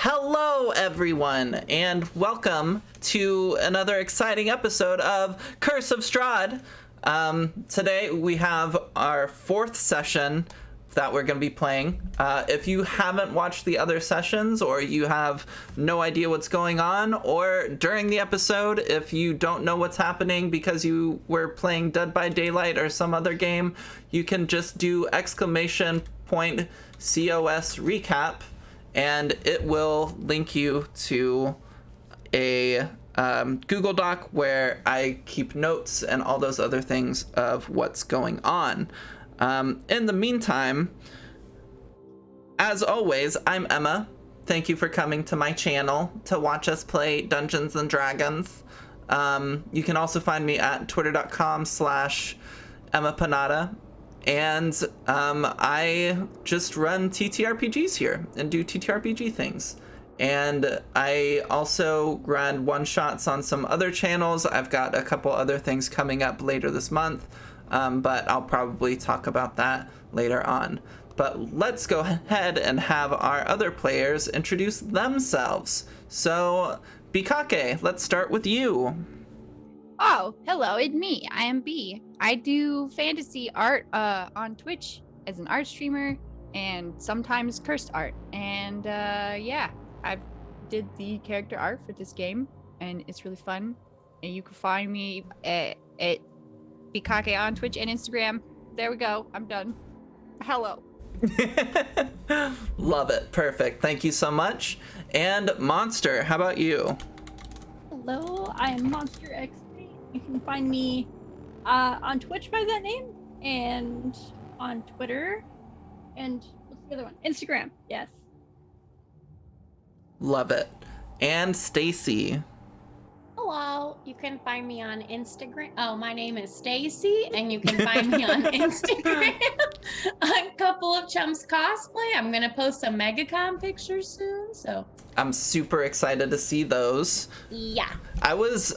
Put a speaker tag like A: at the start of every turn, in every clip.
A: Hello, everyone, and welcome to another exciting episode of Curse of Strahd. Today we have our fourth session that we're going to be playing. If you haven't watched the other sessions, or you have no idea what's going on, or during the episode, if you don't know what's happening because you were playing Dead by Daylight or some other game, you can just do !COS recap, and it will link you to a Google Doc where I keep notes and all those other things of what's going on. In the meantime, as always, I'm Emma. Thank you for coming to my channel to watch us play Dungeons and Dragons. You can also find me at twitter.com/EmmaPanada. And I just run TTRPGs here and do TTRPG things. And I also run one-shots on some other channels. I've got a couple other things coming up later this month, but I'll probably talk about that later on. But let's go ahead and have our other players introduce themselves. So, Bikake, let's start with you.
B: Oh, hello, it's me. I am B. I do fantasy art on Twitch as an art streamer and sometimes cursed art. And yeah, I did the character art for this game and it's really fun. And you can find me at Bikake on Twitch and Instagram. There we go. I'm done. Hello.
A: Love it. Perfect. Thank you so much. And Monster, how about you?
C: Hello, I am Monster X. You can find me on Twitch by that name, and on Twitter, and what's the other one? Instagram, yes.
A: Love it. And Stacy.
D: Hello, you can find me on Instagram. Oh, my name is Stacy, and you can find me on Instagram. A couple of Chumps cosplay. I'm gonna post some MegaCon pictures soon, so
A: I'm super excited to see those.
D: yeah.
A: I was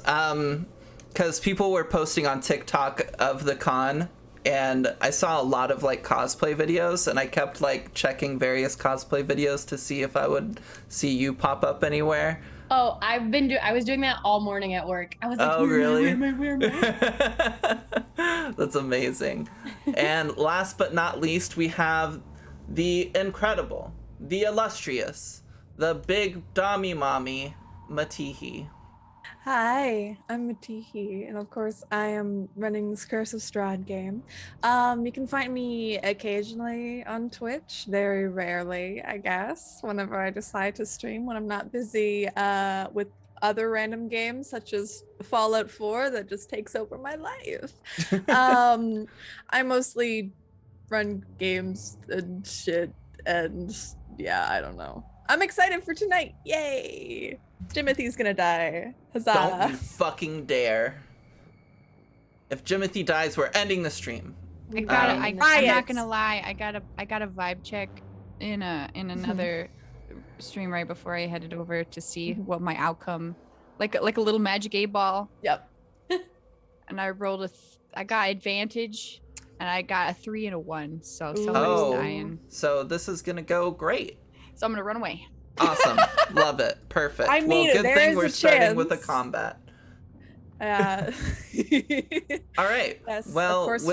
A: because people were posting on TikTok of the con, and I saw a lot of like cosplay videos, and I kept like checking various cosplay videos to see if I would see you pop up anywhere.
D: Oh, I was doing that all morning at work. I was like,
A: Oh, really?
D: Where am I?
A: That's amazing. And last but not least, we have the incredible, the illustrious, the big Dami Mommy, Matihi.
E: Hi, I'm Matihi, and of course I am running this Curse of Strahd game. You can find me occasionally on Twitch, very rarely, I guess, whenever I decide to stream, when I'm not busy with other random games such as Fallout 4 that just takes over my life. I mostly run games and shit, and yeah, I don't know. I'm excited for tonight, yay! Jimothy's gonna die. Huzzah.
A: Don't you fucking dare. If Jimothy dies, we're ending the stream.
B: I'm not gonna lie. I got a vibe check in another stream right before I headed over to see what my outcome, like a little magic 8-ball.
E: Yep.
B: And I rolled I got advantage, and I got a 3 and a 1. So somebody's dying.
A: So this is gonna go great.
B: So I'm gonna run away.
A: Awesome. Love it. Perfect.
E: I mean,
A: good
E: there
A: thing
E: is
A: we're
E: a
A: starting with a
E: chance.
A: combat.
E: Yeah.
A: All right.
E: Yes,
A: well,
E: of course,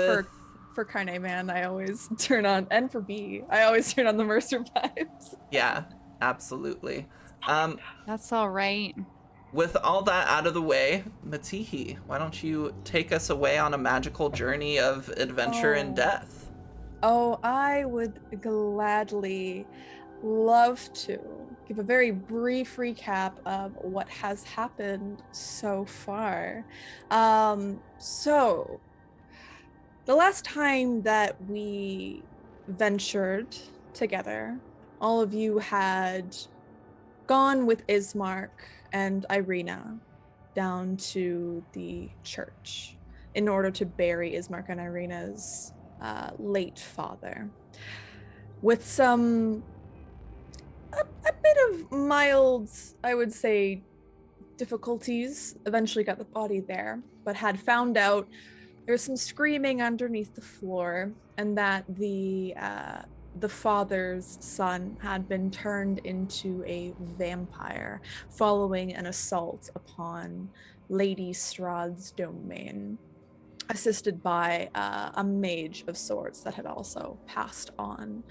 E: for Carne Man, I always turn on, and for B, I always turn on the Mercer vibes.
A: Yeah, absolutely.
B: That's all right.
A: With all that out of the way, Matihi, why don't you take us away on a magical journey of adventure and death?
E: Oh, I would gladly love to give a very brief recap of what has happened so far. So the last time that we ventured together, all of you had gone with Ismark and Irina down to the church in order to bury Ismark and Irina's late father. With some a bit of mild, I would say, difficulties, eventually got the body there, but had found out there was some screaming underneath the floor, and that the the father's son had been turned into a vampire following an assault upon Lady Strahd's domain, assisted by a mage of sorts that had also passed on.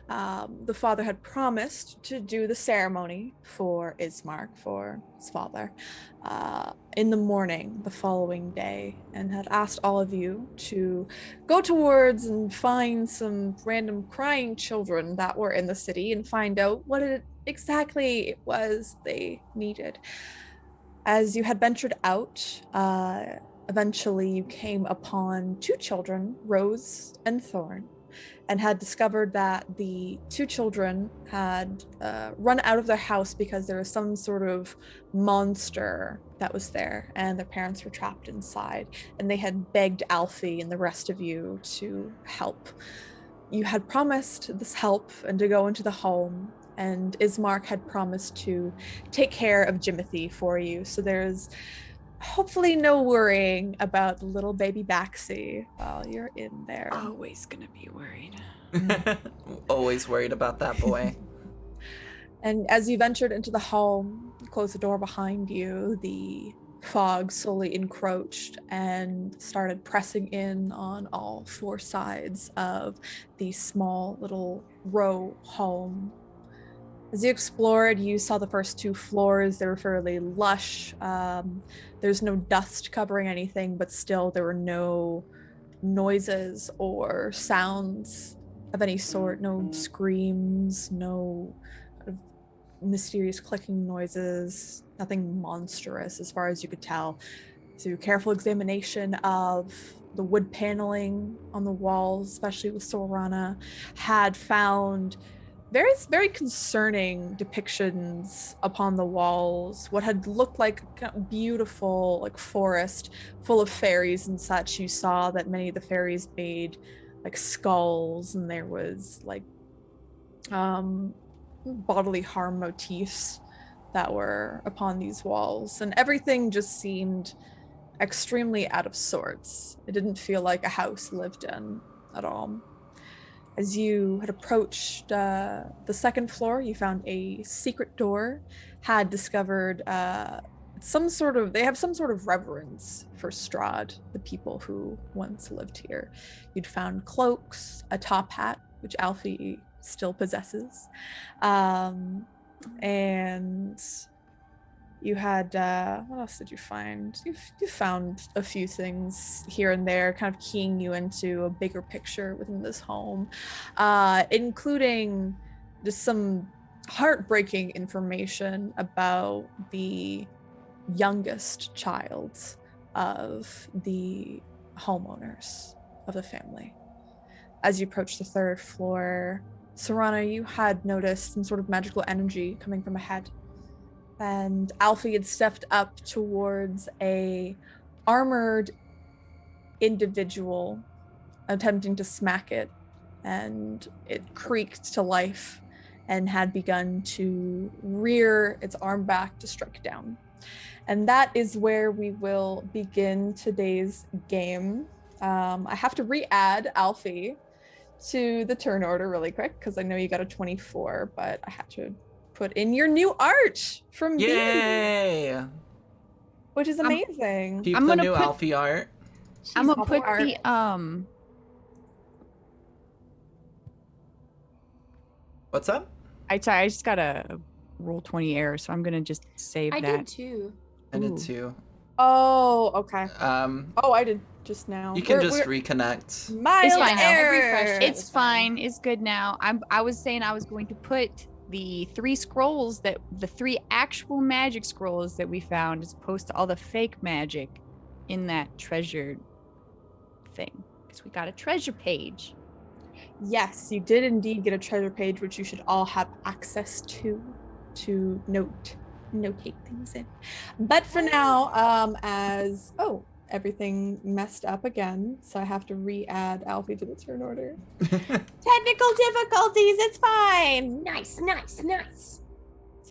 E: The father had promised to do the ceremony for Ismark, for his father, in the morning the following day, and had asked all of you to go towards and find some random crying children that were in the city and find out what it exactly it was they needed. As you had ventured out, eventually you came upon two children, Rose and Thorn, and had discovered that the two children had run out of their house because there was some sort of monster that was there, and their parents were trapped inside, and they had begged Alfie and the rest of you to help. You had promised this help and to go into the home, and Ismark had promised to take care of Jimothy for you, so there's hopefully no worrying about the little baby Baxi while you're in there.
B: Always gonna be worried.
A: Always worried about that boy.
E: And as you ventured into the home, closed the door behind you, the fog slowly encroached and started pressing in on all four sides of the small little row home. As you explored, you saw the first two floors. They were fairly lush. There's no dust covering anything, but still there were no noises or sounds of any sort. No screams, no mysterious clicking noises, nothing monstrous as far as you could tell. Through careful examination of the wood paneling on the walls, especially with Sorana, had found very concerning depictions upon the walls. What had looked like a beautiful like forest full of fairies and such. You saw that many of the fairies made like skulls, and there was like bodily harm motifs that were upon these walls, and everything just seemed extremely out of sorts. It didn't feel like a house lived in at all. As you had approached the second floor, you found a secret door, had discovered they have some sort of reverence for Strahd, the people who once lived here. You'd found cloaks, a top hat, which Alfie still possesses, and you had what else did you find? You found a few things here and there, kind of keying you into a bigger picture within this home, including just some heartbreaking information about the youngest child of the homeowners of the family. As you approach the third floor, Sorana, you had noticed some sort of magical energy coming from ahead. And Alfie had stepped up towards a armored individual, attempting to smack it, and it creaked to life and had begun to rear its arm back to strike down. And that is where we will begin today's game. I have to re-add Alfie to the turn order really quick because I know you got a 24, but I had to put in your new art from
A: Yay!
E: B, which is amazing.
A: Keep
B: I'm
A: the
B: gonna
A: new
B: put-
A: Alfie art.
B: I'm gonna
E: awful
B: put
E: art.
B: the
A: What's up?
B: I just got a roll 20 error, so I'm gonna just save
D: I
B: that.
D: did too.
A: I did
B: Ooh.
A: too.
E: Oh, okay.
A: Oh,
E: I did just now.
A: you can
E: We're-
A: just
E: we're-
A: reconnect.
E: Mild
B: It's fine now.
E: error.
D: I refreshed it.
B: It's fine. It's good now. I was saying I was going to put the three actual magic scrolls that we found as opposed to all the fake magic in that treasure thing. Because we got a treasure page.
E: Yes, you did indeed get a treasure page, which you should all have access to notate things in. But for now, everything messed up again, so I have to re-add Alfie to the turn order. Technical difficulties, it's fine.
D: Nice.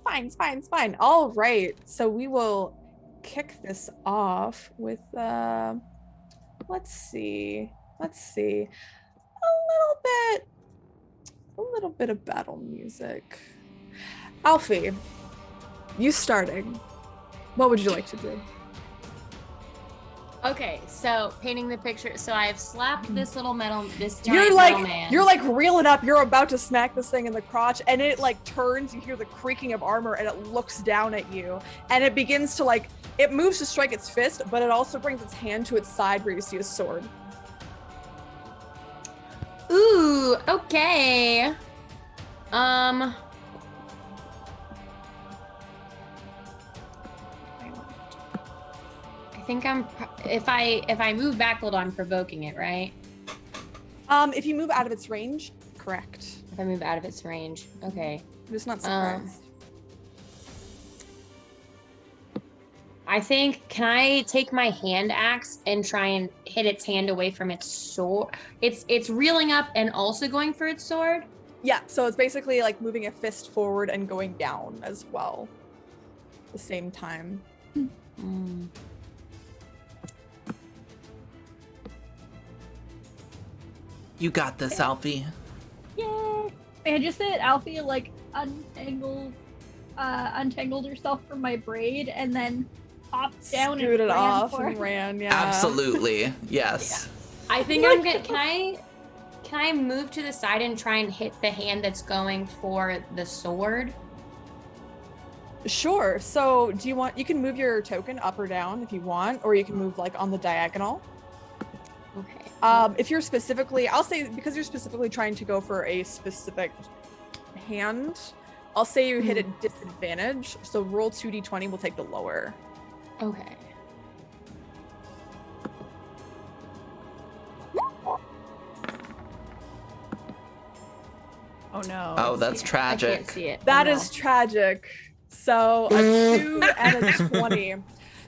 E: It's fine. All right, so we will kick this off with, let's see, a a little bit of battle music. Alfie, you starting. What would you like to do?
D: Okay, so painting the picture. So I've slapped this giant
E: You're
D: metal man.
E: you're like reeling up. You're about to smack this thing in the crotch, and it like turns. You hear the creaking of armor, and it looks down at you, and it begins to like. It moves to strike its fist, but it also brings its hand to its side where you see a sword.
D: Ooh, okay. I think if I move back a little, I'm provoking it, right?
E: If you move out of its range, correct.
D: If I move out of its range, okay.
E: I'm just not surprised.
D: I think, can I take my hand axe and try and hit its hand away from its sword? It's reeling up and also going for its sword?
E: Yeah, so it's basically like moving a fist forward and going down as well. At the same time.
D: Mm.
A: You got this, Alfie.
C: Yay! I just said Alfie like untangled herself from my braid and then popped down and
E: Scooted
C: ran
E: off
C: for
E: and
C: it.
E: ran, yeah.
A: Absolutely. Yes.
D: I think I'm gonna. Can I move to the side and try and hit the hand that's going for the sword?
E: Sure. So do you want, you can move your token up or down if you want, or you can move like on the diagonal.
D: Okay.
E: If you're specifically, I'll say because you're specifically trying to go for a specific hand, I'll say you hit at disadvantage. So roll 2d20, we'll take the lower.
D: Okay.
B: Oh no.
A: Oh, that's
D: I can't
A: tragic.
D: see it.
E: That
D: Oh,
E: is tragic. So a 2 and a 20.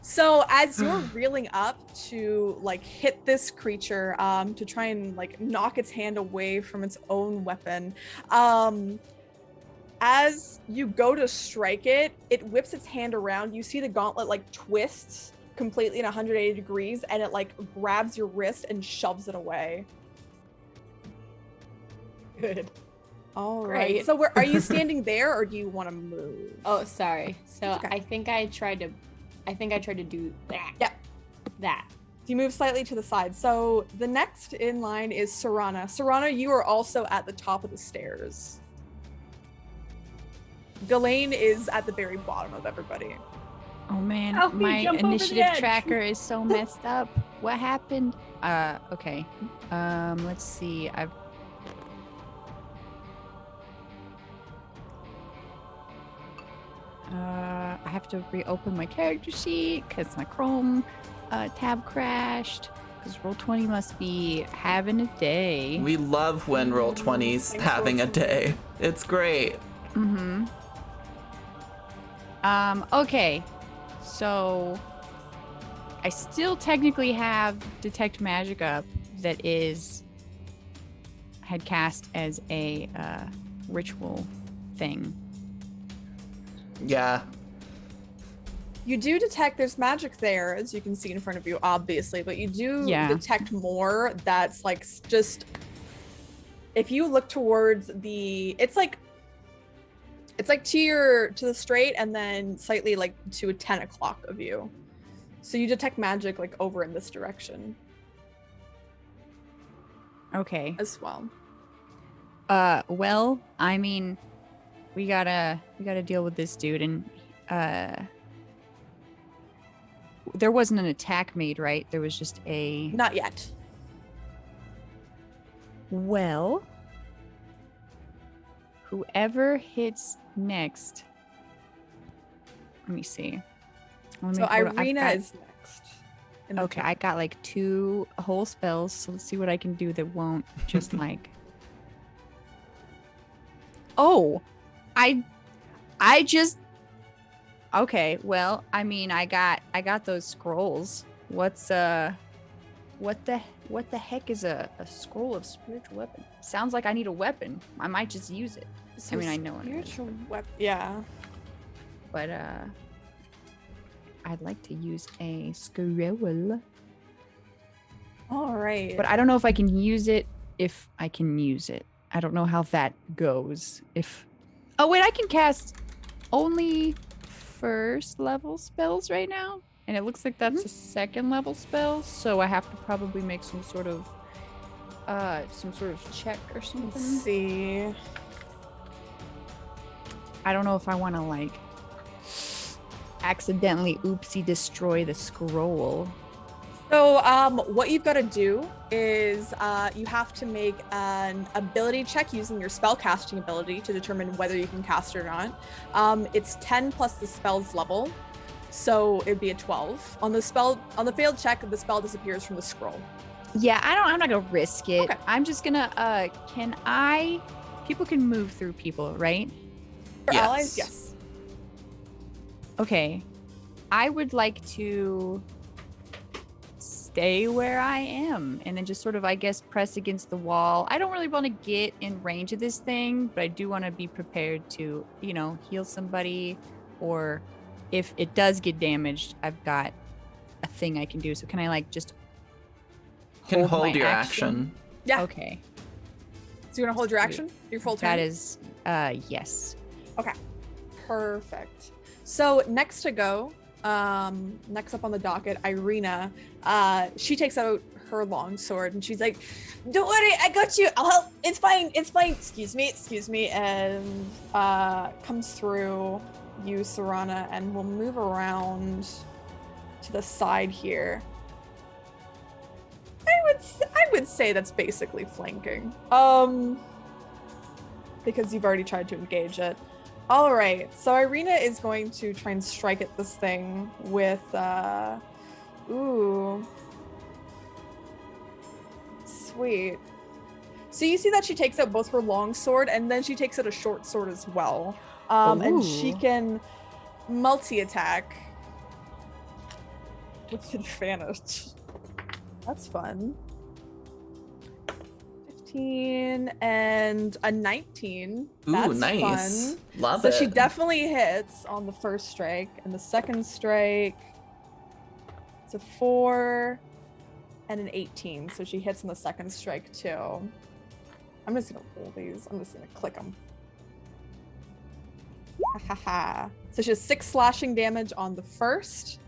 E: So as you're reeling up to like hit this creature, to try and like knock its hand away from its own weapon, as you go to strike it, it whips its hand around. You see the gauntlet like twists completely in 180 degrees, and it like grabs your wrist and shoves it away. Good. All right.
D: Great.
E: So are you standing there, or do you want to move?
D: Oh, sorry. So
E: It's okay.
D: I think I tried to do that.
E: Yeah.
D: That.
E: You move slightly to the side. So the next in line is Serana. Serana, you are also at the top of the stairs. Ghislaine is at the very bottom of everybody.
B: Oh man,
C: Alfie,
B: my
C: jump over the
B: initiative
C: edge.
B: tracker is so messed up. What happened? Okay. Let's see. I have to reopen my character sheet because my Chrome tab crashed. Because Roll20 must be having a day.
A: We love when Roll20's
E: Thanks,
A: having a
E: Roll20.
A: day. It's great.
B: Mm-hmm. Okay. So I still technically have Detect Magic up that is had cast as a ritual thing.
A: Yeah.
E: You do detect there's magic there, as you can see in front of you, obviously, but you do
B: Yeah.
E: detect more that's like just, if you look towards it's like to the straight and then slightly like to a 10 o'clock of you. So you detect magic like over in this direction
B: Okay.
E: as well.
B: Well, I mean, we gotta deal with this dude, and there wasn't an attack made, right? There was just a.
E: Not yet.
B: Well, whoever hits next. Let me see.
E: So Irina is next. in the
B: Okay,
E: turn.
B: I got like 2 whole spells, so let's see what I can do that won't just like. Oh, I just. Okay, well, I mean, I got those scrolls. What the heck is a scroll of spiritual weapon? Sounds like I need a weapon. I might just use it.
E: So
B: I mean, I know it is.
E: spiritual weapon. Yeah.
B: But I'd like to use a scroll.
E: All right.
B: But I don't know if I can use it. If I can use it, I don't know how that goes. Oh wait, I can cast only first level spells right now, and it looks like that's a second level spell. So I have to probably make some sort of check or something.
E: Let's see.
B: I don't know if I want to like accidentally oopsie destroy the scroll.
E: So what you've got to do is you have to make an ability check using your spell casting ability to determine whether you can cast it or not. It's 10 plus the spell's level, so it'd be a 12. On the failed check, the spell disappears from the scroll.
B: Yeah, I'm not gonna risk it.
E: Okay.
B: I'm just gonna people can move through people, right?
E: For
A: Yes.
E: allies, yes.
B: Okay. I would like to stay where I am and then just sort of, I guess, press against the wall. I don't really want to get in range of this thing, but I do want to be prepared to, heal somebody, or if it does get damaged, I've got a thing I can do. So can I like just
A: You can
B: my
A: hold your action.
E: Yeah.
B: Okay.
E: So you want to hold your action? Your full turn?
B: That is yes.
E: Perfect. So next to go, next up on the docket, Irina, she takes out her long sword and she's like, "Don't worry, I got you. I'll help. It's fine. Excuse me," and comes through you, Serana, and we'll move around to the side here. I would say that's basically flanking. Because you've already tried to engage it. All right, so Irina is going to try and strike at this thing with, ooh. Sweet. So you see that she takes out both her long sword and then she takes out a short sword as well. And she
B: Ooh.
E: can multi-attack with advantage. That's fun. 15 and a 19.
A: Ooh,
E: That's
A: nice.
E: fun.
A: Love
E: So
A: it.
E: she definitely hits on the first strike, and the second strike, it's a 4 and an 18. So she hits on the second strike too. I'm just gonna roll these. I'm just gonna click them. Ha ha ha. So she has 6 slashing damage on the first,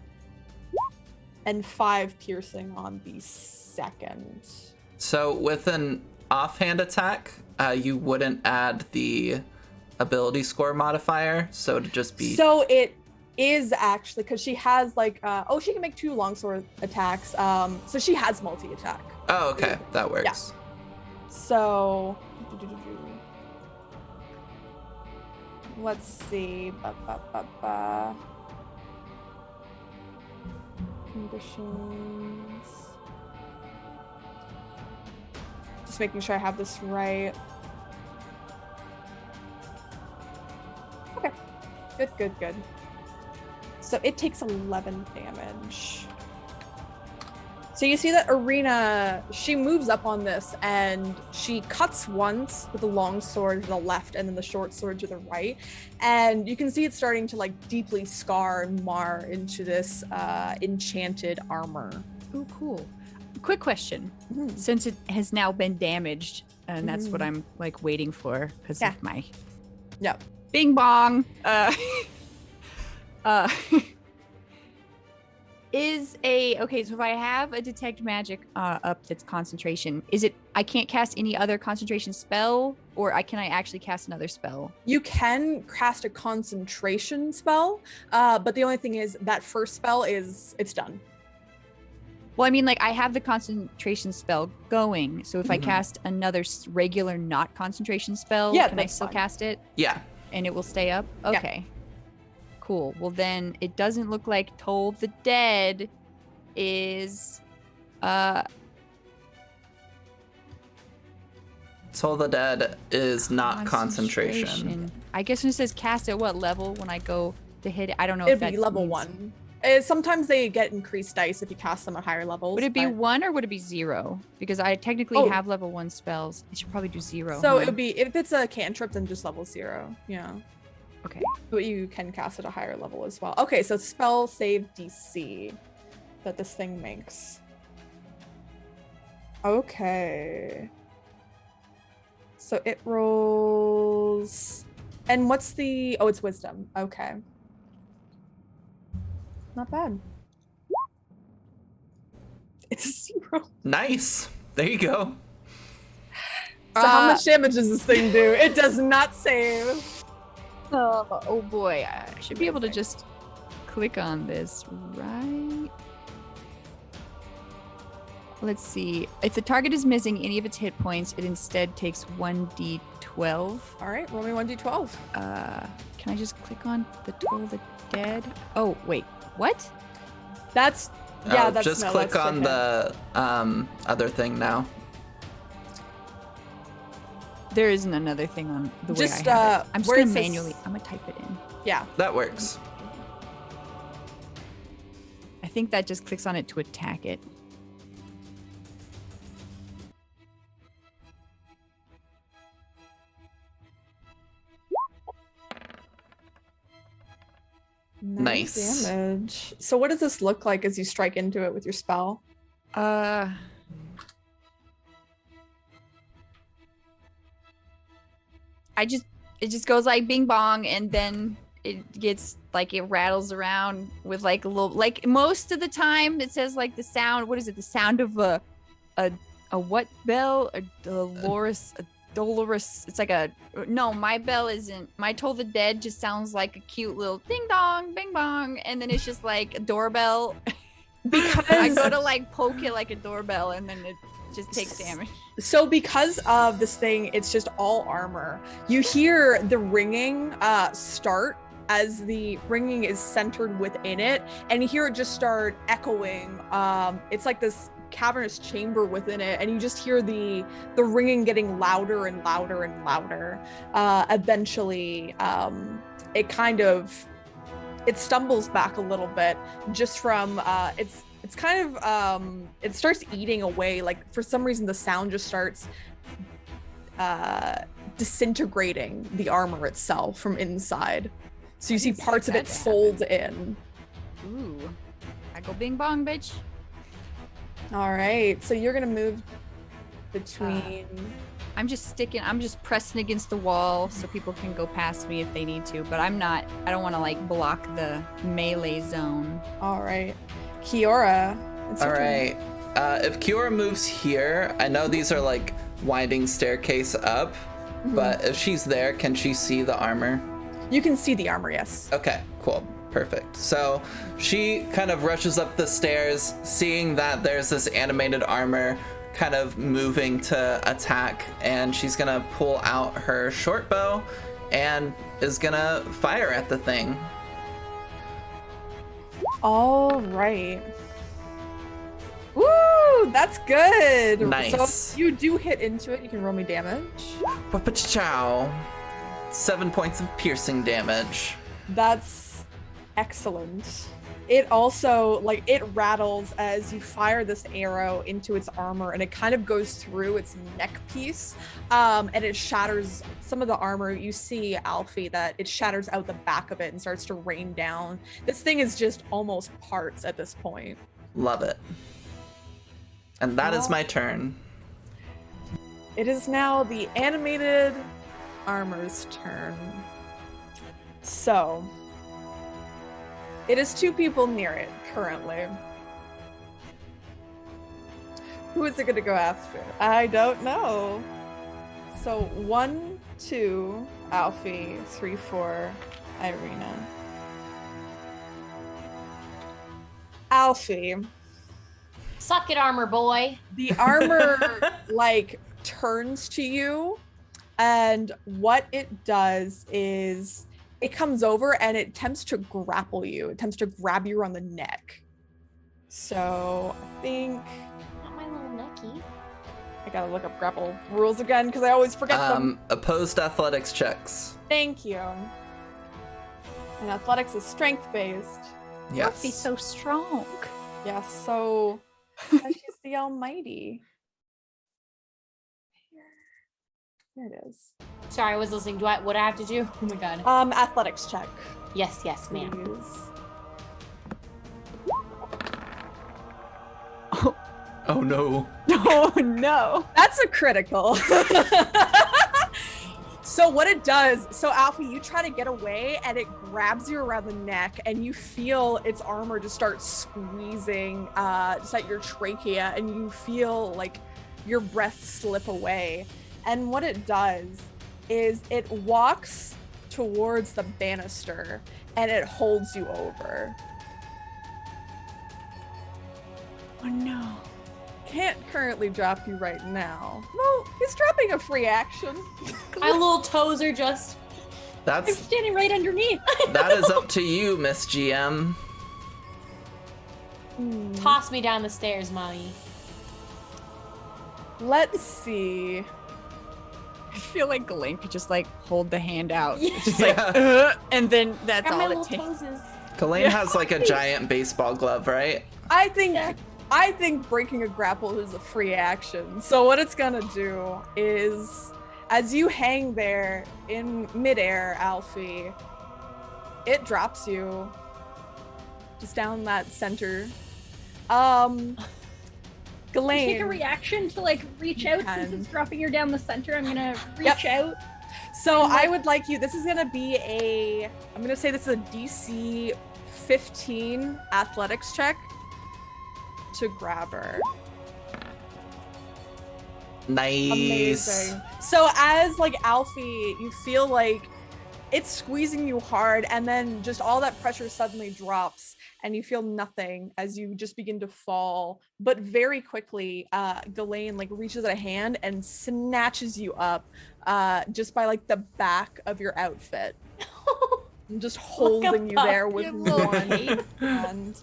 E: and 5 piercing on the second.
A: So with an offhand attack, you wouldn't add the ability score modifier, so it'd just be...
E: So it is actually, because she has like, she can make 2 longsword attacks. So she has multi-attack.
A: Oh, okay. That works.
E: So, let's see. Conditions. Just making sure I have this right. Okay. Good. So it takes 11 damage. So you see that Irina, she moves up on this and she cuts once with the long sword to the left and then the short sword to the right. And you can see it's starting to like deeply scar and mar into this enchanted armor.
B: Oh, cool. Quick question.
E: Mhm.
B: Since it has now been damaged, and that's what I'm like waiting for because
E: Yeah.
B: of my
E: Yep.
B: bing bong. Okay, so if I have a detect magic up that's concentration, I can't cast any other concentration spell, or can I actually cast another spell?
E: You can cast a concentration spell, but the only thing is that first spell it's done.
B: Well, I mean, like I have the concentration spell going, so if I cast another regular not concentration spell,
E: Yeah,
B: can I
E: that's
B: still
E: fine.
B: cast it
A: Yeah.
B: and it will stay up?
E: Yeah.
B: Okay. Cool. Well, then it doesn't look like Toll the Dead is
A: Toll the Dead is not concentration.
B: I guess when it says cast at what level when I go to hit it, I don't know if
E: It'd
B: that
E: be level
B: means-
E: 1. Sometimes they get increased dice if you cast them at higher levels.
B: Would it be
E: but-
B: 1 or would it be 0? Because I technically
E: Oh.
B: have level 1 spells. I should probably do 0.
E: So
B: huh?
E: it would be, if it's a cantrip, then just level 0. Yeah.
B: Okay.
E: But you can cast at a higher level as well. Okay, so spell save DC that this thing makes. Okay. So it rolls. And what's the. Oh, it's wisdom. Okay. Not bad. It's a 0.
A: Nice. There you go.
E: So how much damage does this thing do? It does not save.
B: Oh boy, I should be able to just click on this, right? Let's see. If the target is missing any of its hit points, it instead takes 1d12.
E: All right, roll me 1d12.
B: Can I just click on the Toll the Dead? Oh, wait. What?
E: That's yeah. That's
A: just
E: no,
A: click
E: that's
A: on
E: okay.
A: the other thing now.
B: There isn't another thing on the way
E: Just,
B: I have it. I'm just
E: where
B: gonna
E: it says-
B: manually. I'm gonna type it in.
E: Yeah.
A: That works.
B: I think that just clicks on it to attack it.
A: Nice.
E: Damage. So what does this look like as you strike into it with your spell?
B: It just goes like bing bong, and then it gets like it rattles around with like a little, like most of the time it says like the sound. What is it? The sound of a what bell? A Dolores. A Dolores. It's like a no. My bell isn't. My Toll the Dead just sounds like a cute little ding dong, bing bong, and then it's just like a doorbell.
E: Because
B: I go to like poke it like a doorbell, and then it just takes damage.
E: So because of this thing, it's just all armor. You hear the ringing start as the ringing is centered within it, and you hear it just start echoing. It's like this cavernous chamber within it, and you just hear the ringing getting louder and louder and louder. Eventually, it kind of it stumbles back a little bit just from it's kind of it starts eating away. Like for some reason the sound just starts disintegrating the armor itself from inside. So you see parts of it fold in.
B: Ooh. I go bing bong, bitch.
E: All right. So you're going to move between
B: I'm just pressing against the wall so people can go past me if they need to, but I don't want to like block the melee zone.
E: All right. Kiora.
A: All right. If Kiora moves here, I know these are like winding staircase up, but if she's there, can she see the armor?
E: You can see the armor, yes.
A: Okay, cool. Perfect. So she kind of rushes up the stairs, seeing that there's this animated armor kind of moving to attack, and she's gonna pull out her short bow and is gonna fire at the thing.
E: All right. Woo! That's good.
A: Nice.
E: So you do hit into it. You can roll me damage.
A: Chow. 7 points of piercing damage.
E: That's excellent. It also, like, it rattles as you fire this arrow into its armor, and it kind of goes through its neck piece, and it shatters some of the armor. You see, Alfie, that it shatters out the back of it and starts to rain down. This thing is just almost parts at this point.
A: Love it. And that is my turn.
E: It is now the animated armor's turn. So it is 2 people near it currently. Who is it going to go after? I don't know. So 1, 2, Alfie, 3, 4, Irina. Alfie.
D: Suck it, armor boy.
E: The armor like turns to you, and what it does is it comes over and it attempts to grapple you. It attempts to grab you around the neck. So I think
D: Not my little necky.
E: I gotta look up grapple rules again because I always forget them.
A: Opposed athletics checks.
E: Thank you. And athletics is strength based.
A: Yes.
B: Must be so strong.
E: Yes, so she's the almighty. Here it is.
D: Sorry, I was listening. What do I have to do? Oh my god.
E: Athletics check.
D: Yes, ma'am.
E: Please.
A: Oh no.
B: Oh no.
E: That's a critical. So what it does, so Alfie, you try to get away and it grabs you around the neck and you feel its armor just start squeezing just at your trachea and you feel like your breath slip away. And what it does is it walks towards the banister and it holds you over. Oh no. Can't currently drop you right now. Well, he's dropping a free action.
D: My little toes are just.
C: I'm
A: That's
C: standing right underneath.
A: that is up to you, Miss GM.
D: Toss me down the stairs, mommy.
E: Let's see.
B: I feel like Ghislaine could just like hold the hand out.
D: Yeah.
B: It's just like, and then that's
D: Grab my
B: all it
D: little
B: takes.
D: toes.
A: Ghislaine has like a giant baseball glove, right?
E: I think breaking a grapple is a free action. So what it's gonna do is, as you hang there in midair, Alfie, it drops you just down that center. Ghislaine.
C: Take a reaction to like reach out since
E: can.
C: it's dropping her down the center. I'm gonna reach out.
E: So I would like you, this is gonna be I'm gonna say this is a DC 15 athletics check to grab her.
A: Nice.
E: Amazing. So as like Alfie, you feel like it's squeezing you hard and then just all that pressure suddenly drops and you feel nothing as you just begin to fall. But very quickly, Ghislaine like reaches out a hand and snatches you up just by like the back of your outfit. I'm just holding you there with one hand.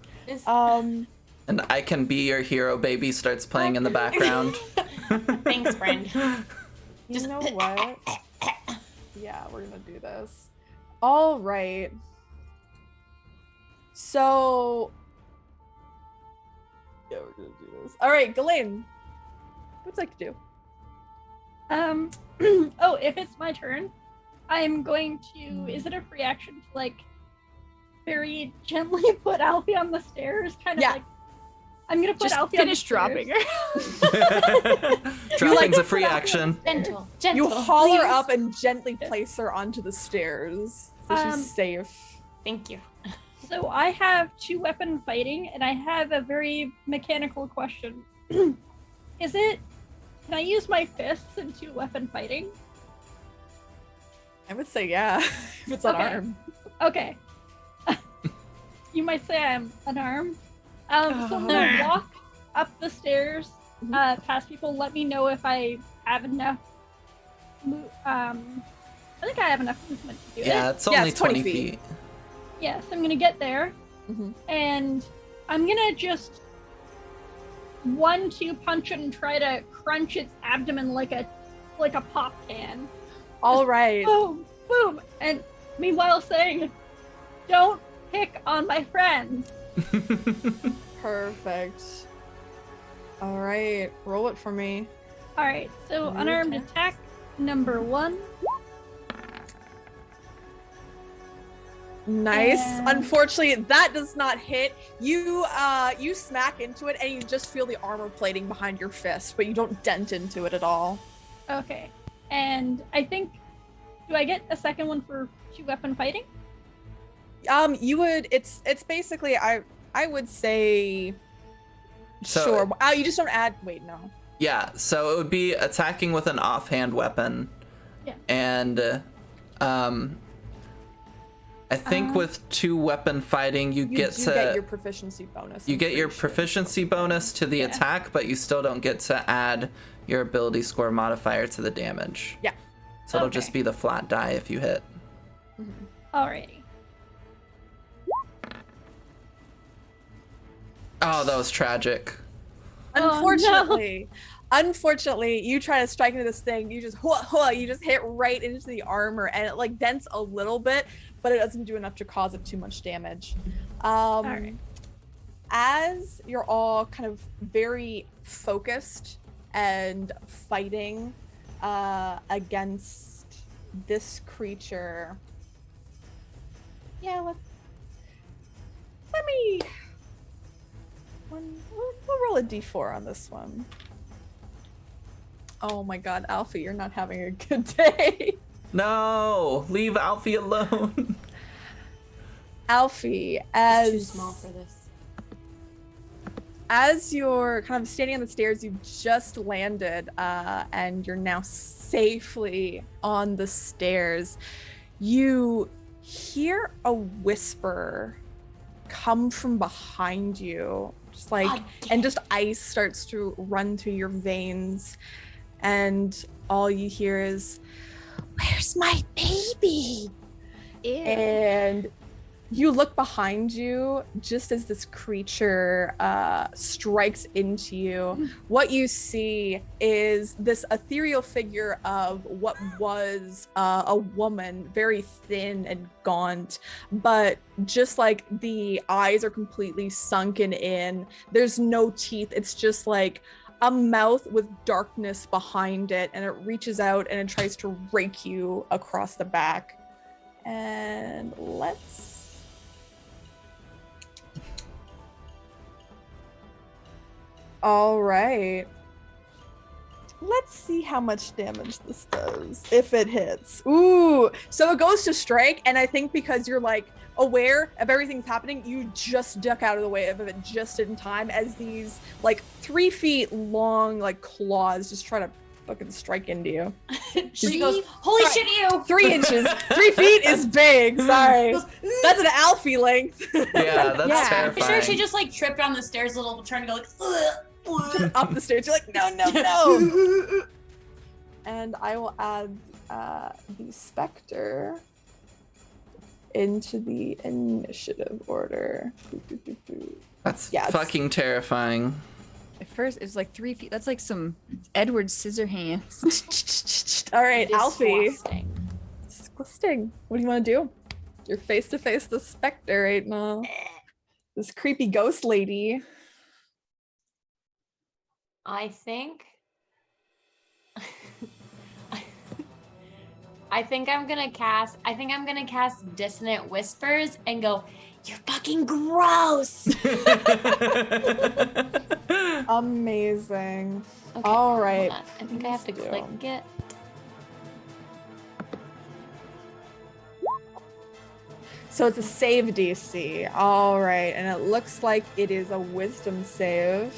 A: And I Can Be Your Hero Baby starts playing in the background.
D: Thanks, friend.
E: You know what? Yeah, we're gonna do this. All right. So, yeah, we're gonna do this. All right, Ghislaine, what'd you like to do?
C: Oh, if it's my turn, I'm going to. Is it a free action to like very gently put Alfie on the stairs? Kind of
E: Yeah.
C: like. I'm gonna put
B: Just
C: Alfie on the
B: finish dropping
C: stairs.
B: her.
A: Dropping's a free action.
D: Gentle.
E: You haul her
C: please.
E: up and gently place her onto the stairs so she's safe.
D: Thank you.
C: So I have 2 weapon fighting, and I have a very mechanical question. Can I use my fists in 2 weapon fighting?
E: I would say yeah, if it's unarmed.
C: Okay. You might say I'm unarmed. So I'm gonna walk up the stairs, past people. Let me know if I have enough. I think I have enough movement to do
A: Yeah,
C: it.
A: it's only
E: it's
A: 20
E: 20
A: feet.
C: Yes, I'm gonna get there, and I'm gonna just 1-2 punch it and try to crunch its abdomen like a pop can.
E: All right.
C: Boom, boom, and meanwhile saying, "Don't pick on my friends."
E: Perfect. All right, roll it for me.
C: All right, so unarmed attack number 1.
E: Nice.
C: And-
E: Unfortunately, that does not hit. You smack into it and you just feel the armor plating behind your fist, but you don't dent into it at all.
C: Okay, and I think, do I get a second one for 2 weapon fighting?
E: You would. It's basically I would say.
A: So-
E: sure. You just don't add. Wait, no.
A: Yeah, so it would be attacking with an offhand weapon.
C: Yeah.
A: And I think with 2 weapon fighting, you get
E: your proficiency bonus.
A: you
E: I'm
A: get your
E: pretty sure.
A: proficiency bonus to the
C: Yeah.
A: attack, but you still don't get to add your ability score modifier to the damage.
E: Yeah.
A: So it'll just
C: Okay.
A: be the flat die if you hit.
C: Alrighty.
A: Oh, that was tragic.
E: Unfortunately, you try to strike into this thing, you just you just hit right into the armor, and it like dents a little bit, but it doesn't do enough to cause it too much damage.
C: Alright.
E: As you're all kind of very focused and fighting against this creature, let me. We'll roll a d4 on this one. Oh my god, Alfie, you're not having a good day.
A: No, leave Alfie alone.
E: Alfie,
D: It's too small for this.
E: as you're kind of standing on the stairs, you've just landed, and you're now safely on the stairs. You hear a whisper come from behind you, just like, and just ice starts to run through your veins, and all you hear is, "Where's my baby?"
B: Ew.
E: And you look behind you just as this creature strikes into you. What you see is this ethereal figure of what was a woman, very thin and gaunt, but just like the eyes are completely sunken in. There's no teeth. It's just like a mouth with darkness behind it, and it reaches out and it tries to rake you across the back. And all right. Let's see how much damage this does, if it hits. Ooh, so it goes to strike, and I think because you're like aware of everything that's happening, you just duck out of the way of it just in time as these like 3 feet long like claws just try to fucking strike into you.
D: She goes, "Holy shit, you!"
E: 3 inches. 3 feet is big. Sorry. That's an Alfie length.
A: Yeah, that's
B: Yeah.
A: terrifying.
D: I'm sure she just like tripped on the stairs a little, trying to go like,
E: Up the stairs. You're like, no. And I will add the Spectre into the initiative order.
A: That's
E: Yeah, it's-
A: fucking terrifying.
B: At first, it's like 3 feet. That's like some Edward Scissorhands.
E: All right, Alfie.
D: Disgusting.
E: Disgusting. What do you want to do? You're face to face the Spectre right now. This creepy ghost lady.
D: I think I'm gonna cast Dissonant Whispers and go, "You're fucking gross."
E: Amazing.
D: Okay,
E: All right.
D: hold on. I think I have to
E: Let's
D: click
E: do.
D: it.
E: So it's a save DC. All right, and it looks like it is a wisdom save.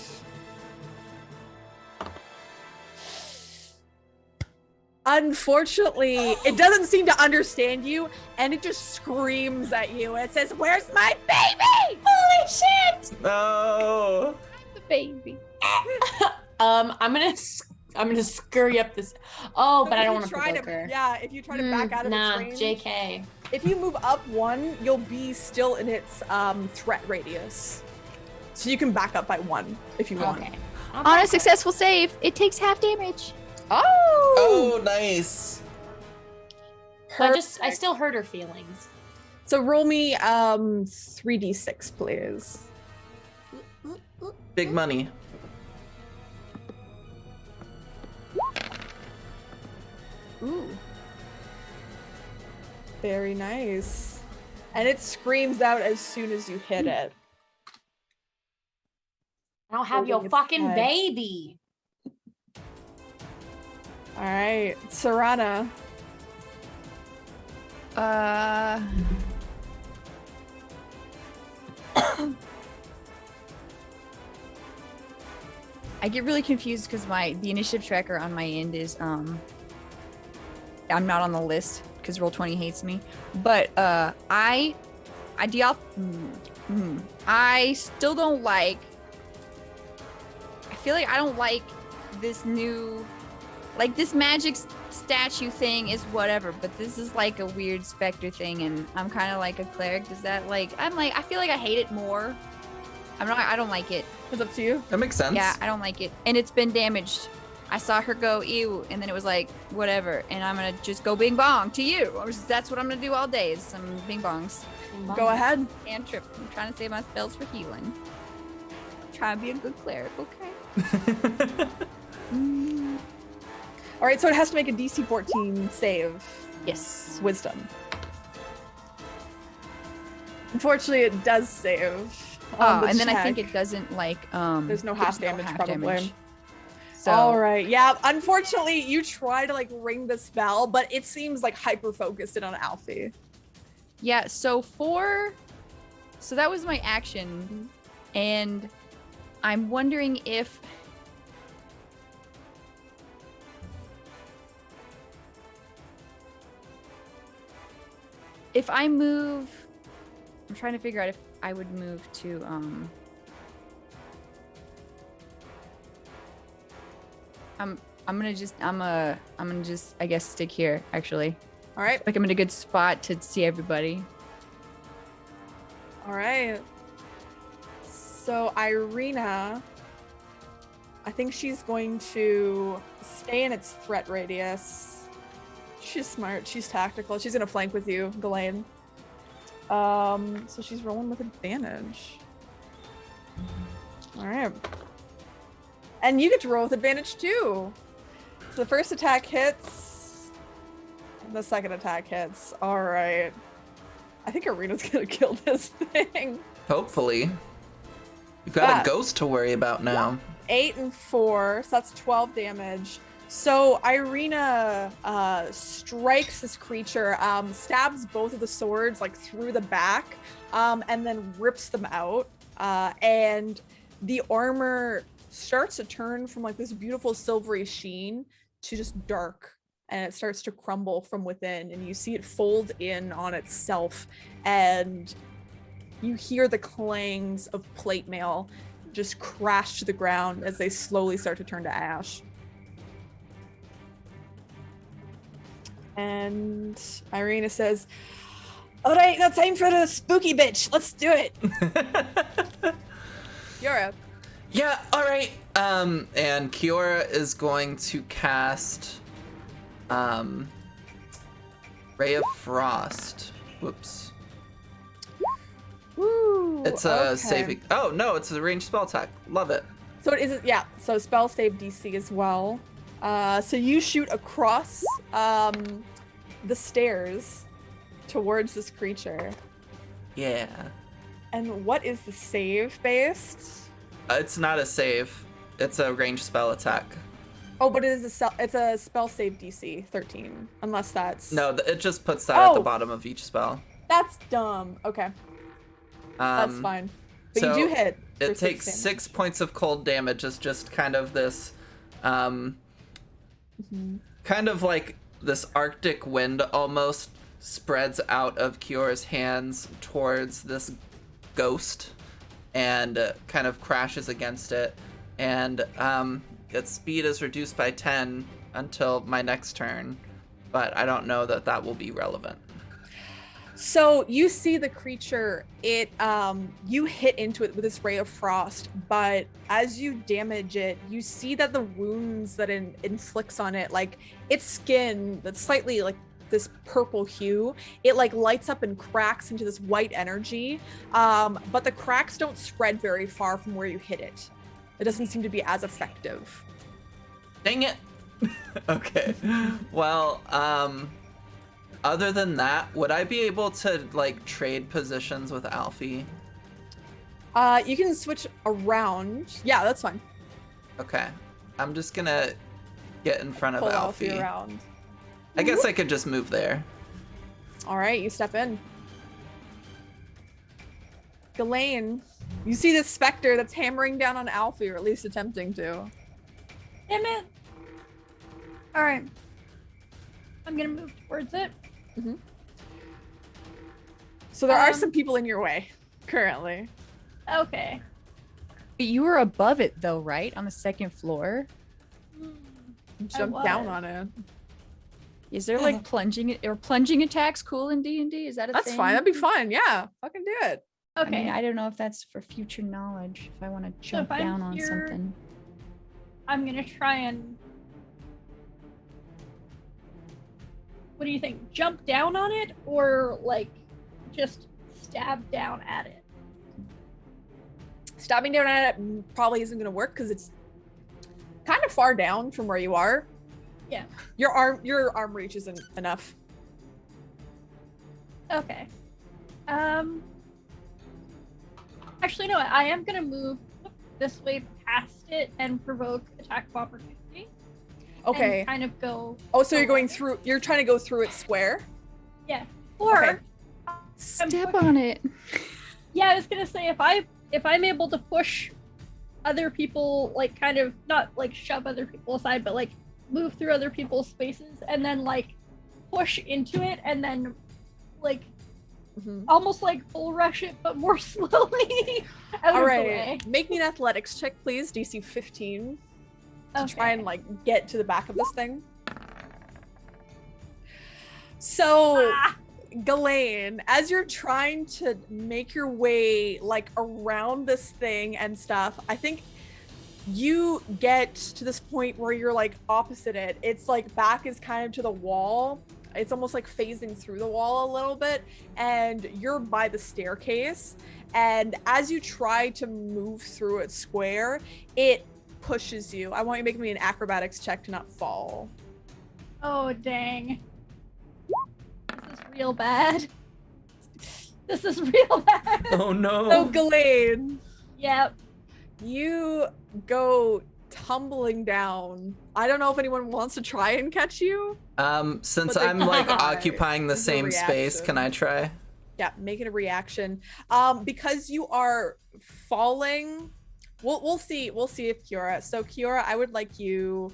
E: Unfortunately, it doesn't seem to understand you, and it just screams at you. It says, "Where's my baby?"
D: Holy shit!
A: No.
B: The baby.
D: I'm gonna scurry up this. Oh, but I don't want to provoke her.
E: Yeah, if you try to back out of
D: Nah,
E: its range,
D: JK.
E: if you move up 1, you'll be still in its threat radius. So you can back up by 1 if you want.
D: Okay.
B: On a successful save, it takes half damage.
A: Oh, nice.
D: So I still hurt her feelings.
E: So roll me 3d6, please.
A: Big money.
E: Ooh. Very nice. And it screams out as soon as you hit it.
D: I don't have
E: Holding
D: your
E: its
D: fucking
E: head.
D: baby.
E: All right, Serana.
B: I get really confused because the initiative tracker on my end is I'm not on the list because Roll20 hates me. But I still don't like. I feel like I don't like this new, like this magic statue thing is whatever, but this is like a weird specter thing, and I'm kind of like a cleric. Does that I feel like I hate it more. I don't like it.
E: It's up to you.
A: That makes sense.
B: Yeah, I don't like it. And it's been damaged. I saw her go, ew, and then it was like, whatever. And I'm going to just go bing bong to you. That's what I'm going to do all day is some bing bongs.
E: Go ahead.
B: And trip. I'm trying to save my spells for healing. Try to be a good cleric, okay?
E: All right, so it has to make a DC 14 save.
B: Yes.
E: Wisdom. Unfortunately, it does save.
B: Oh, and then I think it doesn't like
E: There's no half damage, probably.
B: So
E: All right. Yeah. Unfortunately, you try to like ring the spell, but it seems like hyper focused in on Alfie.
B: yeah, so that was my action, and I'm wondering if I move. I'm trying to figure out if I would move to I'm gonna just I guess stick here actually.
E: All right.
B: Like I'm in a good spot to see everybody.
E: All right. So Irina, I think she's going to stay in its threat radius. She's smart. She's tactical. She's gonna flank with you, Ghislaine. So she's rolling with advantage. All right. And you get to roll with advantage too. So the first attack hits. And the second attack hits. All right. I think Irina's gonna kill this thing.
A: Hopefully. You've got a ghost to worry about now.
E: 8 and 4, so that's 12 damage. So Irina strikes this creature, stabs both of the swords like through the back, and then rips them out. And the armor starts to turn from like this beautiful silvery sheen to just dark, and it starts to crumble from within, and you see it fold in on itself, and you hear the clangs of plate mail just crash to the ground as they slowly start to turn to ash. And Irina says, all right, now time for the spooky bitch. Let's do it. You're up.
A: Yeah, all right. And Kiora is going to cast Ray of Frost. Whoops.
E: Woo.
A: It's a saving. Oh, no, it's a ranged spell attack. Love it.
E: So it is, yeah. So spell save DC as well. So you shoot across the stairs towards this creature.
A: Yeah.
E: And what is the save based?
A: It's not a save. It's a ranged spell attack.
E: Oh, but it's a spell save DC 13, unless that's...
A: No, it just puts that at the bottom of each spell.
E: That's dumb. Okay. That's fine. But
A: so
E: you do hit.
A: It takes 6 points of cold damage. It's just kind of this, kind of like this Arctic wind almost spreads out of Kiora's hands towards this ghost and kind of crashes against it. And its speed is reduced by 10 until my next turn, but I don't know that that will be relevant.
E: So you see the creature, you hit into it with this ray of frost, but as you damage it, you see that the wounds that it inflicts on it, like its skin that's slightly like this purple hue, it like lights up and cracks into this white energy, but the cracks don't spread very far from where you hit it. It doesn't seem to be as effective.
A: Dang it. Okay. Well, other than that, would I be able to like trade positions with Alfie?
E: You can switch around. Yeah, that's fine.
A: Okay. I'm just gonna get in front
E: Pull
A: of Alfie.
E: around.
A: I guess I could just move there.
E: All right, you step in. Ghislaine, you see this specter that's hammering down on Alfie, or at least attempting to.
C: Damn it. All right. I'm gonna move towards it.
E: Mm-hmm. So there are some people in your way currently.
C: Okay.
B: But you were above it though, right? On the second floor.
E: Jump down on it.
B: Is there like plunging attacks cool in D&D? Is that a
E: That's
B: thing?
E: fine. That'd be fun. Yeah, fucking do it.
C: Okay.
B: I mean, I don't know if that's for future knowledge. If I want to jump
C: if I'm
B: down on
C: here-
B: something.
C: I'm gonna try and. What do you think? Jump down on it, or like just stab down at it?
E: Stabbing down at it probably isn't going to work because it's kind of far down from where you are.
C: Yeah.
E: Your arm reach isn't enough.
C: Okay. Actually, no. I am gonna move this way past it and provoke attack of opportunity.
E: Okay.
C: And kind of go.
E: Oh, so you're going
C: forward.
E: through. You're trying to go through it square.
C: Yeah. Or
E: Okay.
B: Step on it.
C: yeah, I was gonna say if I'm able to push other people, like kind of not like shove other people aside, but like move through other people's spaces and then like push into it and then like
E: Mhm.
C: almost like bull rush it, but more slowly out
E: All
C: of
E: right.
C: the way.
E: Make me an athletics check, please. DC 15 to
C: Okay.
E: try and like get to the back of this thing. So,
C: Ah!
E: Ghislaine, as you're trying to make your way like around this thing and stuff, I think you get to this point where you're like opposite it. It's like back is kind of to the wall. It's almost like phasing through the wall a little bit, and you're by the staircase. And as you try to move through it square, it pushes you. I want you to make me an acrobatics check to not fall.
C: Oh dang. This is real bad. This is real bad.
A: Oh no.
E: So, Ghislaine,
C: Yep.
E: you go tumbling down. I don't know if anyone wants to try and catch you.
A: Since
E: But they
A: I'm like
E: can't.
A: occupying the
E: It's a
A: same space,
E: reaction.
A: can I try?
E: Yeah, make it a reaction. Because you are falling. We'll see if Kiora. So Kiora, I would like you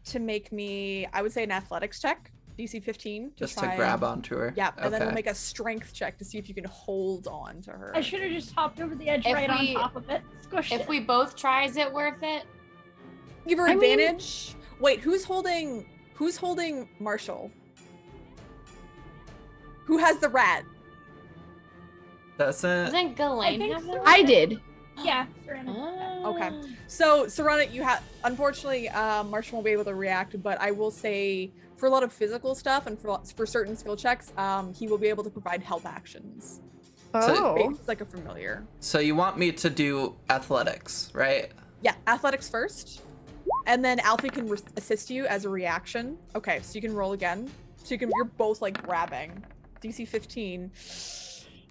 E: to make me, I would say, an athletics check, DC 15,
A: Just
E: try
A: to grab onto her.
E: Yeah, and then we'll
A: Okay.
E: make a strength check to see if you can hold on to her.
C: I should have just hopped over the edge
D: If
C: right
D: we-
C: on top of it. Squished
D: If
C: it.
D: we both try, is it worth it?
E: Give her
B: I mean-
E: advantage. Wait, who's holding Marshall? Who has the rat?
A: Doesn't.
D: Doesn't Ghislaine
C: think
D: have
C: so.
D: the
B: I did.
C: Yeah, Serena.
D: Oh.
E: Okay. So, Serana, you have, unfortunately, Marshall won't be able to react, but I will say for a lot of physical stuff and for certain skill checks, he will be able to provide help actions.
A: So-
E: It's like a familiar.
A: So you want me to do athletics, right?
E: Yeah, athletics first, and then Alfie can assist you as a reaction. Okay, so you can roll again. So you're both like grabbing. DC 15.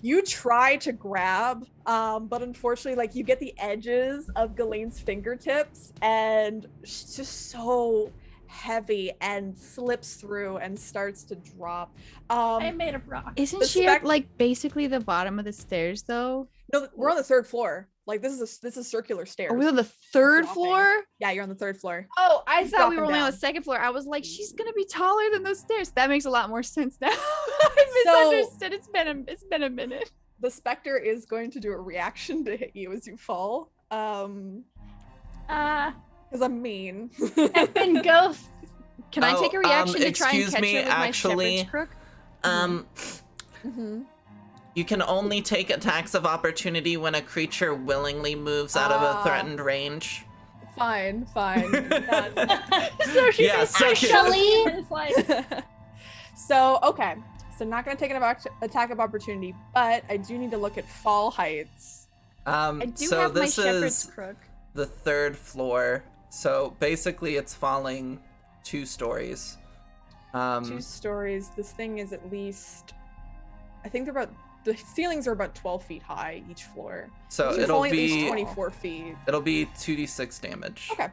E: You try to grab, but unfortunately, like you get the edges of Ghislaine's fingertips, and she's just so heavy and slips through and starts to drop.
C: I made a rock.
B: Isn't
E: The
B: she
E: spec-
B: at like basically the bottom of the stairs though?
E: No, we're on the third floor. Like this is circular stairs.
B: Are we on the third
E: Dropping.
B: floor?
E: Yeah, you're on the third floor.
B: Oh, I thought we
E: dropping
B: were only on
E: down.
B: the second floor. I was like, she's gonna be taller than those stairs. That makes a lot more sense now. I
E: So-
B: misunderstood. It's been a minute.
E: The specter is going to do a reaction to hit you as you fall. Because I'm mean.
C: Effing ghost.
B: Can I take a reaction to try and
A: excuse
B: catch
A: me,
B: her with
A: actually-
B: my shepherd's crook?
E: Mhm.
A: You can only take attacks of opportunity when a creature willingly moves out of a
E: Ah.
A: threatened range.
E: Fine. That-
C: So she
A: Yeah,
C: just
A: so
D: Actually-
C: it's like
E: So, okay. So not going to take an attack of opportunity, but I do need to look at fall heights.
B: I do
A: So
B: have my
A: this
B: shepherd's
A: is
B: crook.
A: the third floor. So basically it's falling 2 stories.
E: 2 stories. This thing is at least, I think the ceilings are about 12 feet high each floor.
A: So
E: It's
A: it'll
E: falling at least
A: be
E: 24 feet.
A: 2d6 damage.
E: Okay.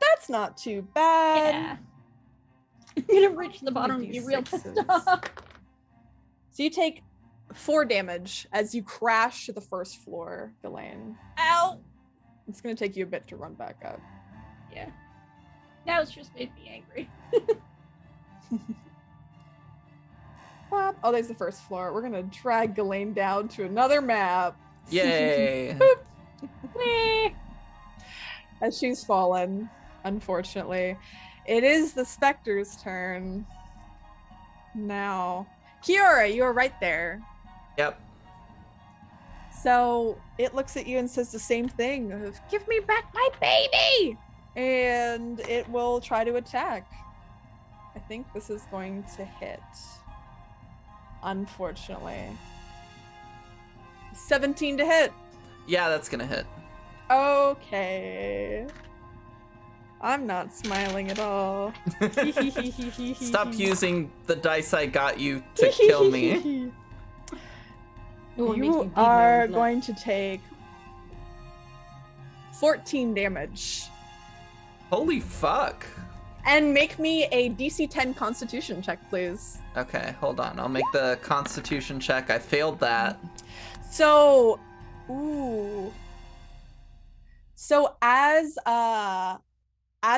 E: That's not too bad.
C: yeah. I'm gonna reach the bottom and be real pissed
E: D6s.
C: off.
E: So you take 4 damage as you crash to the first floor, Ghislaine.
C: Ow.
E: It's gonna take you a bit to run back up.
C: Yeah. Now it's just made me angry.
E: Oh, there's the first floor. We're gonna drag Ghislaine down to another map.
A: Yay!
C: Whee!
E: As she's fallen, unfortunately. It is the Spectre's turn. Now, Kiora, you are right there.
A: Yep.
E: So it looks at you and says the same thing of, "Give me back my baby!" And it will try to attack. I think this is going to hit. Unfortunately. 17 to hit.
A: Yeah, that's gonna hit.
E: Okay. I'm not smiling at all.
A: Stop using the dice I got you to kill me.
E: You are going to take 14 damage.
A: Holy fuck.
E: And make me a DC 10 Constitution check, please.
A: Okay, hold on. I'll make the Constitution check. I failed that.
E: So, ooh. So as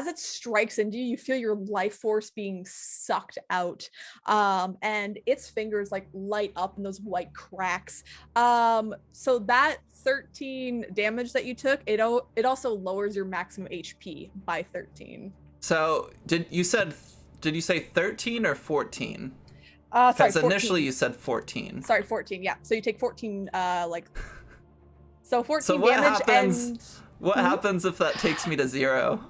E: it strikes into you, you feel your life force being sucked out, and its fingers like light up in those white cracks. So that 13 damage that you took, it also lowers your maximum HP by 13.
A: So did you say 13 or 14?
E: Sorry,
A: Because
E: 14.
A: initially you said 14.
E: Sorry, 14. Yeah. So you take 14. So 14
A: So what
E: damage.
A: happens?
E: And
A: What happens if that takes me to 0?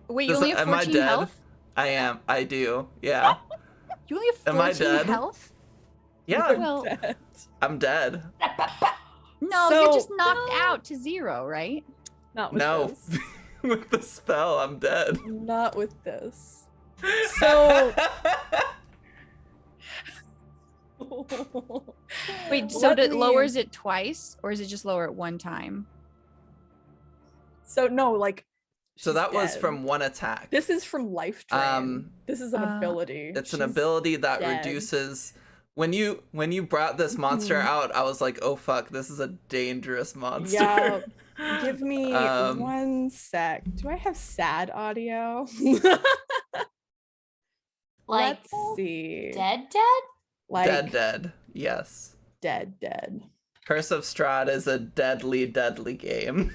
B: Wait, you
A: Does
B: only
A: that-
B: have
A: am I
B: 14
A: dead?
B: health?
A: I am. I do. Yeah.
B: You only have
A: Am I
B: 14
A: dead?
B: health?
A: Yeah.
B: Well,
A: I'm dead.
B: no,
E: So-
B: you're just knocked out to 0, right?
E: not with
A: No.
E: this.
A: With the spell, I'm dead.
E: Not with this. So.
B: Wait, so
E: Let
B: it
E: me-
B: lowers it twice, or is it just lower it one time?
E: So no, like.
A: So
E: she's
A: that was
E: dead.
A: from one attack.
E: This is from life drain. This is an ability.
A: It's an
E: She's
A: ability that
E: dead.
A: reduces. When you brought this monster
E: Mhm.
A: out, I was like, oh fuck, this is a dangerous monster.
E: Yeah. Give me
A: Um,
E: 1 sec. Do I have sad audio?
D: Like
E: Let's see.
D: dead?
E: Like
A: dead. Yes.
E: dead.
A: Curse of Strahd is a deadly game.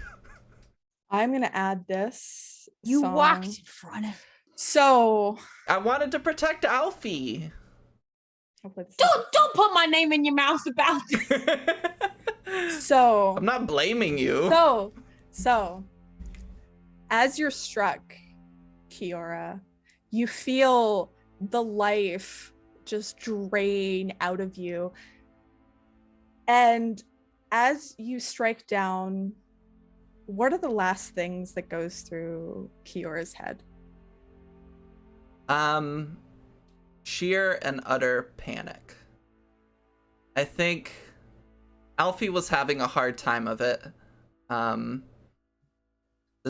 E: I'm gonna add this.
B: You
E: song.
B: walked in front of.
E: So.
A: I wanted to protect Alfie.
E: let's see.
D: Don't put my name in your mouth about this.
E: So.
A: I'm not blaming you.
E: So, as you're struck, Kiora, you feel the life just drain out of you. And as you strike down, what are the last things that goes through Kiora's head?
A: Sheer and utter panic. I think Alfie was having a hard time of it. The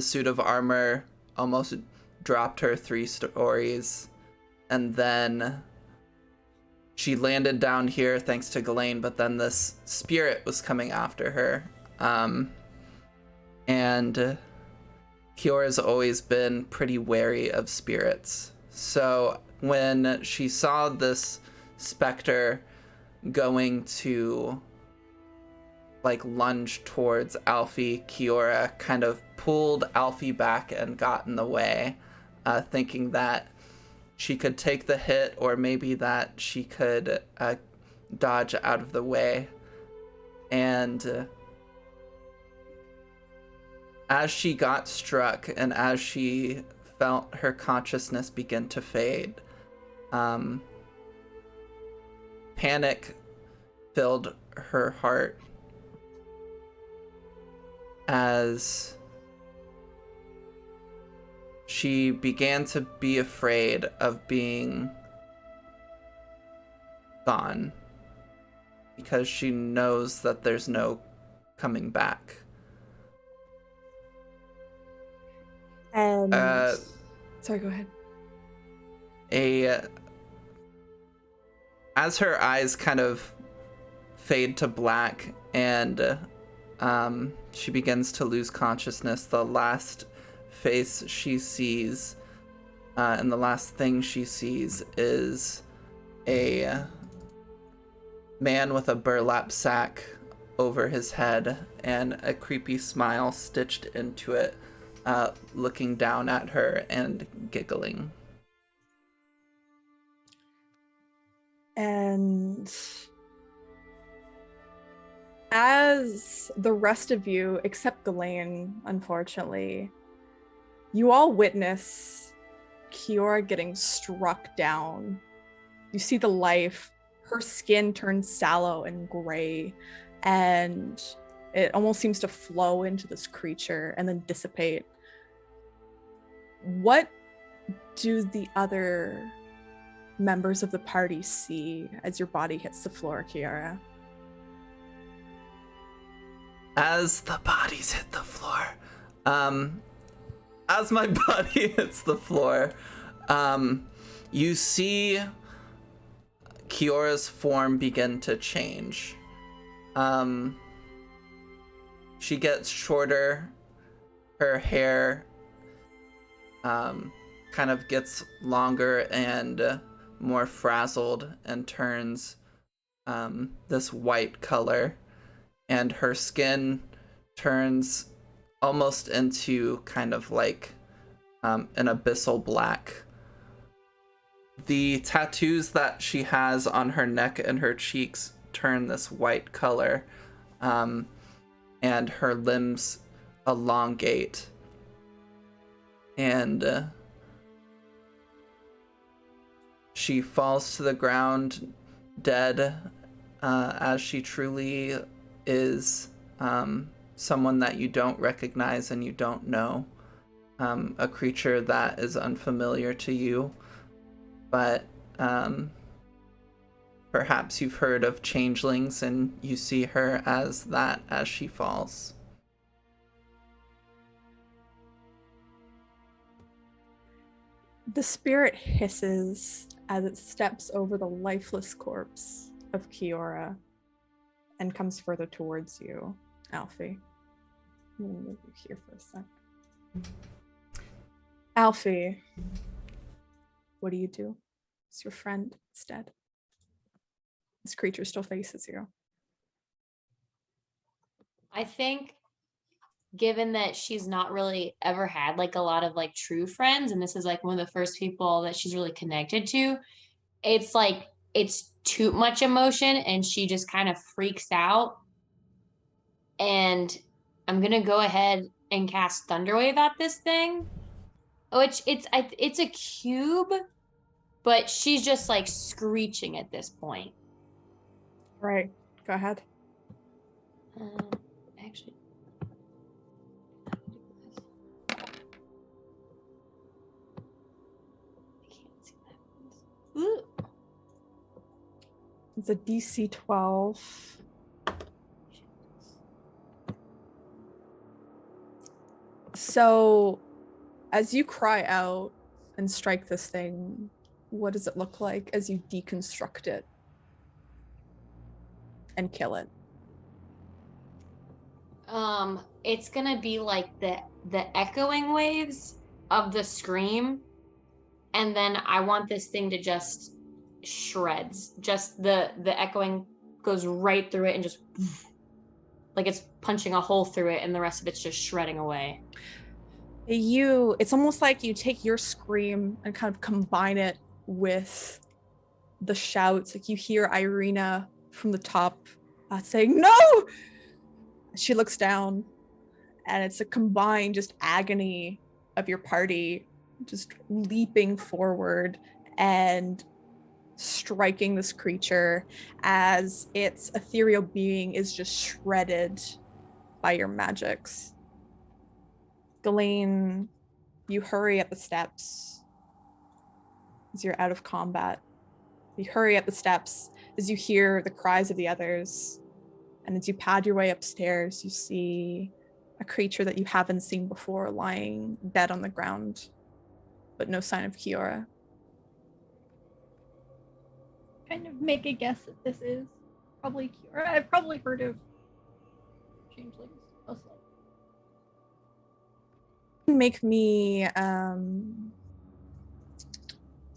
A: suit of armor almost dropped her 3 stories, and then she landed down here thanks to Ghislaine, but then this spirit was coming after her. And Kiora's always been pretty wary of spirits. So when she saw this specter going to like lunge towards Alfie, Kiora kind of pulled Alfie back and got in the way, thinking that she could take the hit, or maybe that she could dodge out of the way. And as she got struck and as she felt her consciousness begin to fade, panic filled her heart as she began to be afraid of being gone, because she knows that there's no coming back.
E: And sorry, go ahead.
A: As her eyes kind of fade to black and she begins to lose consciousness, the last face she sees and the last thing she sees is a man with a burlap sack over his head and a creepy smile stitched into it, looking down at her and giggling.
E: And as the rest of you, except Ghislaine, unfortunately, you all witness Kiora getting struck down. You see the life, her skin turns sallow and gray, and it almost seems to flow into this creature and then dissipate. What do the other members of the party see as your body hits the floor, Kiara?
A: As the bodies hit the floor, As my body hits the floor, you see Kiora's form begin to change. She gets shorter, her hair kind of gets longer and more frazzled and turns this white color, and her skin turns almost into kind of like an abyssal black. The tattoos that she has on her neck and her cheeks turn this white color, and her limbs elongate. And she falls to the ground dead, as she truly is someone that you don't recognize and you don't know, a creature that is unfamiliar to you, but perhaps you've heard of changelings and you see her as that as she falls.
E: The spirit hisses as it steps over the lifeless corpse of Kiora and comes further towards you, Alfie. I'm gonna move you here for a sec. Alfie, what do you do? Is your friend dead? This creature still faces you.
D: I think given that she's not really ever had like a lot of like true friends, and this is like one of the first people that she's really connected to, it's like it's too much emotion and she just kind of freaks out. And I'm gonna go ahead and cast Thunderwave at this thing, which it's a cube, but she's just like screeching at this point.
E: Right, go ahead.
D: Actually, I can't see that. Ooh.
E: It's a DC 12. So, as you cry out and strike this thing, what does it look like as you deconstruct it and kill it?
D: It's gonna be like the echoing waves of the scream, and then I want this thing to just shreds. Just the echoing goes right through it and just like it's punching a hole through it, and the rest of it's just shredding away.
E: It's almost like you take your scream and kind of combine it with the shouts. Like you hear Irina from the top saying, "No!" She looks down, and it's a combined just agony of your party just leaping forward and striking this creature as its ethereal being is just shredded by your magics. Ghislaine, you hurry up the steps as you're out of combat. You hurry up the steps as you hear the cries of the others. And as you pad your way upstairs, you see a creature that you haven't seen before lying dead on the ground, but no sign of Kiora.
C: Kind of make a guess that this is probably Kiora. I've probably heard of changelings, most likely.
E: Make me, there's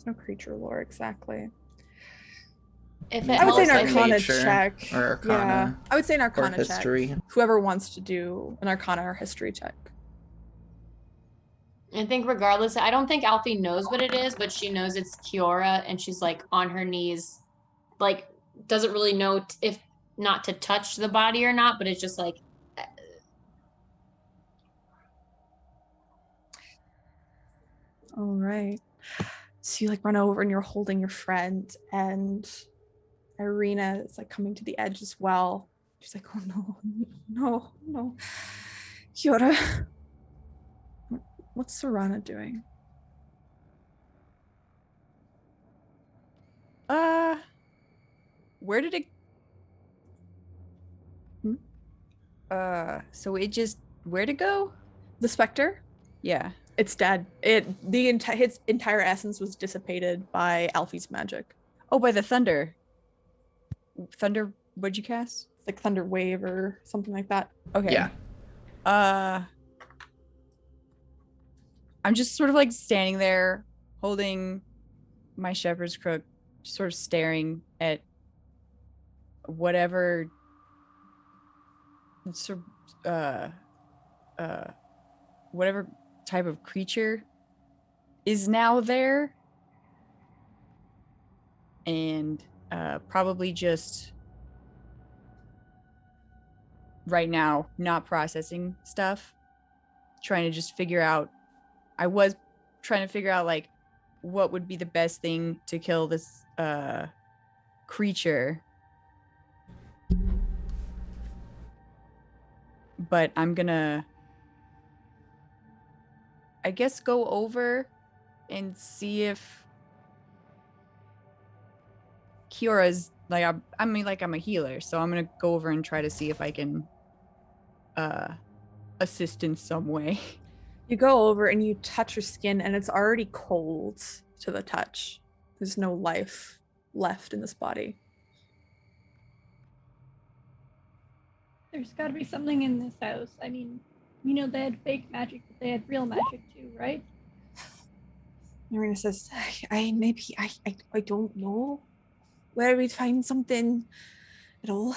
E: no creature lore exactly.
D: If it
E: I would say an
D: helps, I
E: Arcana
A: Nature
E: check.
A: or Arcana
E: Yeah, I would say an
A: or
E: Arcana
A: history.
E: check. Whoever wants to do an Arcana or history check.
D: I think regardless, I don't think Alfie knows what it is, but she knows it's Kiora, and she's like on her knees, like doesn't really know if not to touch the body or not, but it's just like.
E: All right. So you like run over and you're holding your friend, and Irina is like coming to the edge as well. She's like, "Oh no. Kiora. What's Serana doing?" Where did it?
B: So it just where to go?
E: The specter?
B: Yeah.
E: It's dead. Its entire essence was dissipated by Alfie's magic.
B: Oh, by the thunder. Thunder, what'd you cast?
E: It's like thunder wave or something like that.
B: Okay.
A: Yeah.
B: I'm just sort of like standing there holding my shepherd's crook, sort of staring at whatever sort whatever type of creature is now there, and probably just right now not processing stuff, trying to just figure out. I was trying to figure out like what would be the best thing to kill this creature, but I'm gonna, I guess, go over and see if Kiora's like, I mean, like, I'm a healer, so I'm gonna go over and try to see if I can assist in some way.
E: You go over and you touch her skin, and it's already cold to the touch. There's no life left in this body.
C: There's got to be something in this house. I mean, you know, they had fake magic, but they had real magic too, right?
E: Marina says, I don't know where we'd find something at all.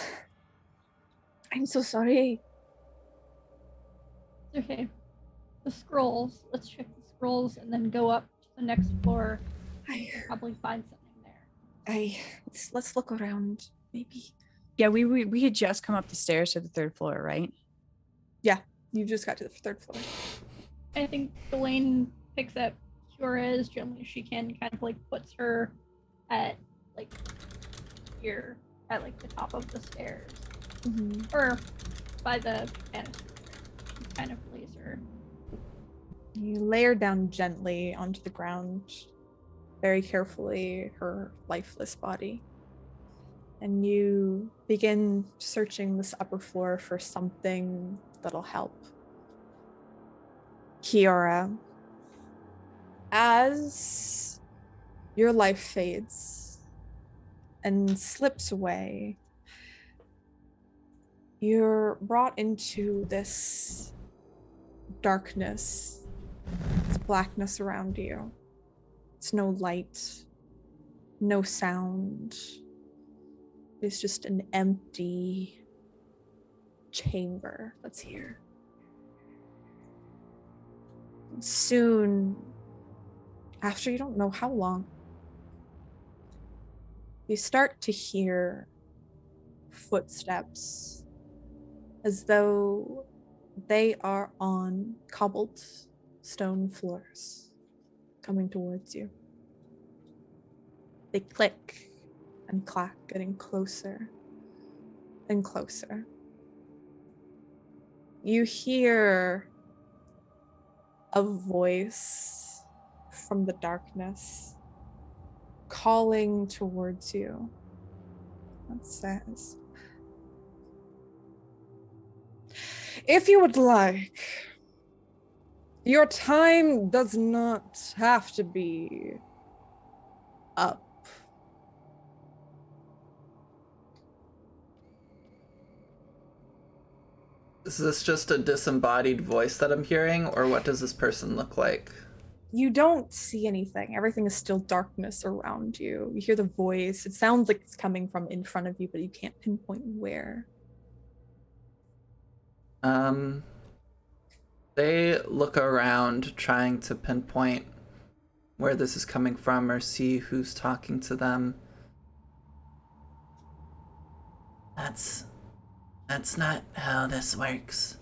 E: I'm so sorry.
C: Okay. The scrolls. Let's check the scrolls and then go up to the next floor. Probably find something there.
E: Let's look around, maybe.
B: Yeah, we had just come up the stairs to the 3rd floor, right?
E: Yeah, you just got to the 3rd floor.
C: I think Delane picks up Kiora as gently as she can, kind of like puts her at like here at like the top of the stairs. Or by the banister. Kind of lays her.
E: You lay her down gently onto the ground, very carefully, her lifeless body. And you begin searching this upper floor for something that'll help. Kiora, as your life fades and slips away, you're brought into this darkness, this blackness around you. It's no light, no sound. It's just an empty chamber that's here. And soon, after you don't know how long, you start to hear footsteps as though they are on cobbled stone floors coming towards you. They click and clack, getting closer and closer. You hear a voice from the darkness calling towards you. It says, "If you would like, your time does not have to be up.
A: Is this just a disembodied voice that I'm hearing, or what does this person look like?
E: You don't see anything. Everything is still darkness around you. You hear the voice. It sounds like it's coming from in front of you, but you can't pinpoint where."
A: They look around trying to pinpoint where this is coming from or see who's talking to them. That's not how this works.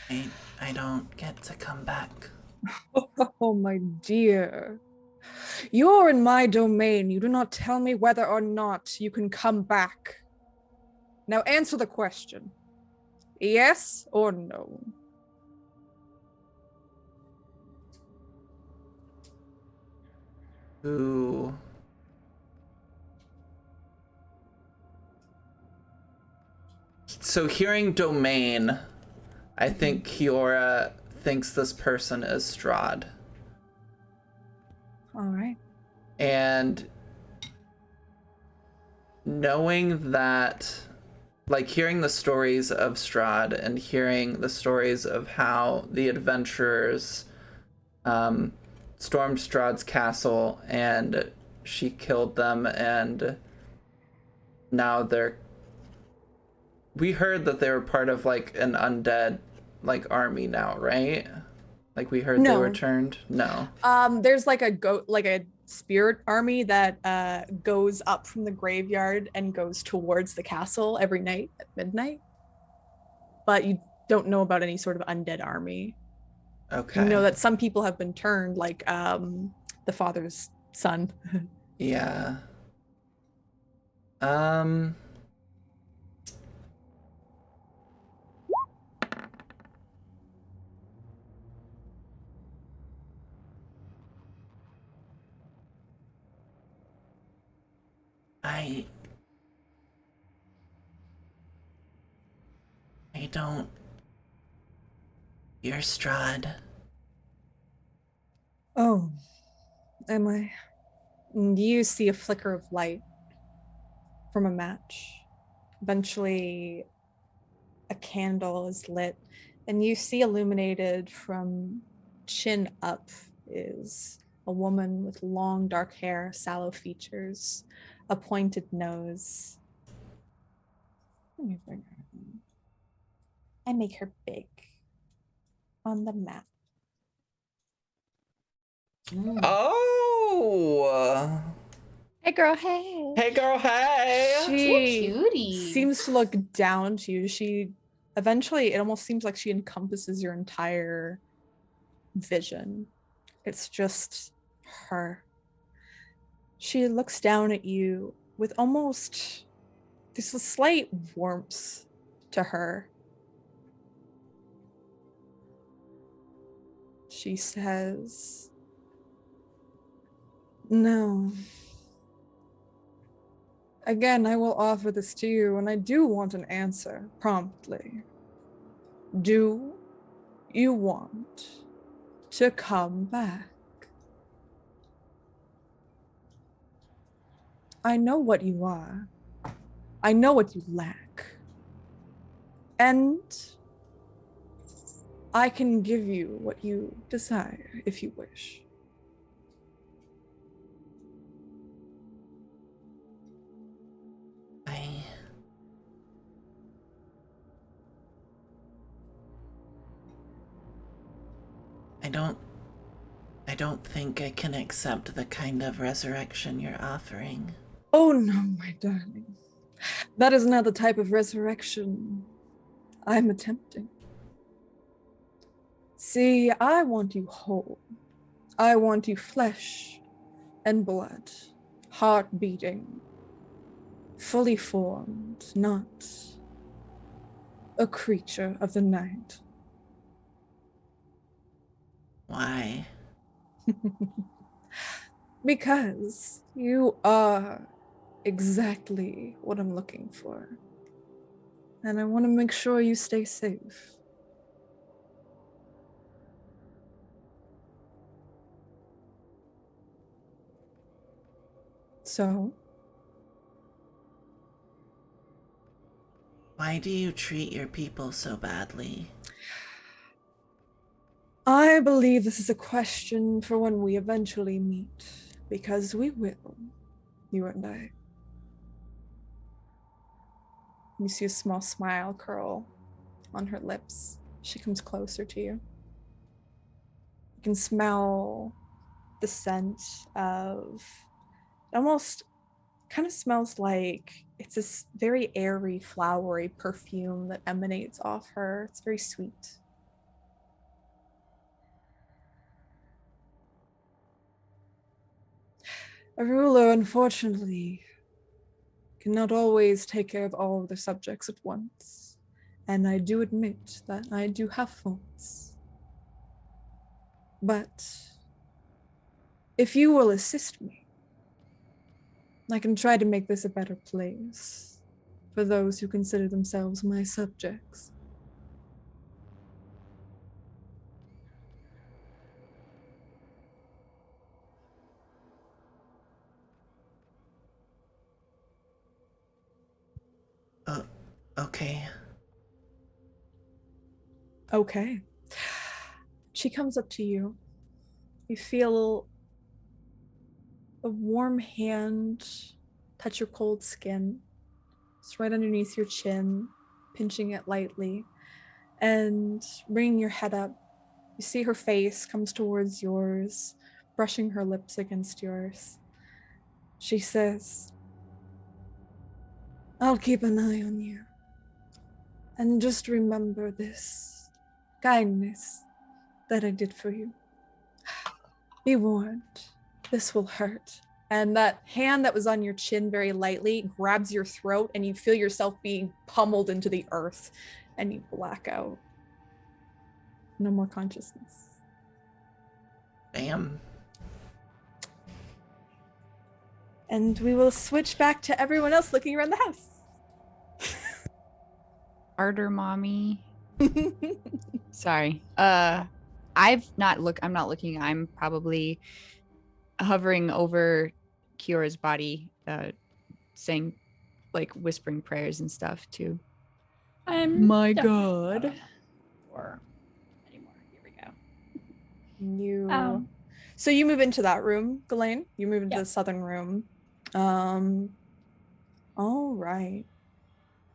A: I don't get to come back.
E: Oh, my dear. You're in my domain. You do not tell me whether or not you can come back. Now answer the question. Yes or no?
A: Ooh. So hearing domain, I think Kiora thinks this person is Strahd.
E: All right.
A: And knowing that, like, hearing the stories of Strahd and hearing the stories of how the adventurers stormed Strahd's castle and she killed them, and now we heard that they were part of like an undead like army now, right? Like we heard they
E: No.
A: returned. No.
E: There's like a spirit army that goes up from the graveyard and goes towards the castle every night at midnight. But you don't know about any sort of undead army.
A: Okay.
E: You know that some people have been turned, like the father's son.
A: Yeah. I don't. You're Strahd.
E: Oh, am I? And you see a flicker of light from a match. Eventually, a candle is lit, and you see illuminated from chin up is a woman with long dark hair, sallow features, a pointed nose. Let me bring her in. I make her big on the map.
A: Oh.
B: Hey, girl. Hey.
A: Hey, girl. Hey.
E: She
D: cutie.
E: seems to look down to you. She eventually, it almost seems like she encompasses your entire vision. It's just her. She looks down at you with almost there's a slight warmth to her. She says, "No. Again, I will offer this to you, and I do want an answer promptly. Do you want to come back? I know what you are. I know what you lack. And I can give you what you desire if you wish."
A: I don't think I can accept the kind of resurrection you're offering.
E: Oh no, my darling. That is not the type of resurrection I'm attempting. See, I want you whole. I want you flesh and blood, heart beating, fully formed, not a creature of the night.
A: Why?
E: Because you are exactly what I'm looking for. And I want to make sure you stay safe. So,
A: Why do you treat your people so badly?
E: I believe this is a question for when we eventually meet, because we will, you and I. You see a small smile curl on her lips. She comes closer to you. You can smell the scent of, it almost kind of smells like it's this very airy, flowery perfume that emanates off her. It's very sweet. A ruler, unfortunately, cannot always take care of all of the subjects at once. And I do admit that I do have faults. But if you will assist me, I can try to make this a better place for those who consider themselves my subjects.
A: Okay.
E: Okay. She comes up to you. You feel a warm hand touch your cold skin. It's right underneath your chin, pinching it lightly. And bringing your head up, you see her face comes towards yours, brushing her lips against yours. She says, I'll keep an eye on you. And just remember this kindness that I did for you. Be warned, this will hurt. And that hand that was on your chin very lightly grabs your throat, and you feel yourself being pummeled into the earth, and you black out. No more consciousness.
A: Bam.
E: And we will switch back to everyone else looking around the house.
B: Harder, mommy. Sorry. I'm not looking. I'm probably hovering over Kiora's body, saying like whispering prayers and stuff too.
C: I'm
B: My
C: definitely
B: God.
C: not on the floor anymore. Here we go.
E: You so you move into that room, Ghislaine. You move into
C: Yeah.
E: the southern room. All right.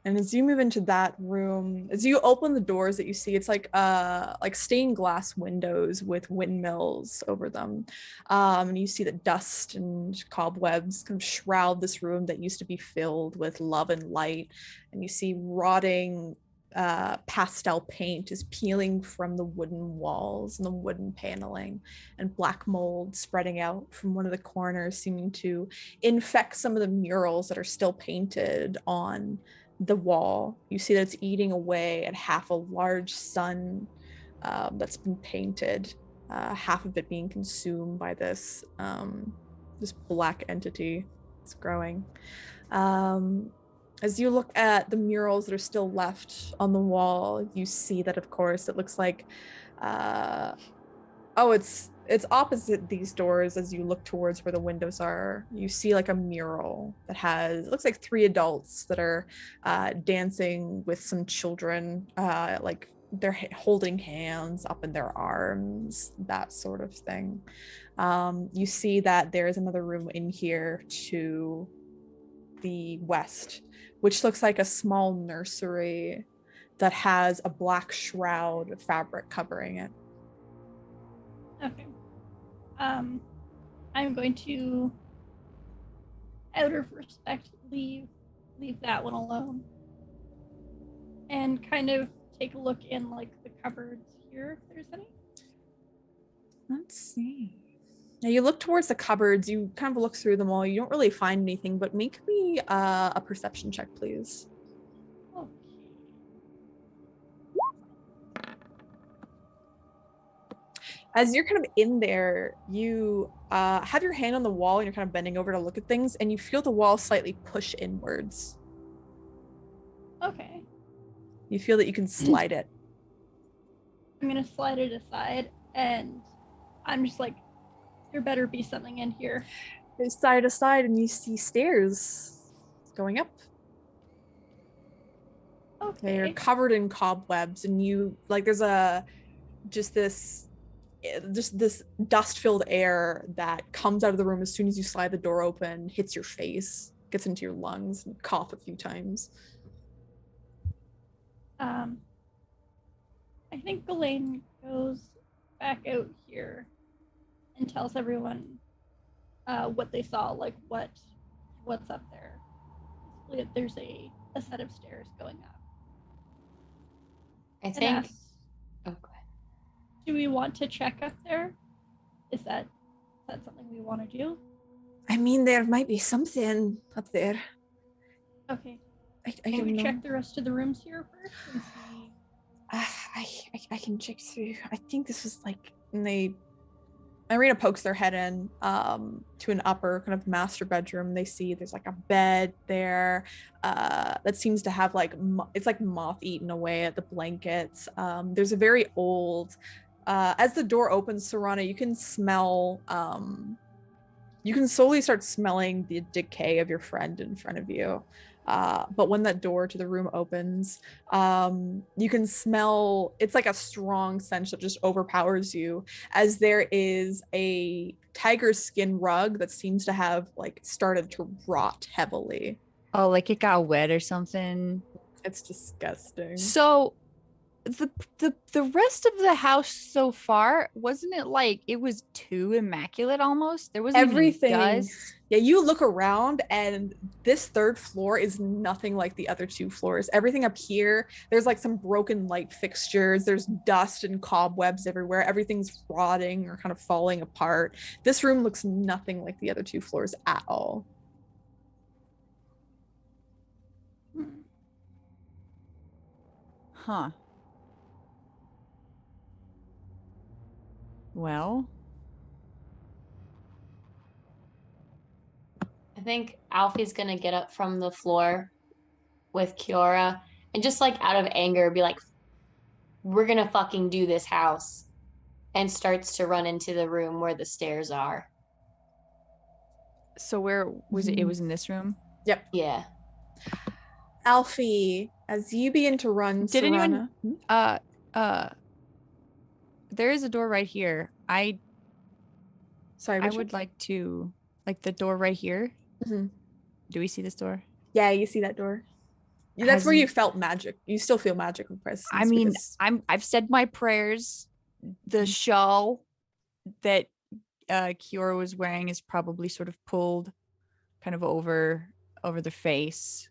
E: And as you move into that room, as you open the doors that you see, it's like stained glass windows with windmills over them. And you see that dust and cobwebs kind of shroud this room that used to be filled with love and light. And you see rotting pastel paint is peeling from the wooden walls and the wooden paneling, and black mold spreading out from one of the corners, seeming to infect some of the murals that are still painted on the wall. You see that it's eating away at half a large sun that's been painted, half of it being consumed by this black entity that's growing. As you look at the murals that are still left on the wall, you see that, of course, it looks like it's opposite these doors. As you look towards where the windows are, you see like a mural that has, it looks like 3 adults that are dancing with some children, like they're holding hands up in their arms, that sort of thing. You see that there is another room in here to the west, which looks like a small nursery that has a black shroud of fabric covering it.
C: Okay. I'm going to, out of respect, leave that one alone, and kind of take a look in like the cupboards here, if there's any.
E: Let's see. Now you look towards the cupboards. You kind of look through them all. You don't really find anything, but make me a perception check, please.
C: Okay.
E: As you're kind of in there, you have your hand on the wall and you're kind of bending over to look at things, and you feel the wall slightly push inwards.
C: Okay.
E: You feel that you can slide it.
C: I'm gonna slide it aside, and I'm just like, there better be something in here.
E: You slide it aside, and you see stairs going up.
C: Okay.
E: They're covered in cobwebs, and you like there's this dust-filled air that comes out of the room as soon as you slide the door open, hits your face, gets into your lungs, and cough a few times.
C: I think Ghislaine goes back out here and tells everyone what they saw, like what's up there. Basically, there's a set of stairs going up.
D: I
C: And
D: think.
C: asks,
D: Oh, go ahead.
C: do we want to check up there? Is that something we want to do?
E: I mean, there might be something up there.
C: Okay.
E: I
C: Can
E: don't
C: we
E: know.
C: check the rest of the rooms here first and see?
E: I can check through. I think this was like, and Irina pokes their head in to an upper kind of master bedroom. They see there's like a bed there that seems to have like it's like moth eaten away at the blankets. There's a very old as the door opens, Serana, you can smell you can slowly start smelling the decay of your friend in front of you. But when that door to the room opens, you can smell, it's like a strong stench that just overpowers you, as there is a tiger skin rug that seems to have like started to rot heavily.
B: Oh, like it got wet or something.
E: It's disgusting.
B: So the rest of the house so far, wasn't it like it was too immaculate almost? There wasn't
E: Everything.
B: even dust.
E: Yeah, you look around and this third floor is nothing like the other two floors. Everything up here, there's like some broken light fixtures, there's dust and cobwebs everywhere. Everything's rotting or kind of falling apart. This room looks nothing like the other two floors at all.
B: Huh. Well,
D: I think Alfie's gonna get up from the floor with Kiora and just like out of anger be like, we're gonna fucking do this house, and starts to run into the room where the stairs are.
B: so where was it? It was in this room?
E: Yep.
D: Yeah.
E: Alfie, as you begin to run,
B: Did anyone
E: Serena-
B: there is a door right here.
E: Sorry,
B: I
E: which
B: would
E: one?
B: like to, like the door right here.
E: Mhm.
B: Do we see this door?
E: Yeah, you see that door. That's where you
B: Hasn't-
E: felt magic. You still feel magic in presence.
B: I mean,
E: because-
B: I've said my prayers. The shawl that Kiora was wearing is probably sort of pulled kind of over the face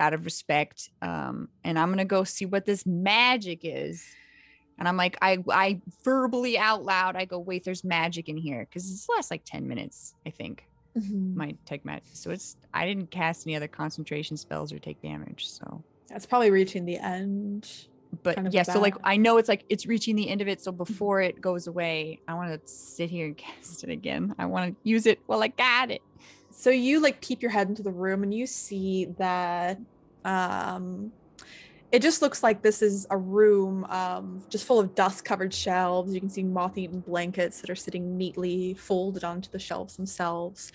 B: out of respect. And I'm gonna go see what this magic is. And I'm like, I verbally out loud, I go, wait, there's magic in here. Because this lasts like 10 minutes, I think.
E: Mhm.
B: My tech magic. So I didn't cast any other concentration spells or take damage. So
E: That's probably reaching the end.
B: but
E: kind of
B: yeah, so like
E: bad.
B: I know it's like it's reaching the end of it. So before it goes away, I want to sit here and cast it again. I want to use it while I got it.
E: So you like peep your head into the room and you see that it just looks like this is a room just full of dust covered shelves. You can see moth-eaten blankets that are sitting neatly folded onto the shelves themselves.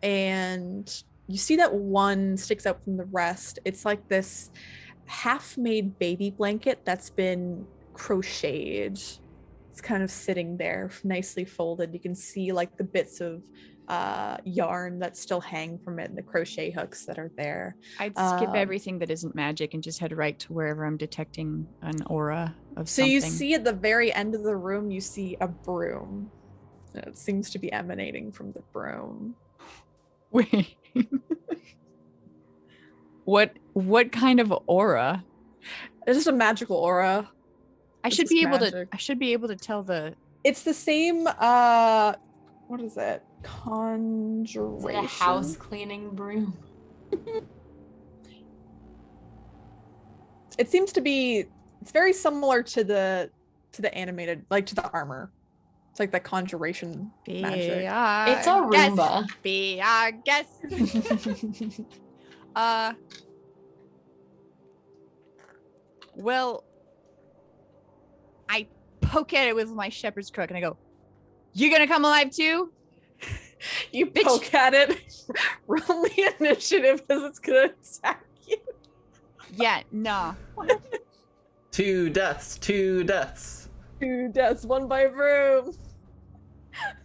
E: And you see that one sticks out from the rest. It's like this half-made baby blanket that's been crocheted. It's kind of sitting there nicely folded. You can see like the bits of yarn that still hang from it and the crochet hooks that are there.
B: I'd skip
E: Um,
B: everything that isn't magic and just head right to wherever I'm detecting an aura of
E: So
B: something.
E: you see at the very end of the room, you see a broom. It seems to be emanating from the broom.
B: Wait. What kind of aura?
E: It's just a magical aura.
B: I
E: This
B: should
E: is
B: be able
E: magic.
B: to tell the
E: It's the same what is it? Conjuration.
D: Is it a house cleaning broom?
E: It seems to be, it's very similar to the animated, like to the armor. It's like the conjuration magic.
D: It's a Roomba.
B: Be our guest. Well, I poke at it with my shepherd's crook and I go, "You gonna come alive too?"
E: You
B: Bitch.
E: poke at it, roll the initiative because it's gonna attack you.
B: Yeah, no.
A: 2 deaths, 2 deaths.
E: 2 deaths, 1 by broom.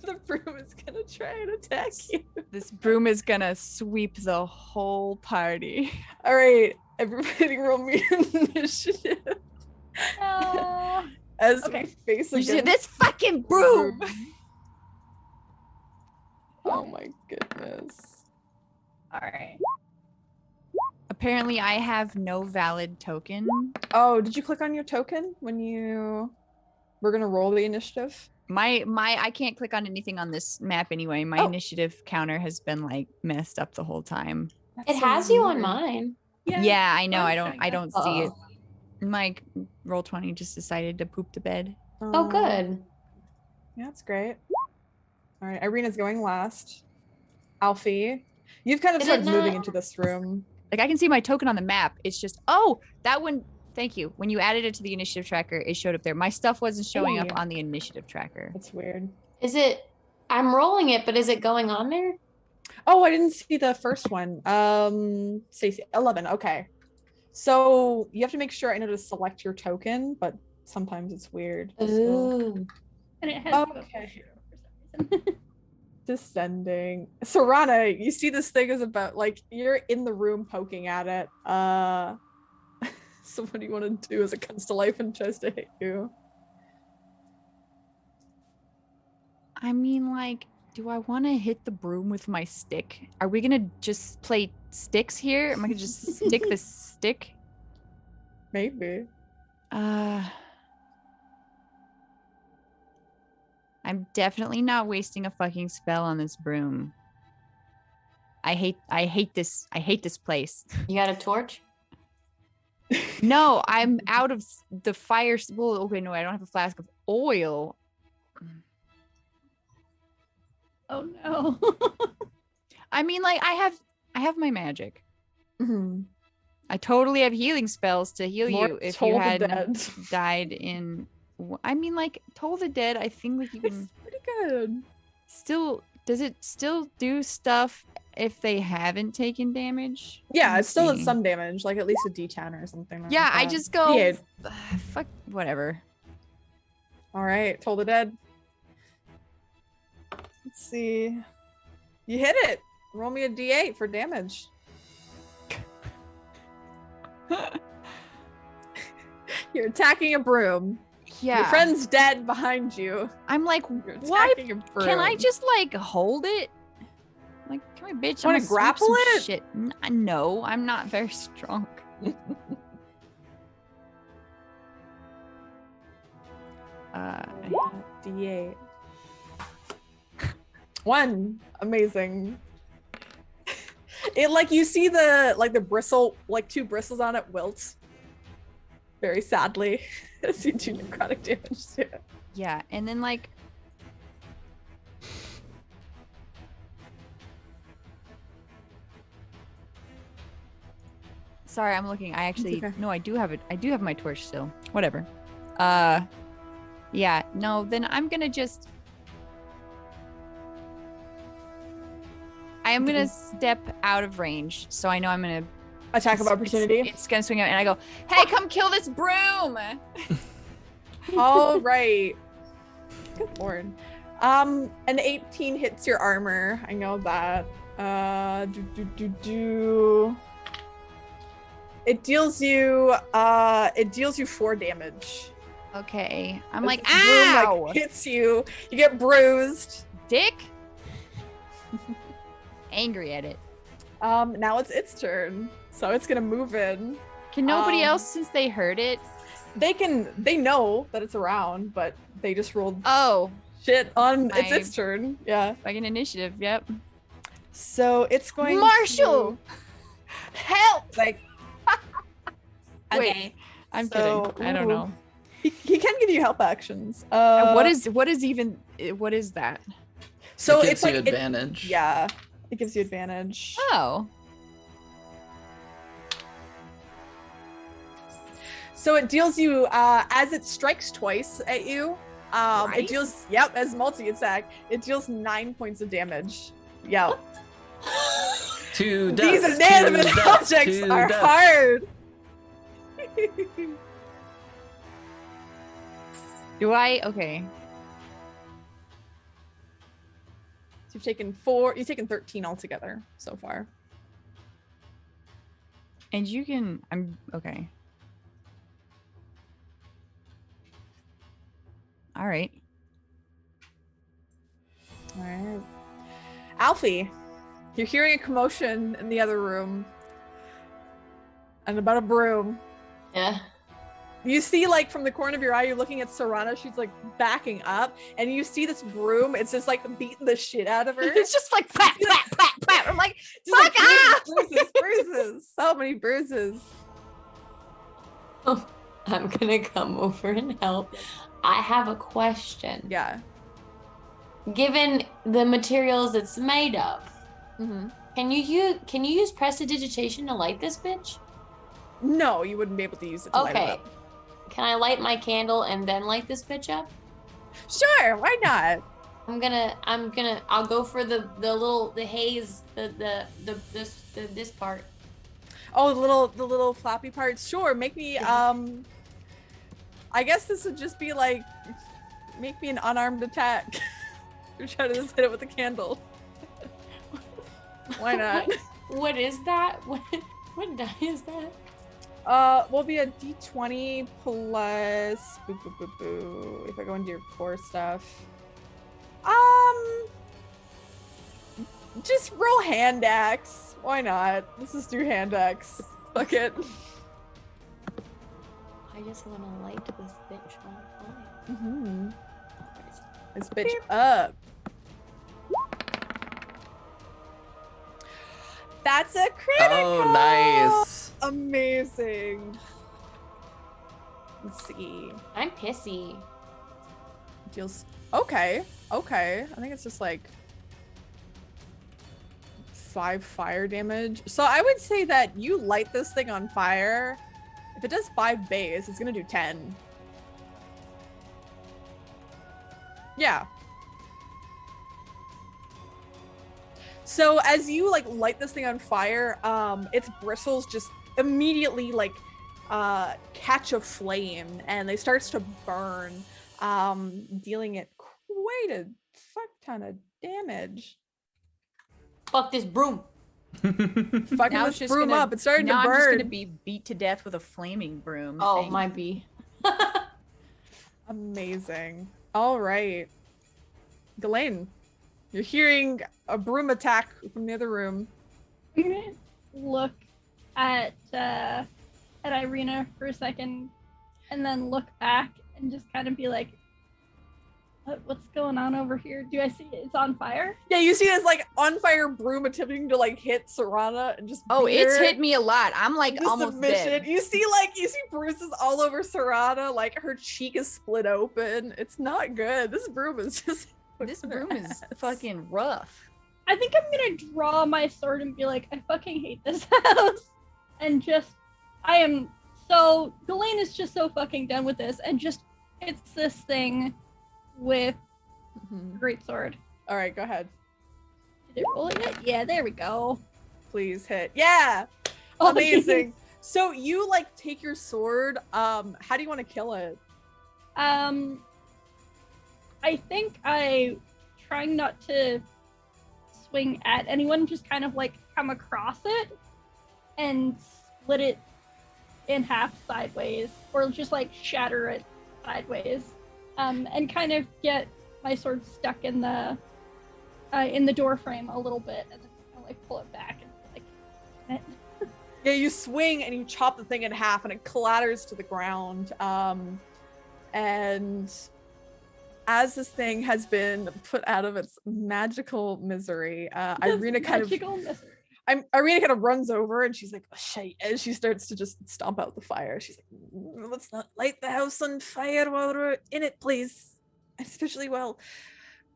E: The broom is gonna try and attack you.
B: This broom is gonna sweep the whole party.
E: All right, everybody, roll me initiative.
B: No.
E: As
B: Okay.
E: we face against
B: This fucking broom.
E: Oh my goodness.
B: All right. Apparently, I have no valid token.
E: Oh, did you click on your token when you were gonna roll the initiative?
B: My I can't click on anything on this map anyway. My
E: Oh.
B: initiative counter has been like messed up the whole time.
E: That's
D: It
E: so
D: has you on
E: weird.
D: mine.
B: Yeah, I know.
E: mine
B: I don't see it.
D: Oh.
B: My Roll20 just decided to poop the bed.
D: Oh, good.
E: Yeah, that's great. All right, Irina's going last. Alfie, you've kind of
D: Did it
E: started moving
D: not-
E: into this room.
B: Like I can see my token on the map. It's just that one. Thank you. When you added it to the initiative tracker, it showed up there. My stuff wasn't showing
E: Hey.
B: up on the initiative tracker.
E: That's weird.
D: Is it? I'm rolling it, but is it going on there?
E: Oh, I didn't see the first one. Stacey, 11. Okay. So you have to make sure I know to select your token, but sometimes it's weird. So,
D: Ooh.
C: And it has
E: okay.
C: for some reason.
E: Descending. Serana, you see this thing is about like you're in the room poking at it. So what do you want to do as it comes to life and tries to hit you?
B: I mean, like, do I want to hit the broom with my stick? Are we gonna just play sticks here? Am I gonna just stick the stick?
E: Maybe.
B: I'm definitely not wasting a fucking spell on this broom. I hate this place.
D: You got a torch?
B: No, I'm out of the fire. Well, okay, no, I don't have a flask of oil.
C: Oh no.
B: I mean, like, I have my magic.
E: Mm-hmm.
B: I totally have healing spells to heal
E: Lord
B: you if
E: Toll
B: you
E: the
B: had
E: Dead.
B: died in. I mean, like, Toll the Dead. I think like you
E: It's
B: can
E: pretty good.
B: still. Does it still do stuff if they haven't taken damage?
E: Yeah,
B: Let
E: it still
B: me
E: does
B: see.
E: some damage, like at least a D10 or something. Like
B: Yeah, I
E: that.
B: just go.
E: Yeah.
B: Fuck whatever.
E: All right, Toll the Dead. Let's see. You hit it. Roll me a D8 for damage. You're attacking a broom.
B: Yeah.
E: Your friend's dead behind you.
B: I'm like,
E: You're
B: why?
E: attacking a broom.
B: Can I just like hold it? Like, come on, bitch.
E: Wanna
B: I'm gonna sweep
E: grapple
B: some
E: it?
B: Shit. No, I'm not very strong.
E: D8. 1. Amazing. It like you see the bristle, like 2 bristles on it wilt. Very sadly. As you do necrotic damage to it.
B: Yeah, and then like. Sorry, I'm looking. I actually
E: okay.
B: no, I do have it. I do have my torch still. Whatever. Yeah, no, then I'm gonna just I am gonna step out of range, so I know I'm gonna
E: Attack of opportunity.
B: It's gonna swing out, and I go, "Hey, come kill this broom!"
E: All right. Good lord. An 18 hits your armor. I know that. It deals you 4 damage.
B: Okay, I'm
E: As
B: like,
E: this broom,
B: "Ow,
E: like, hits you. You get bruised.
B: dick!" Angry at it.
E: Now it's its turn. So it's gonna move in.
B: Can nobody else, since they heard it?
E: They know that it's around, but they just rolled
B: Oh,
E: shit on it's
B: My-
E: its turn. Yeah.
B: fucking initiative. Yep.
E: So it's going
B: Marshall, help!
E: to, like
B: Wait,
D: Okay.
B: I'm
E: So,
B: kidding. I don't
E: ooh.
B: know.
E: he can give you help actions.
B: What is that?
E: so
A: it gives
E: it's like
A: you advantage.
E: yeah, it gives you advantage.
B: Oh,
E: So it deals you as it strikes twice at you. It
B: Twice?
E: deals as multi-attack. It deals 9 points of damage. Yeah.
A: Two
E: These
A: deaths,
E: inanimate
A: two deaths,
E: objects
A: two
E: are
A: deaths.
E: hard.
B: do I? Okay.
E: So you've taken 13 altogether so far.
B: And you can. I'm okay. All right.
E: All right. Alfie, you're hearing a commotion in the other room. And about a broom.
D: Yeah.
E: You see, like, from the corner of your eye, you're looking at Serana. She's, like, backing up. And you see this broom. It's just, like, beating the shit out of her.
B: It's just like pat, pat, pat, pat. I'm like,
E: Just, like,
B: fuck off!
E: bruises. So many bruises.
D: I'm gonna come over and help. I have a question.
E: Yeah.
D: Given the materials it's made of,
E: Mm-hmm.
D: can you use prestidigitation to light this bitch?
E: No, you wouldn't be able to use it to light it
D: Okay.
E: up.
D: Can I light my candle and then light this bitch up?
E: Sure, why not?
D: I'll go for the haze, this part.
E: Oh, the little floppy parts. Sure, make me I guess this would just be like make me an unarmed attack. You're trying to just hit it with a candle. Why not?
D: What is that? What die is that?
E: Will be a d20 plus boo boo boo boo. If I go into your core stuff. Just roll hand axe. Why not? Let's just do hand axe. Fuck it.
D: I just want to light this bitch on fire.
E: Mm-hmm. This bitch up. That's a critical.
A: Oh, nice.
E: Amazing. Let's see.
D: I'm pissy.
E: Deals. Okay. Okay. I think it's just like 5 fire damage. So I would say that you light this thing on fire. If it does 5 base, it's gonna do 10. Yeah. So as you like light this thing on fire, its bristles just immediately like catch a flame and they starts to burn, dealing it quite a fuck ton of damage.
D: Fuck this broom.
E: Fucking
B: Now
E: this
B: it's just
E: broom
B: gonna-
E: up. It's starting
B: Now
E: to
B: I'm just
E: burn.
B: gonna be beat to death with a flaming broom.
D: Oh,
B: thing.
D: might be.
E: Amazing. All right. Ghislaine, you're hearing a broom attack from the other room.
C: I'm gonna look at Irina for a second, and then look back and just kind of be like, "What's going on over here? Do I see it's on fire?"
E: Yeah, you see this like on fire broom attempting to like hit Serana and just
B: Oh,
E: beat
B: it's
E: her.
B: hit me a lot. I'm like
E: The
B: almost
E: submission.
B: dead.
E: You see bruises all over Serana, like her cheek is split open. It's not good. This broom is just
B: This
E: whipping her
B: broom is
E: ass.
B: fucking rough.
C: I think I'm gonna draw my sword and be like, "I fucking hate this house," and just, Ghislaine is just so fucking done with this, and just hits this thing with
E: Mhm.
C: great sword.
E: All right, go ahead.
C: Did it roll it yet? Yeah, there we go.
E: Please hit. Yeah.
C: Oh,
E: Amazing. So you like take your sword. How do you want to kill it?
C: I think I trying not to swing at anyone, just kind of like come across it and split it in half sideways, or just like shatter it sideways, and kind of get my sword stuck in the door frame a little bit, and then kind of like pull it back and like.
E: Yeah, you swing and you chop the thing in half and it clatters to the ground. And as this thing has been put out of its magical misery, Irina kind of runs over and she's like, oh, shit, and she starts to just stomp out the fire. She's like, let's not light the house on fire while we're in it, please. Especially while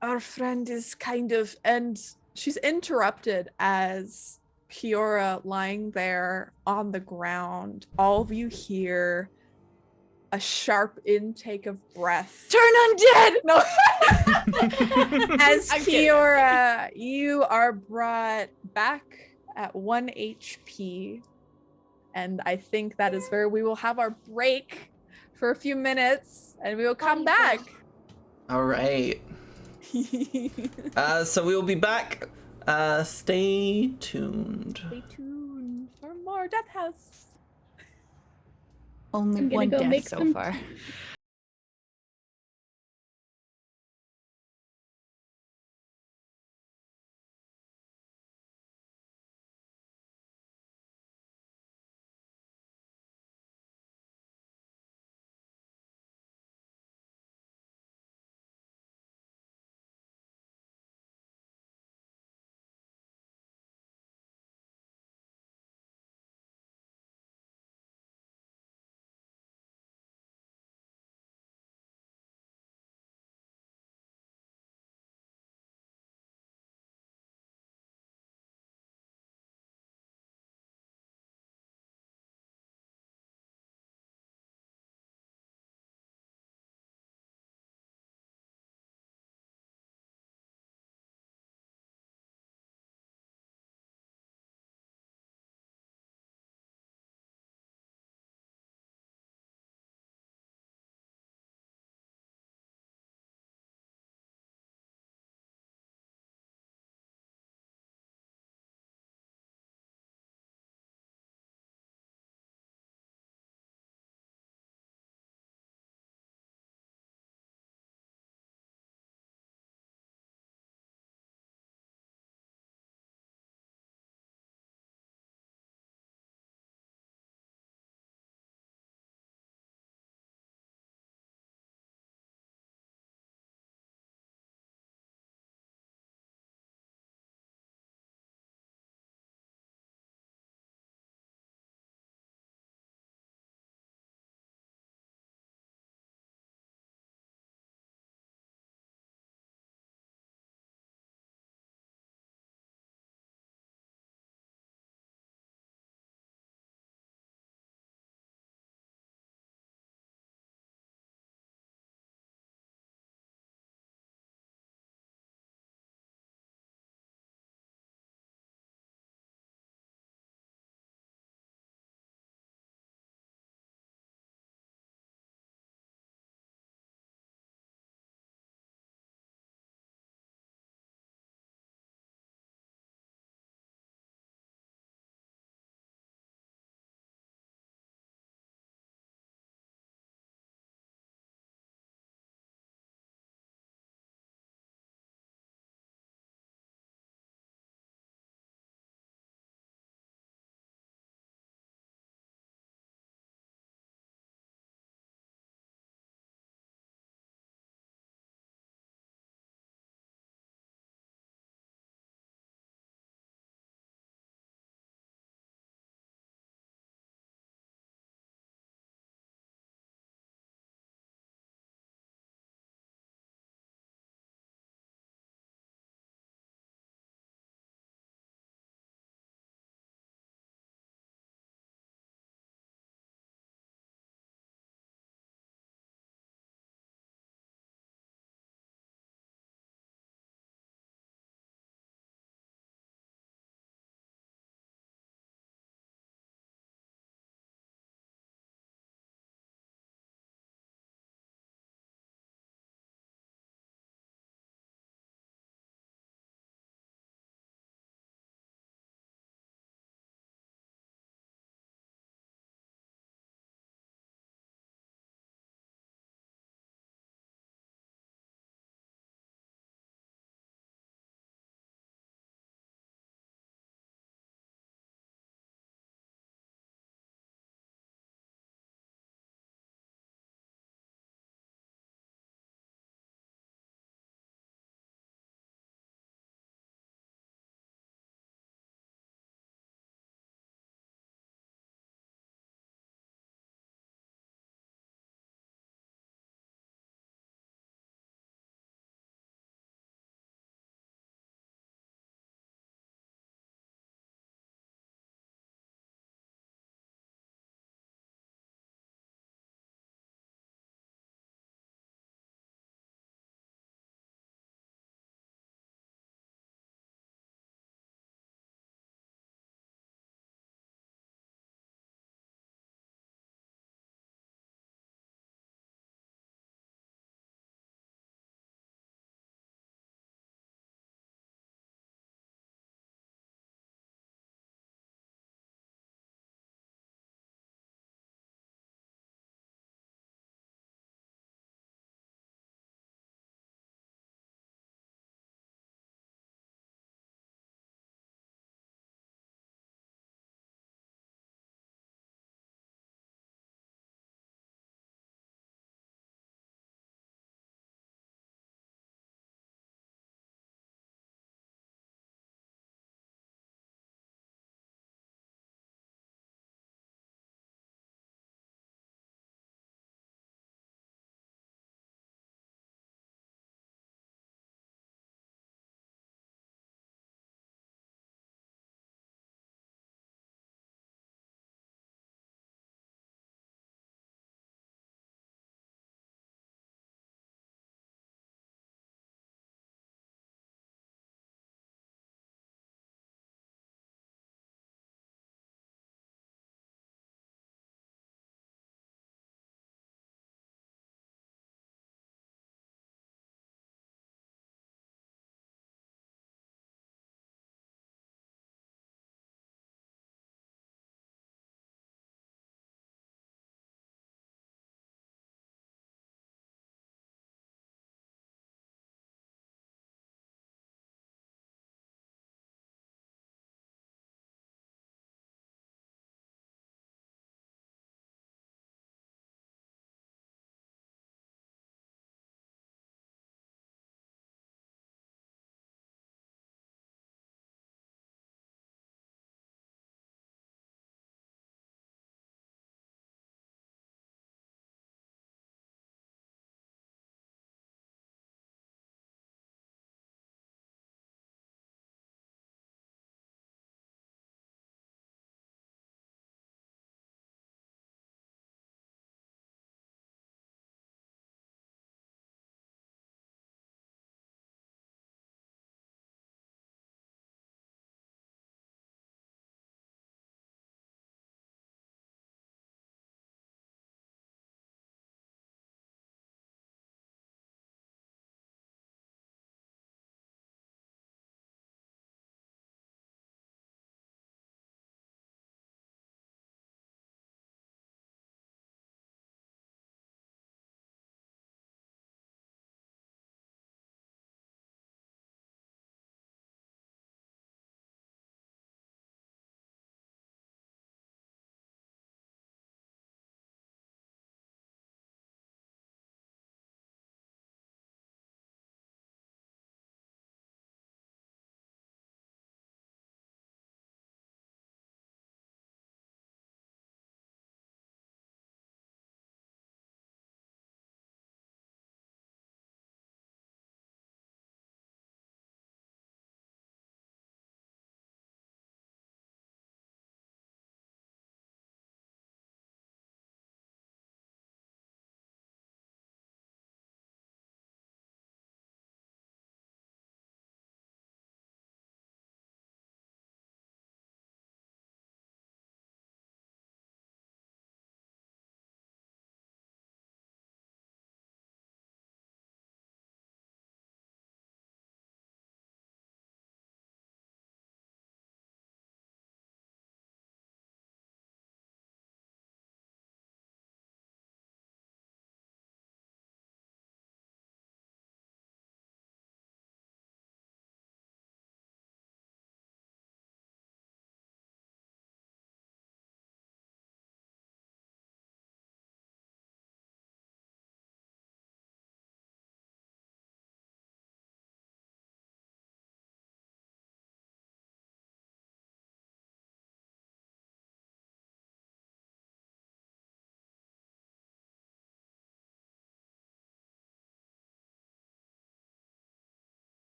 E: our friend is kind of, and she's interrupted as Piora lying there on the ground. All of you hear a sharp intake of breath.
B: Turn undead!
E: No. As
B: I'm kidding.
E: Piora, you are brought back at 1 HP. And I think that is where we will have our break for a few minutes and we will come back.
A: All right. So we will be back. Stay tuned.
E: Stay tuned for more Death House.
B: Only
C: I'm gonna
B: one
C: go
B: death
C: make
B: so
C: some
B: far.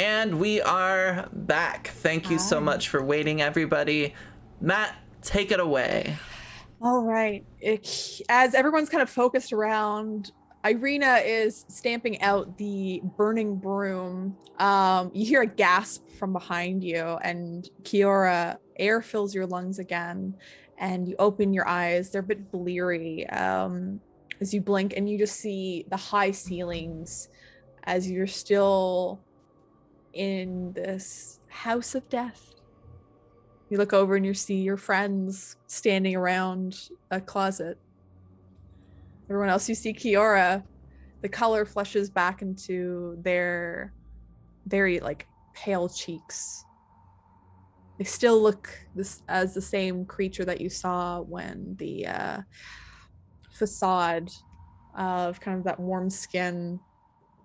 A: And we are back. Thank you so
E: Hi.
A: much for waiting, everybody. Matt, take it away.
E: All right. As everyone's kind of focused around, Irina is stamping out the burning broom. You hear a gasp from behind you, and Kiora, air fills your lungs again, and you open your eyes. They're a bit bleary as you blink, and you just see the high ceilings as you're still in this house of death. You look over and you see your friends standing around a closet. Everyone else, you see Kiora. The color flushes back into their very like pale cheeks. They still look as the same creature that you saw when the facade of kind of that warm skin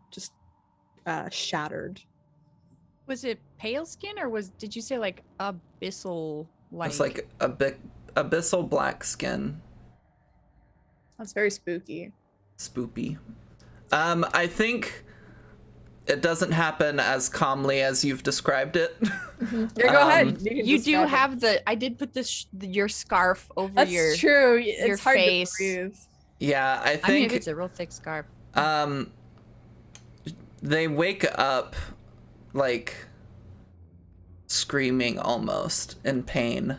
E: just shattered.
B: Was it pale skin or did you say like abyssal like?
A: It's like a bit abyssal black skin.
E: That's very spooky.
A: Spoopy. I think it doesn't happen as calmly as you've described it.
E: Yeah, go ahead.
B: You do have I did put your scarf over
E: That's
B: your
E: true.
B: your
E: It's hard
B: face.
E: to breathe.
A: Yeah, I think
B: I mean, if it's a real thick scarf.
A: they wake up like screaming almost in pain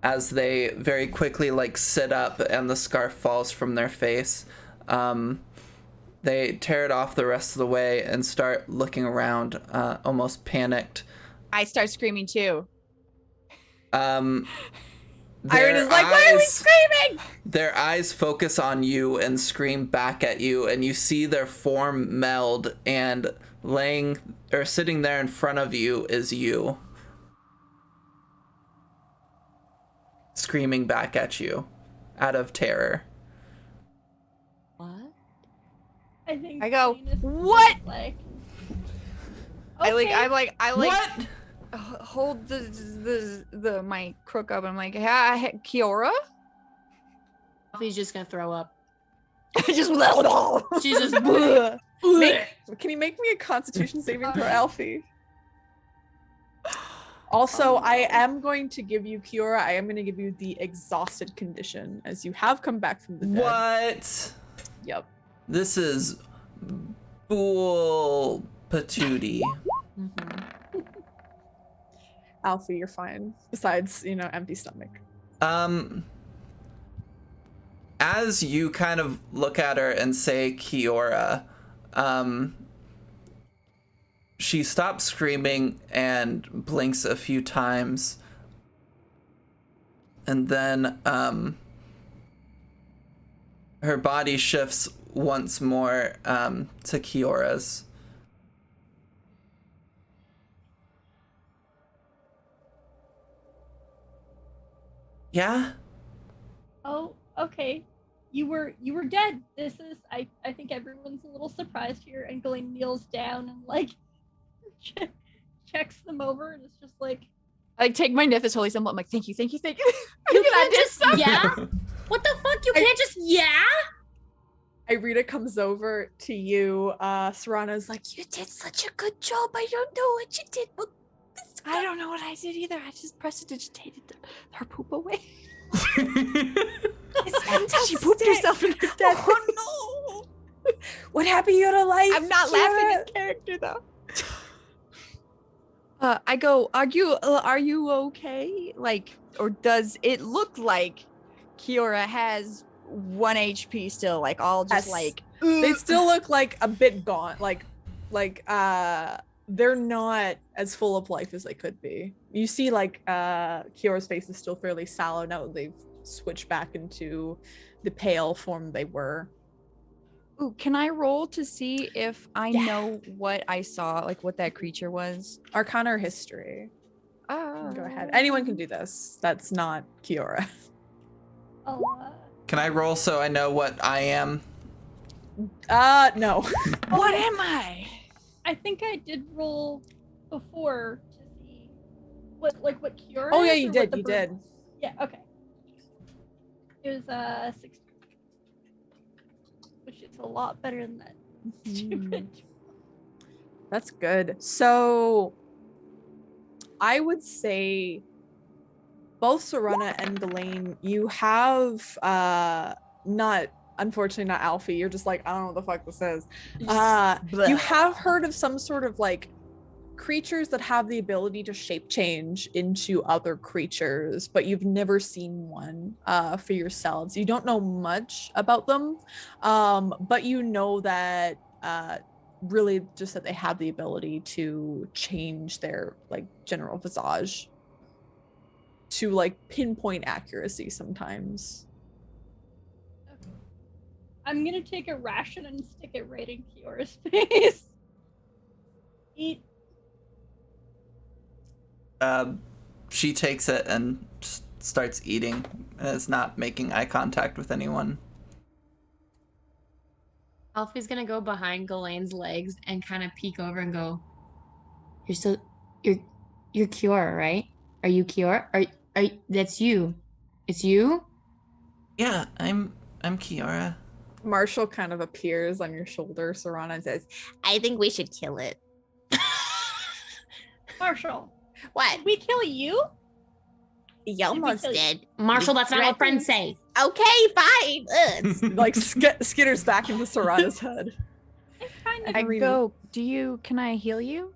A: as they very quickly like sit up and the scarf falls from their face. They tear it off the rest of the way and start looking around, almost panicked.
B: I start screaming too.
A: Irina's
E: like, why are we screaming?
A: Their eyes focus on you and scream back at you, and you see their form meld, and sitting there in front of you is you. Screaming back at you out of terror.
D: What?
C: I think
B: I go,
C: Venus is
B: "What?"
C: Like,
B: I
A: What?
B: hold the my crook up. I'm like, Kiora?
D: He's just gonna throw up.
B: Just
D: She's just.
E: Can you make me a Constitution saving throw, Alfie? Also, I am going to give you, Kiora, I am going to give you the exhausted condition, as you have come back from the dead.
A: What?
E: Yep.
A: This is bull patootie.
E: Alfie, you're fine. Besides, empty stomach.
A: As you kind of look at her and say Kiora, she stops screaming and blinks a few times. And then her body shifts once more to Kiora's. Yeah?
C: oh, okay. You were dead. This is I think everyone's a little surprised here, and Galen kneels down and like checks them over, and it's just like,
B: I take my Nithis Holy Symbol. I'm like, thank you.
D: You can't just yeah. What the fuck? You can't just yeah.
E: Irina comes over to you. Serrano's like, you did such a good job. I don't know what you did, but
B: I don't know what I did either. I just prestidigitated her poop away. She pooped herself in her death.
E: Oh no! What happened to your life?
B: I'm not
E: Kiora?
B: laughing in character though. I go, are you okay? Like, or does it look like Kiora has 1 HP still? Like, all just
E: Yes.
B: like
E: They still look like a bit gaunt. Like they're not as full of life as they could be. You see, like Kiora's face is still fairly sallow now that they've switched back into the pale form they were.
B: Ooh, can I roll to see if I
E: Yeah.
B: know what I saw, like what that creature was?
E: Arcana or history. Go ahead. Anyone can do this. That's not Kiora.
C: oh,
A: Can I roll so I know what I am?
E: No.
B: What am I?
C: I think I did roll before to see what Kiora.
E: Oh, yeah,
C: is
E: you
C: or
E: did,
C: what the
E: you
C: bird
E: did.
C: was. Yeah. Okay. It was 16, which is a lot better than that. Stupid.
E: That's good. So I would say both Serena and Ghislaine, you have not unfortunately not Alfie. You're just like, I don't know what the fuck this is. You have heard of some sort of like creatures that have the ability to shape change into other creatures, but you've never seen one for yourselves. You don't know much about them, but you know that really just that they have the ability to change their like general visage to like pinpoint accuracy sometimes.
C: I'm gonna take a ration and stick it right in Kiora's face. Eat.
A: She takes it and starts eating and is not making eye contact with anyone.
D: Alfie's gonna go behind Ghislaine's legs and kind of peek over and go, you're Kiora, right? Are you Kiora? That's you. It's you?
A: Yeah, I'm Kiara.
E: Marshall kind of appears on your shoulder, Serana, and says, I think we should kill it.
C: Marshall,
E: What?
C: did we kill you?
E: You almost did.
D: Marshall, that's not what friends say.
E: Okay, fine. Like skitters back into Serana's head.
B: I go, can I heal you?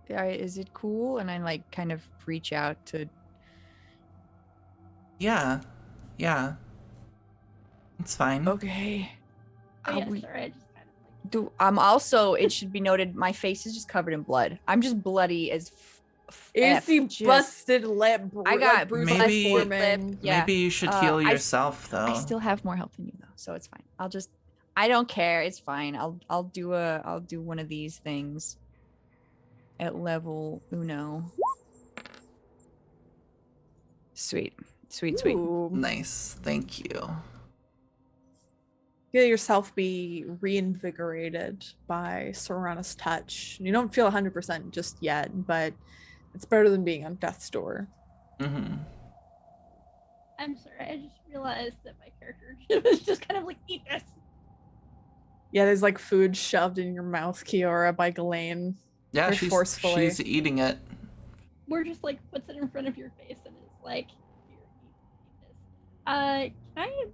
B: Is it cool? And I like kind of reach out to.
A: Yeah. It's fine.
B: Okay.
C: Oh, yeah, sorry, I just kind of like...
B: I'm also, it should be noted, my face is just covered in blood. I'm just bloody as
E: Is the busted lip?
B: I got
A: maybe,
B: lip. Yeah.
A: Maybe you should heal yourself though.
B: I still have more health than you though, so it's fine. I don't care. It's fine. I'll do one of these things at level uno. Sweet.
E: Ooh.
A: Nice. Thank you.
E: Feel yourself be reinvigorated by Serana's touch. You don't feel 100% just yet, but it's better than being on death's door.
A: Mm-hmm.
C: I'm sorry, I just realized that my character was just kind of like, eat this.
E: Yeah, there's like food shoved in your mouth, Kiora, by Ghislaine.
A: Yeah,
E: forcefully.
A: she's eating it.
C: We're just like puts it in front of your face and is like, here, eat this. Can I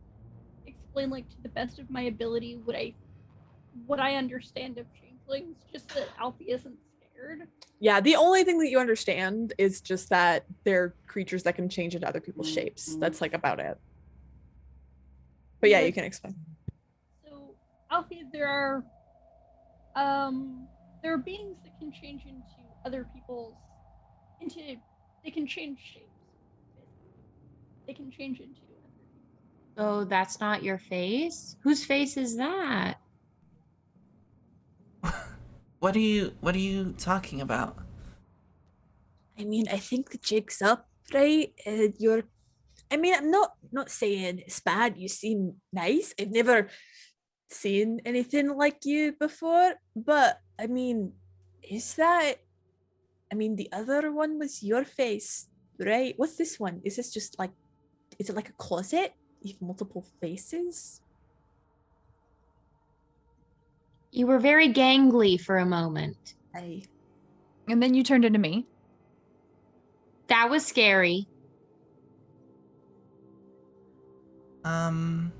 C: explain like to the best of my ability what I understand of changelings, just that Alfie isn't scared?
E: Yeah, the only thing that you understand is just that they're creatures that can change into other people's shapes. That's like about it. But yeah, you can explain.
C: So, Alfie, there are beings that can change into other people's they can change shapes. They can change into other people.
D: Oh, that's not your face? Whose face is that?
A: What are you talking about?
E: I mean, I think the jig's up, right? I'm not saying it's bad. You seem nice. I've never seen anything like you before, but I mean, the other one was your face, right? What's this one? Is this just like, is it like a closet? You have multiple faces?
D: You were very gangly for a moment.
B: And then you turned into me.
D: That was scary.
A: And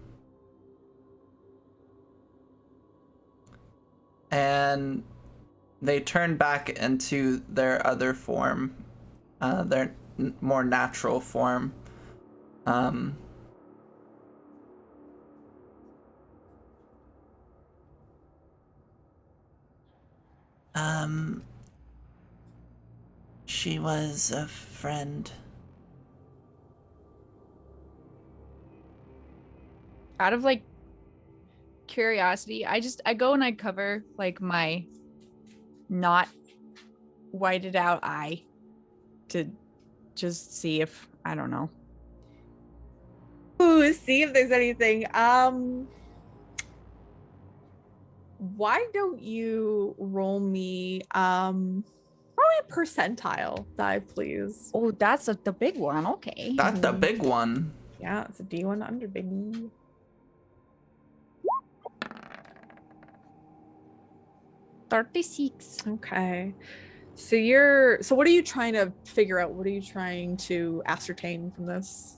A: they turn back into their other form, their more natural form. She was a friend.
B: Out of like curiosity, I go and I cover like my not whited out eye to just see if, I don't know.
E: Ooh, see if there's anything. Why don't you roll me a percentile die, please?
B: Oh, that's the big one. Okay.
A: That's the big one.
E: Yeah, it's a D1 under, baby.
B: 36.
E: Okay. So what are you trying to figure out? What are you trying to ascertain from this?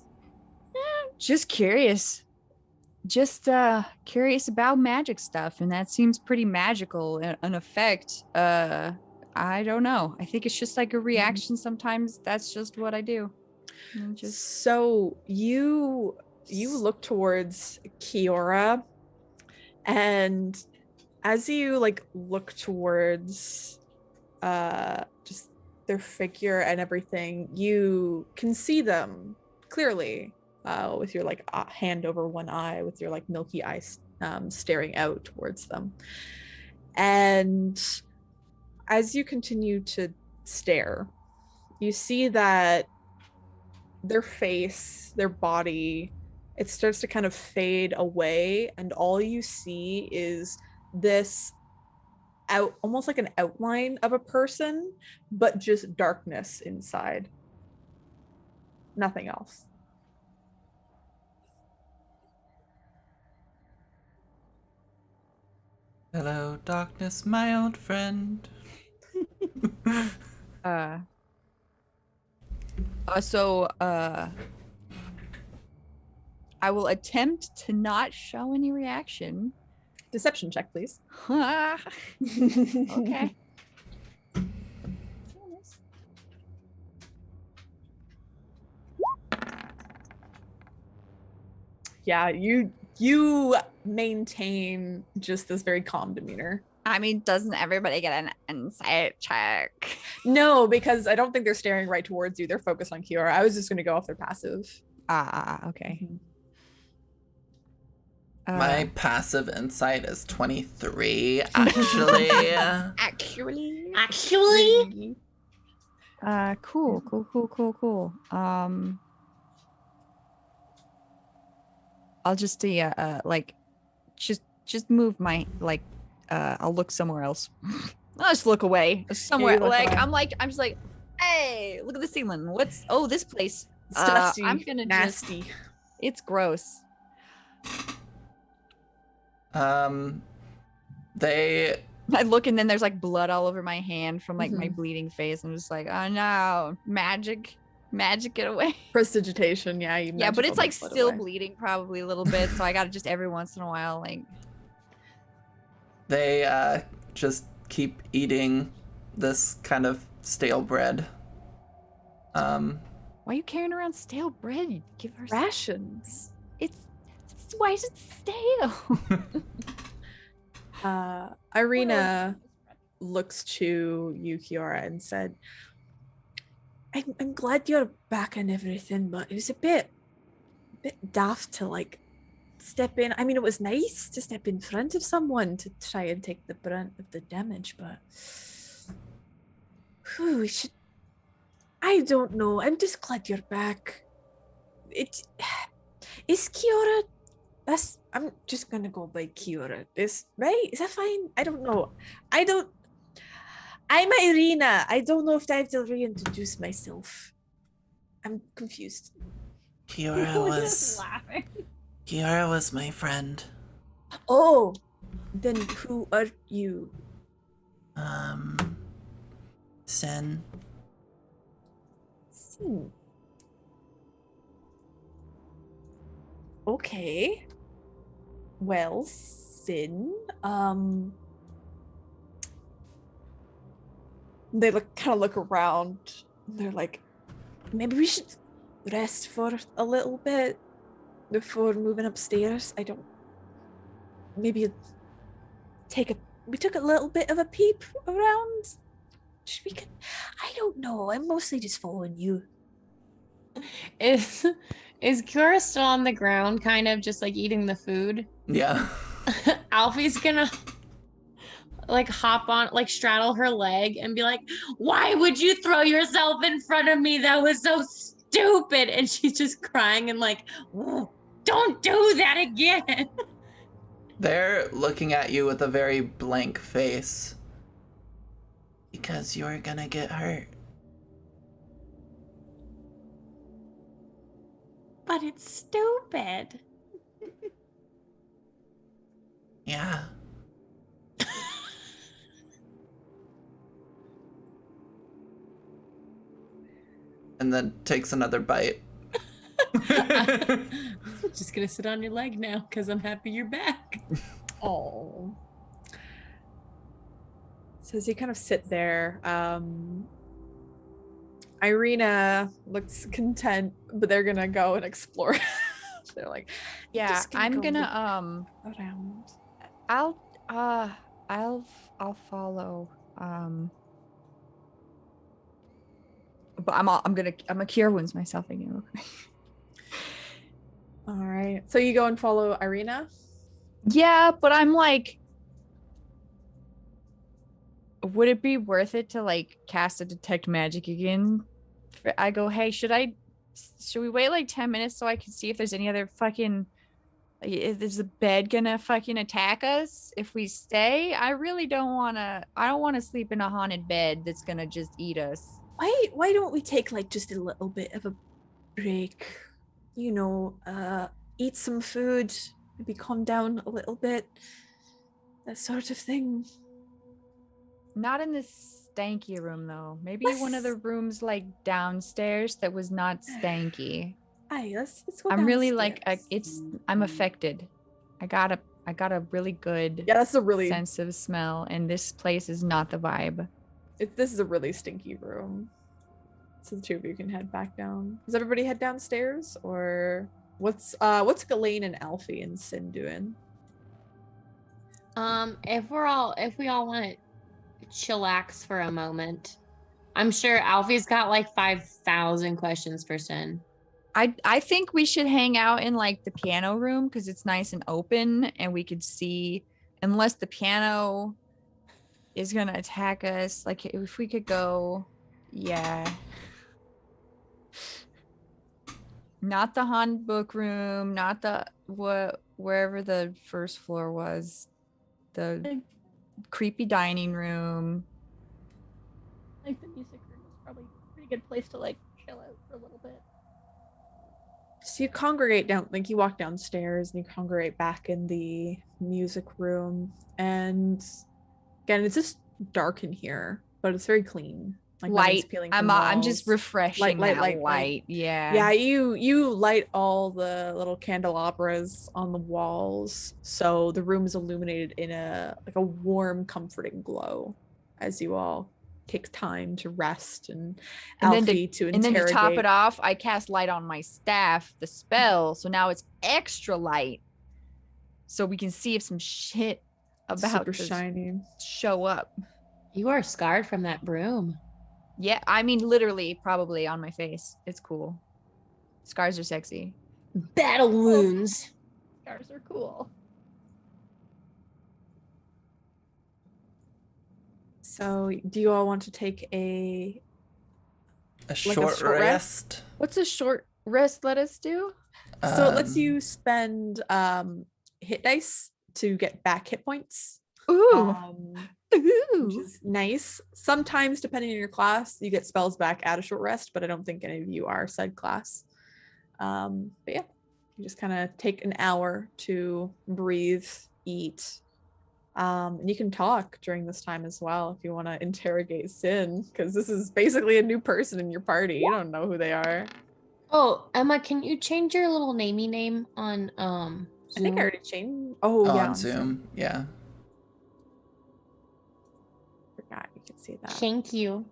B: Just curious. Just curious about magic stuff, and that seems pretty magical. An effect. I don't know. I think it's just like a reaction sometimes. That's just what I do. And just
E: So you look towards Kiora, and as you like look towards just their figure and everything, you can see them clearly with your like hand over one eye, with your like milky eyes staring out towards them. And as you continue to stare, you see that their face, their body, it starts to kind of fade away, and all you see is this out, almost like an outline of a person, but just darkness inside. Nothing else.
A: Hello, darkness, my old friend.
B: I will attempt to not show any reaction.
E: Deception check, please.
B: Okay.
E: Yeah, you maintain just this very calm demeanor.
B: I mean, doesn't everybody get an insight check?
E: No, because I don't think they're staring right towards you. They're focused on Kiora. I was just going to go off their passive.
B: Okay.
A: My passive insight is 23, actually.
D: Actually,
B: Cool. I'll just like just move my like I'll look somewhere else. I'll just look away somewhere.
E: You look
B: Like
E: away.
B: I'm just like, hey, look at the ceiling. This place.
E: It's dusty,
B: I'm gonna
E: nasty.
B: It's gross.
A: They
B: I look and then there's like blood all over my hand from like my
E: Mhm.
B: bleeding face. I'm just like, oh no, magic, get away.
E: Prestidigitation, yeah. You
B: Yeah, but it's like
E: magical blood
B: still
E: away.
B: bleeding probably a little bit, so I gotta just every once in a while like.
A: they just keep eating this kind of stale bread.
B: Why are you carrying around stale bread? You give her
E: Rations.
B: It's why is it stale?
E: Irina looks to you, Kiora, and said, I'm glad you're back and everything, but it was a bit daft to like step in. I mean, it was nice to step in front of someone to try and take the brunt of the damage, but we should. I don't know. I'm just glad you're back. It is Kiora. I'm just gonna go by Kiora. Is right? Is that fine? I don't know. I'm Irina. I don't know if I have to reintroduce myself. I'm confused.
C: Laughing.
A: Kiara was my friend.
E: Oh, then who are you?
A: Sen.
E: Okay. Well, Sin. They kind of look around. They're like, maybe we should rest for a little bit before moving upstairs. I don't. Maybe we took a little bit of a peep around. I don't know. I'm mostly just following you.
D: is Kiora still on the ground, kind of just like eating the food?
A: Yeah.
D: Alfie's gonna like hop on, like straddle her leg and be like, why would you throw yourself in front of me? That was so stupid. And she's just crying and like, don't do that again.
A: They're looking at you with a very blank face. Because you're gonna get hurt.
D: But it's stupid.
A: Yeah. and then takes another bite.
D: I'm just gonna sit on your leg now because I'm happy you're back.
E: Oh. So as you kind of sit there, Irina looks content, but they're gonna go and explore. They're like,
B: Yeah,
E: just
B: I'm
E: go
B: gonna
E: look around.
B: I'll follow. But I'm gonna cure wounds myself again.
E: All right. So you go and follow Irina.
B: Yeah, but I'm like, would it be worth it to like cast a detect magic again? I go, hey, should we wait like 10 minutes so I can see if there's any other fucking is the bed gonna fucking attack us if we stay? I really don't wanna sleep in a haunted bed that's gonna just eat us.
E: Why don't we take like just a little bit of a break? You know, eat some food, maybe calm down a little bit. That sort of thing.
B: Not in this stanky room though. Maybe one of the rooms like downstairs that was not stanky.
E: Aye, let's go
B: I'm really like
E: downstairs.
B: I'm affected. I got a really good
E: Yeah, that's a really
B: sense of smell, and this place is not the vibe.
E: this is a really stinky room. So the two of you can head back down. Does everybody head downstairs, or what's Ghislaine and Alfie and Sin doing?
D: If we all want to chillax for a moment, I'm sure Alfie's got like 5,000 questions for Sin.
B: I think we should hang out in like the piano room because it's nice and open and we could see, unless the piano is gonna attack us. Like if we could go, yeah. Not the haunted book room, not the wherever the first floor was. The creepy dining room.
C: I think the music room is probably a pretty good place to like chill out for a little bit.
E: So you congregate down, like you walk downstairs and you congregate back in the music room, and again, it's just dark in here, but it's very clean. Like
B: Light.
E: peeling
B: I'm just refreshing light. Yeah.
E: Yeah, you light all the little candelabras on the walls, so the room is illuminated in a warm, comforting glow as you all take time to rest and Alfie to interrogate.
B: And then to top it off, I cast light on my staff, the spell, so now it's extra light, so we can see if some shit about
E: super shiny
B: show up.
D: You are scarred from that broom.
B: Yeah, I mean, literally, probably on my face. It's cool. Scars are sexy.
D: Battle wounds.
C: Scars are cool.
E: So, do you all want to take a
A: short rest?
B: What's a short rest let us do?
E: So it lets you spend hit dice to get back hit points.
B: Ooh.
E: Which is nice. Sometimes, depending on your class, you get spells back at a short rest, but I don't think any of you are said class. But yeah, you just kind of take an hour to breathe, eat. And you can talk during this time as well if you want to interrogate Sin, because this is basically a new person in your party. You don't know who they are.
D: Oh, Emma, can you change your little namey name on Zoom?
E: I think I already changed. Oh yeah,
A: on Zoom. Yeah.
E: Forgot you could see that.
D: Thank you.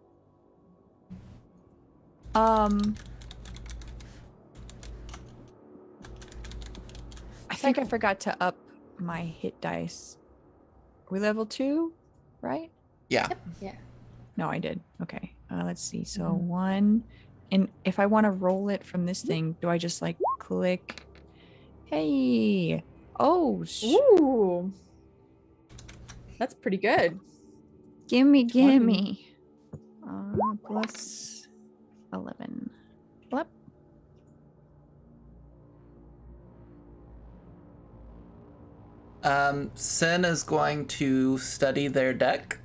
B: I think I forgot to up my hit dice. We level 2, right?
A: Yeah.
D: Yep. Yeah.
B: No, I did. Okay. Let's see. So 1, and if I want to roll it from this thing, do I just like click? Hey. Oh.
E: Ooh. That's pretty good.
B: Gimme. Plus 11. Blep.
A: Sin is going to study their deck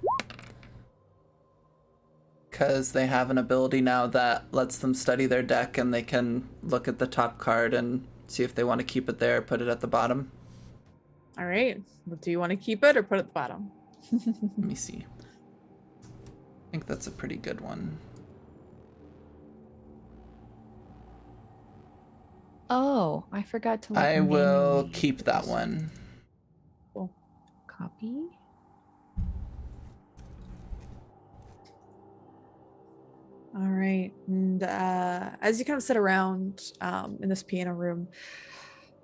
A: because they have an ability now that lets them study their deck, and they can look at the top card and see if they want to keep it there or put it at the bottom.
E: All right. Well, do you want to keep it or put it at the bottom?
A: Let me see. I think that's a pretty good one.
B: Oh, I forgot to
A: I
B: like
A: will
B: manually
A: keep that
B: use-
A: one.
B: Copy.
E: All right. And as you kind of sit around in this piano room,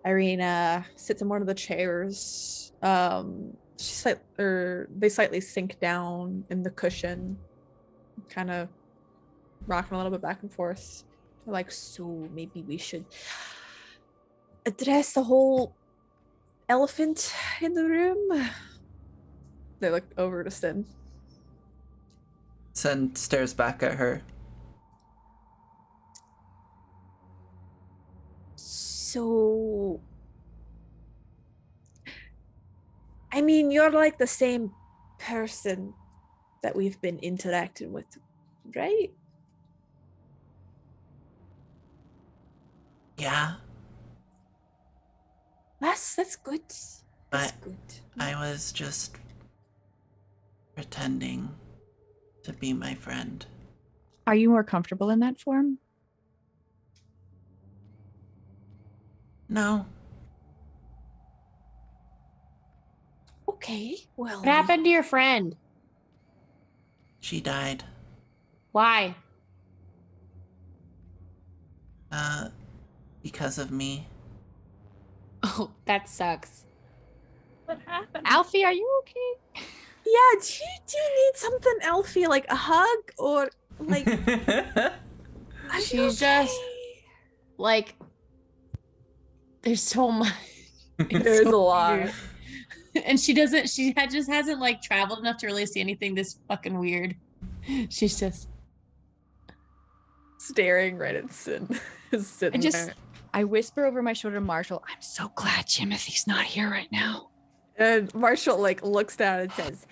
E: Irene sits in one of the chairs. They slightly sink down in the cushion, kind of rocking a little bit back and forth. They're like, so maybe we should address the whole elephant in the room. They look over to Sin.
A: Sin stares back at her.
E: So, I mean, you're like the same person that we've been interacting with, right?
A: Yeah,
E: That's good. That's
A: I-
E: good.
A: I was just pretending to be my friend.
B: Are you more comfortable in that form?
A: No,
E: Okay, well.
D: What happened to your friend?
A: she died.
D: Why?
A: Because of me.
D: Oh, that sucks.
C: What happened?
B: Alfie, are you okay?
E: Yeah, do you need something, Elfie? Like a hug or like are you
D: She's
E: okay?
D: just like, there's so much. It's
E: There's
D: so
E: a lot.
D: weird. And she just hasn't like traveled enough to really see anything this fucking weird. She's just,
E: Staring right at Sin. Sitting there.
B: I whisper over my shoulder to Marshall, I'm so glad Timothy's not here right now.
E: And Marshall like looks down and says,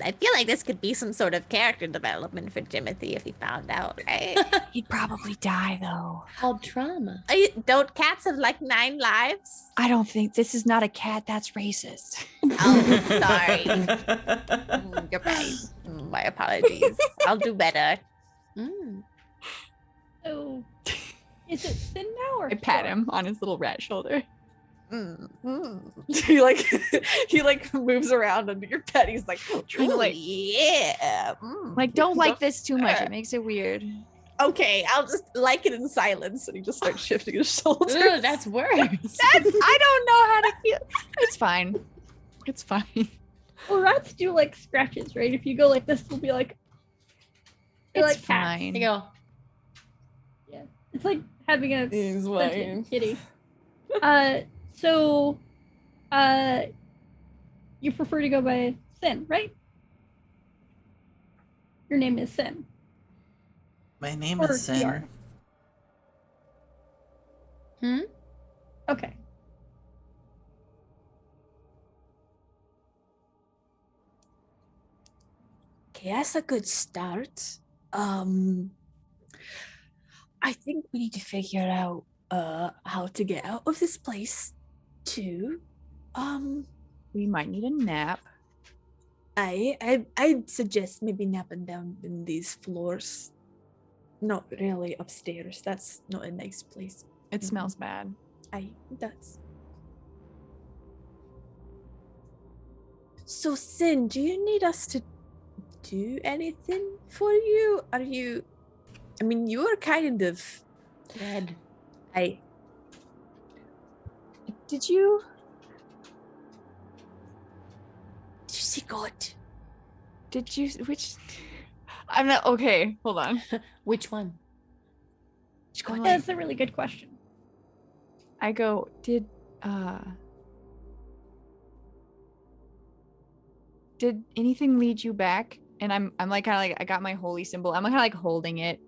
E: I feel like this could be some sort of character development for Timothy if he found out, right?
B: He'd probably die though.
D: called trauma.
E: Don't cats have like 9 lives?
B: I don't think this is not a cat, that's racist.
E: Oh, sorry. You're right. My apologies. I'll do better.
D: Mm.
C: So, is it Sin now or
B: I pat
C: Thor?
B: him on his little rat shoulder.
E: He like he like moves around under your bed. He's like trying to like yeah.
B: Like, don't like this too much. It makes it weird.
E: Okay, I'll just like it in silence. And he just starts shifting his shoulders.
D: Ooh, that's worse.
B: I don't know how to feel. It's fine. It's fine.
C: Well, rats do like scratches, right? If you go like this, it'll be like. They're
B: It's
C: like cats.
B: fine.
D: There you go.
C: It's like having a
E: He's
C: sentient kitty. So, you prefer to go by Sin, right? Your name is Sin.
A: My name
C: Or
A: is Sin.
C: Yar.
D: Hmm?
C: Okay.
E: Okay, that's a good start. I think we need to figure out how to get out of this place too.
B: We might need a nap.
E: I'd suggest maybe napping down in these floors. Not really upstairs. That's not a nice place.
B: It smells bad.
E: That's. So Sin, do you need us to do anything for you? I mean, you are kind of
D: Dead.
B: Did you?
E: Did you see God?
B: Did you? Which? I'm not. Okay, hold on.
D: Which one?
B: I'm like-
C: That's a really good question.
B: I go, did anything lead you back? And I'm like kind of like I got my holy symbol. I'm kind of like holding it,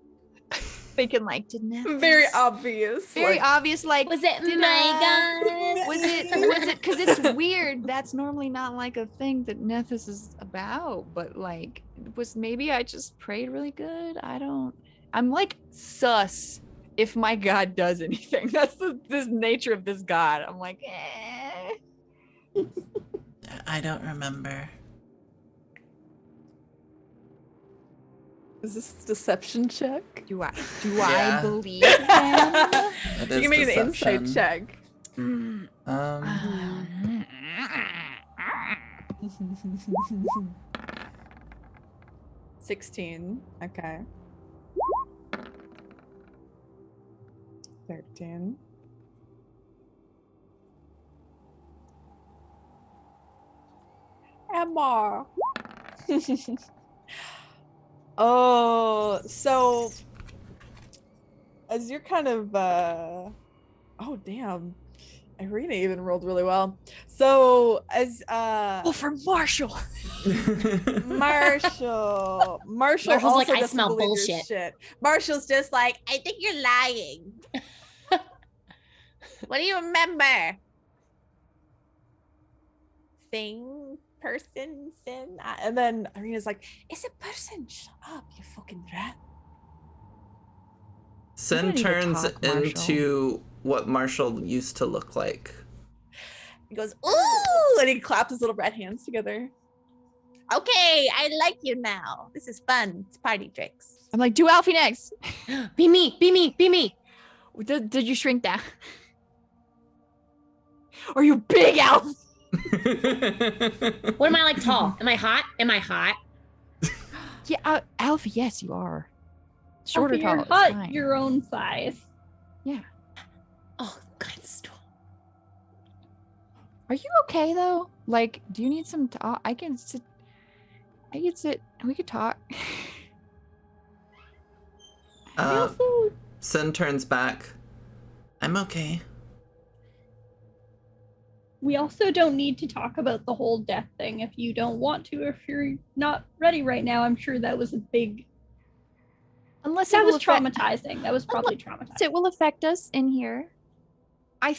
B: thinking like, didn't that
E: Very obvious.
B: very obvious? Like,
D: Was it
B: did
D: my
B: I-
D: gun?
B: was it? Because it's weird. That's normally not like a thing that Nethys is about. But like, maybe I just prayed really good. I'm like sus if my god does anything. That's this nature of this god. I'm like,
A: I don't remember.
E: Is this a deception check?
B: Do I
A: Yeah.
B: believe them?
A: It
E: You
A: is
E: can make an insight
A: deception.
E: check.
A: Um,
E: 16. Okay. 13. Emma. Oh, so as you're kind of oh damn. Irina even rolled really well. So as
B: for Marshall.
E: Marshall
D: Marshall's
E: also
D: like, I
E: doesn't
D: smell
E: believe your
D: bullshit.
E: shit. Marshall's just like, I think you're lying. What do you remember? Thing, person, sin, and then Irina's like, it's a person. Shut up, you fucking rat.
A: Sin
B: gonna need to
A: turns
B: talk, Marshall.
A: into what Marshall used to look like.
E: He goes, ooh, and he claps his little red hands together. Okay, I like you now. This is fun. It's party tricks.
B: I'm like, do Alfie next.
D: Be me, be me, be me.
B: Did you shrink down? Or you big Alf?
D: What am I like tall? Am I hot? Am I hot?
B: Yeah, Alfie, yes, you are. Shorter,
C: Alfie, you're
B: tall, it's
C: hot
B: fine.
C: your own size.
B: Yeah.
D: Oh, good stuff.
B: Are you okay though? Like, do you need some talk? I can sit. We could talk.
A: Sin turns back. I'm okay.
C: We also don't need to talk about the whole death thing if you don't want to. If you're not ready right now, I'm sure that was a big.
B: Unless
C: That
B: it will
C: was traumatizing. That was probably traumatizing.
B: it will affect us in here. I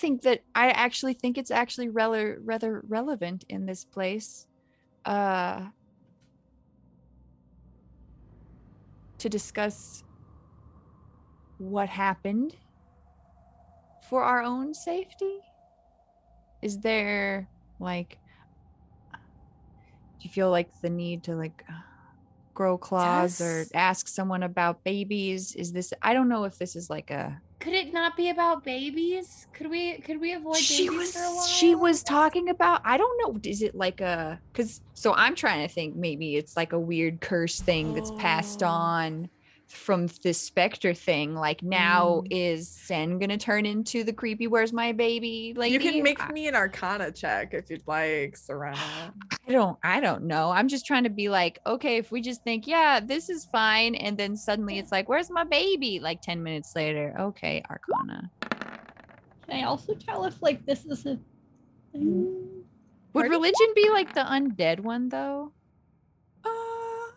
B: actually think it's actually rather relevant in this place. To discuss what happened for our own safety. Is there like, do you feel like the need to like grow claws or ask someone about babies? Is this, I don't know if this is like a,
D: Could it not be about babies? Could we avoid babies for a while?
B: she was talking about, I don't know, is it like a, so I'm trying to think maybe it's like a weird curse thing that's passed on from this specter thing. Like now is Sen gonna turn into the creepy where's my baby lady?
E: You can make me an Arcana check if you'd like, Serena.
B: I don't know. I'm just trying to be like, okay, if we just think, yeah, this is fine, and then suddenly it's like, where's my baby? Like 10 minutes later, okay, Arcana.
C: Can I also tell if like this is a thing?
B: Would religion be like the undead one though?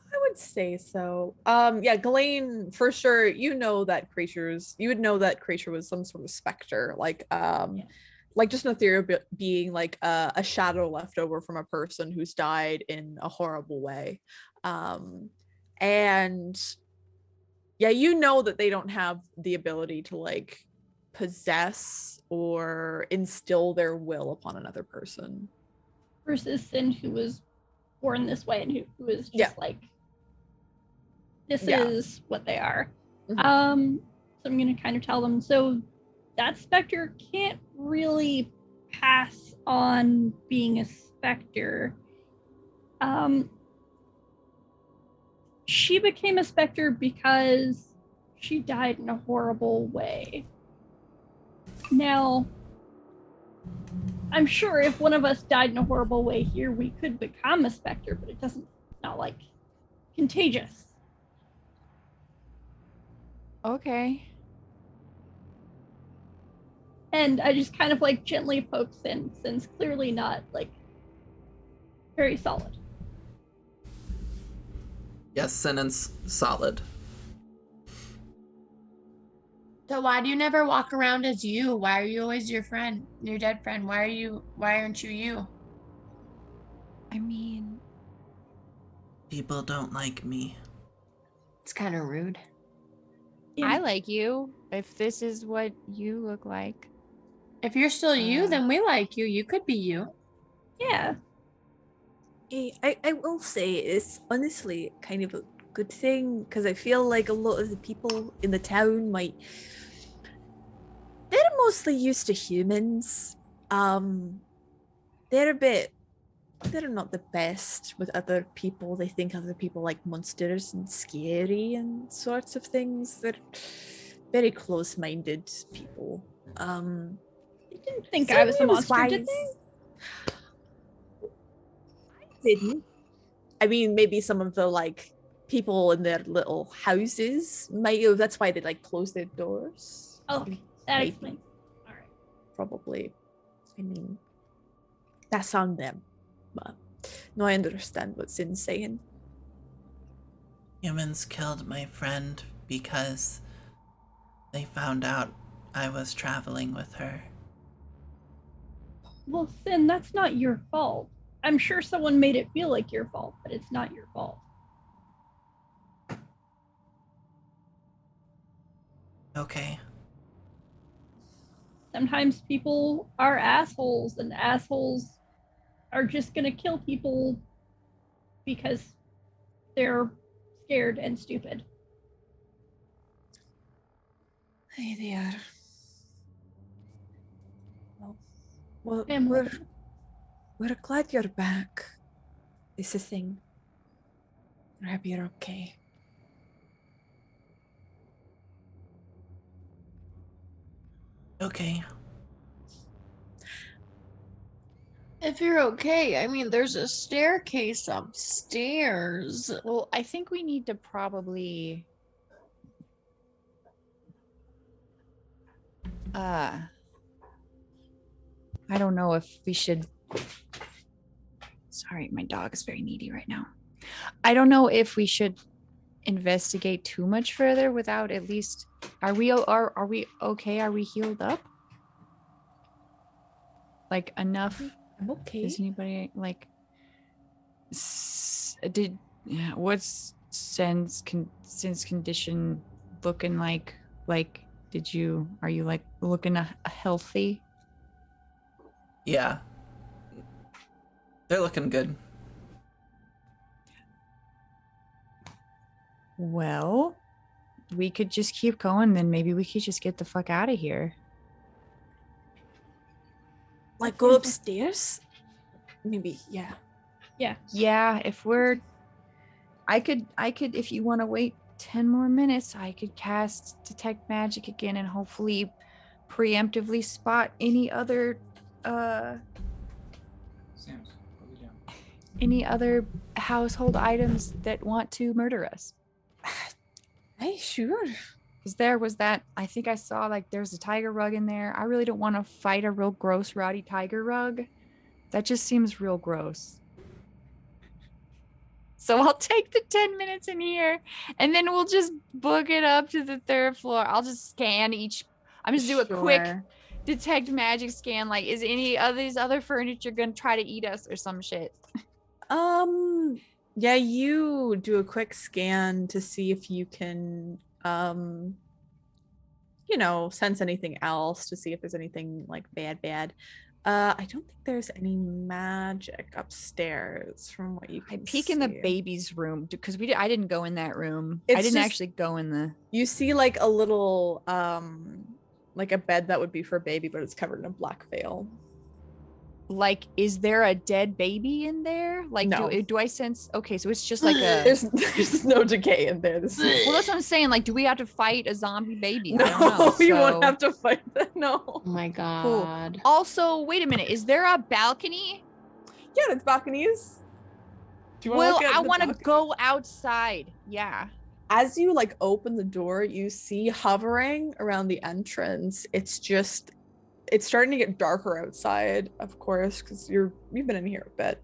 E: I would say so. Yeah, Ghislaine, for sure, you would know that creature was some sort of specter, like just an ethereal being, like a shadow left over from a person who's died in a horrible way. And yeah, you know that they don't have the ability to like possess or instill their will upon another person.
C: Versus Sin, who was born this way and who is just like, this is what they are. So I'm gonna kind of tell them, so that specter can't really pass on being a specter. She became a specter because she died in a horrible way. Now, I'm sure if one of us died in a horrible way here, we could become a specter, but it's not like contagious.
B: Okay.
C: And I just kind of like gently poke Sin, since clearly not like very solid.
A: Yes, Sin is solid.
D: So why do you never walk around as you? Why are you always your dead friend? Why aren't you you?
B: I mean,
A: People don't like me.
D: It's kind of rude.
C: Yeah.
B: I like you if this is what you look like.
D: If you're still you, then we like you. You could be you.
C: Yeah.
E: I will say it's honestly kind of a good thing, because I feel like a lot of the people in the town they're mostly used to humans. They're not the best with other people. They think other people like monsters and scary and sorts of things. They're very close-minded people.
C: They didn't think
E: so
C: I was a
E: it was
C: monster, did
E: wise.
C: they?
E: Didn't. I mean, maybe some of the like people in their little houses might have. That's why they like close their doors.
C: Okay, that
E: Maybe.
C: explains. All right.
E: Probably. I mean, that's on them. But no, I understand what Sin's saying.
A: Humans killed my friend because they found out I was traveling with her.
C: Well, Sin, that's not your fault. I'm sure someone made it feel like your fault, but it's not your fault.
A: Okay.
C: Sometimes people are assholes, and assholes are just gonna kill people because they're scared and stupid.
E: Hey there. Well,
C: And
E: we're glad you're back. It's a thing. We're happy you're okay.
A: Okay.
D: If you're okay, I mean, there's a staircase upstairs.
B: Well, I think we need to probably I don't know if we should. Sorry, my dog is very needy right now. I don't know if we should investigate too much further without at least. Are we okay? Are we healed up? Like enough?
E: I'm okay.
B: Is anybody like? What's Sen's condition looking like? Like, are you like looking healthy?
A: Yeah. They're looking good.
B: Well, we could just keep going, then maybe we could just get the fuck out of here.
E: Like go upstairs? Maybe, yeah.
B: Yeah, I could if you want to wait 10 more minutes, I could cast detect magic again and hopefully preemptively spot any other
F: Sam's, what are we doing?
B: any other household items that want to murder us.
E: Hey, sure.
B: Because there was that, I think I saw like there's a tiger rug in there. I really don't want to fight a real gross, rowdy tiger rug. That just seems real gross. So I'll take the 10 minutes in here and then we'll just book it up to the 3rd floor. I'll just scan each. I'm just do a quick detect magic scan. Like, is any of these other furniture going to try to eat us or some shit?
E: Yeah, you do a quick scan to see if you can, sense anything else, to see if there's anything like bad. I don't think there's any magic upstairs from what you can
B: I peek in the baby's room because I didn't go in that room. I didn't actually go in the.
E: You see like a little, like a bed that would be for a baby, but it's covered in a black veil.
B: Like, is there a dead baby in there? Like,
E: no.
B: do I sense? Okay, so it's just like a.
E: There's no decay in there.
B: Well, that's what I'm saying. Like, do we have to fight a zombie baby?
E: No,
B: I don't know.
E: we won't have to fight that. No.
D: Oh my god.
B: Cool. Also, wait a minute. Is there a balcony?
E: Yeah, there's balconies.
B: Do you want I want to go outside. Yeah.
E: As you like open the door, you see hovering around the entrance. It's starting to get darker outside, of course, because you've been in here a bit.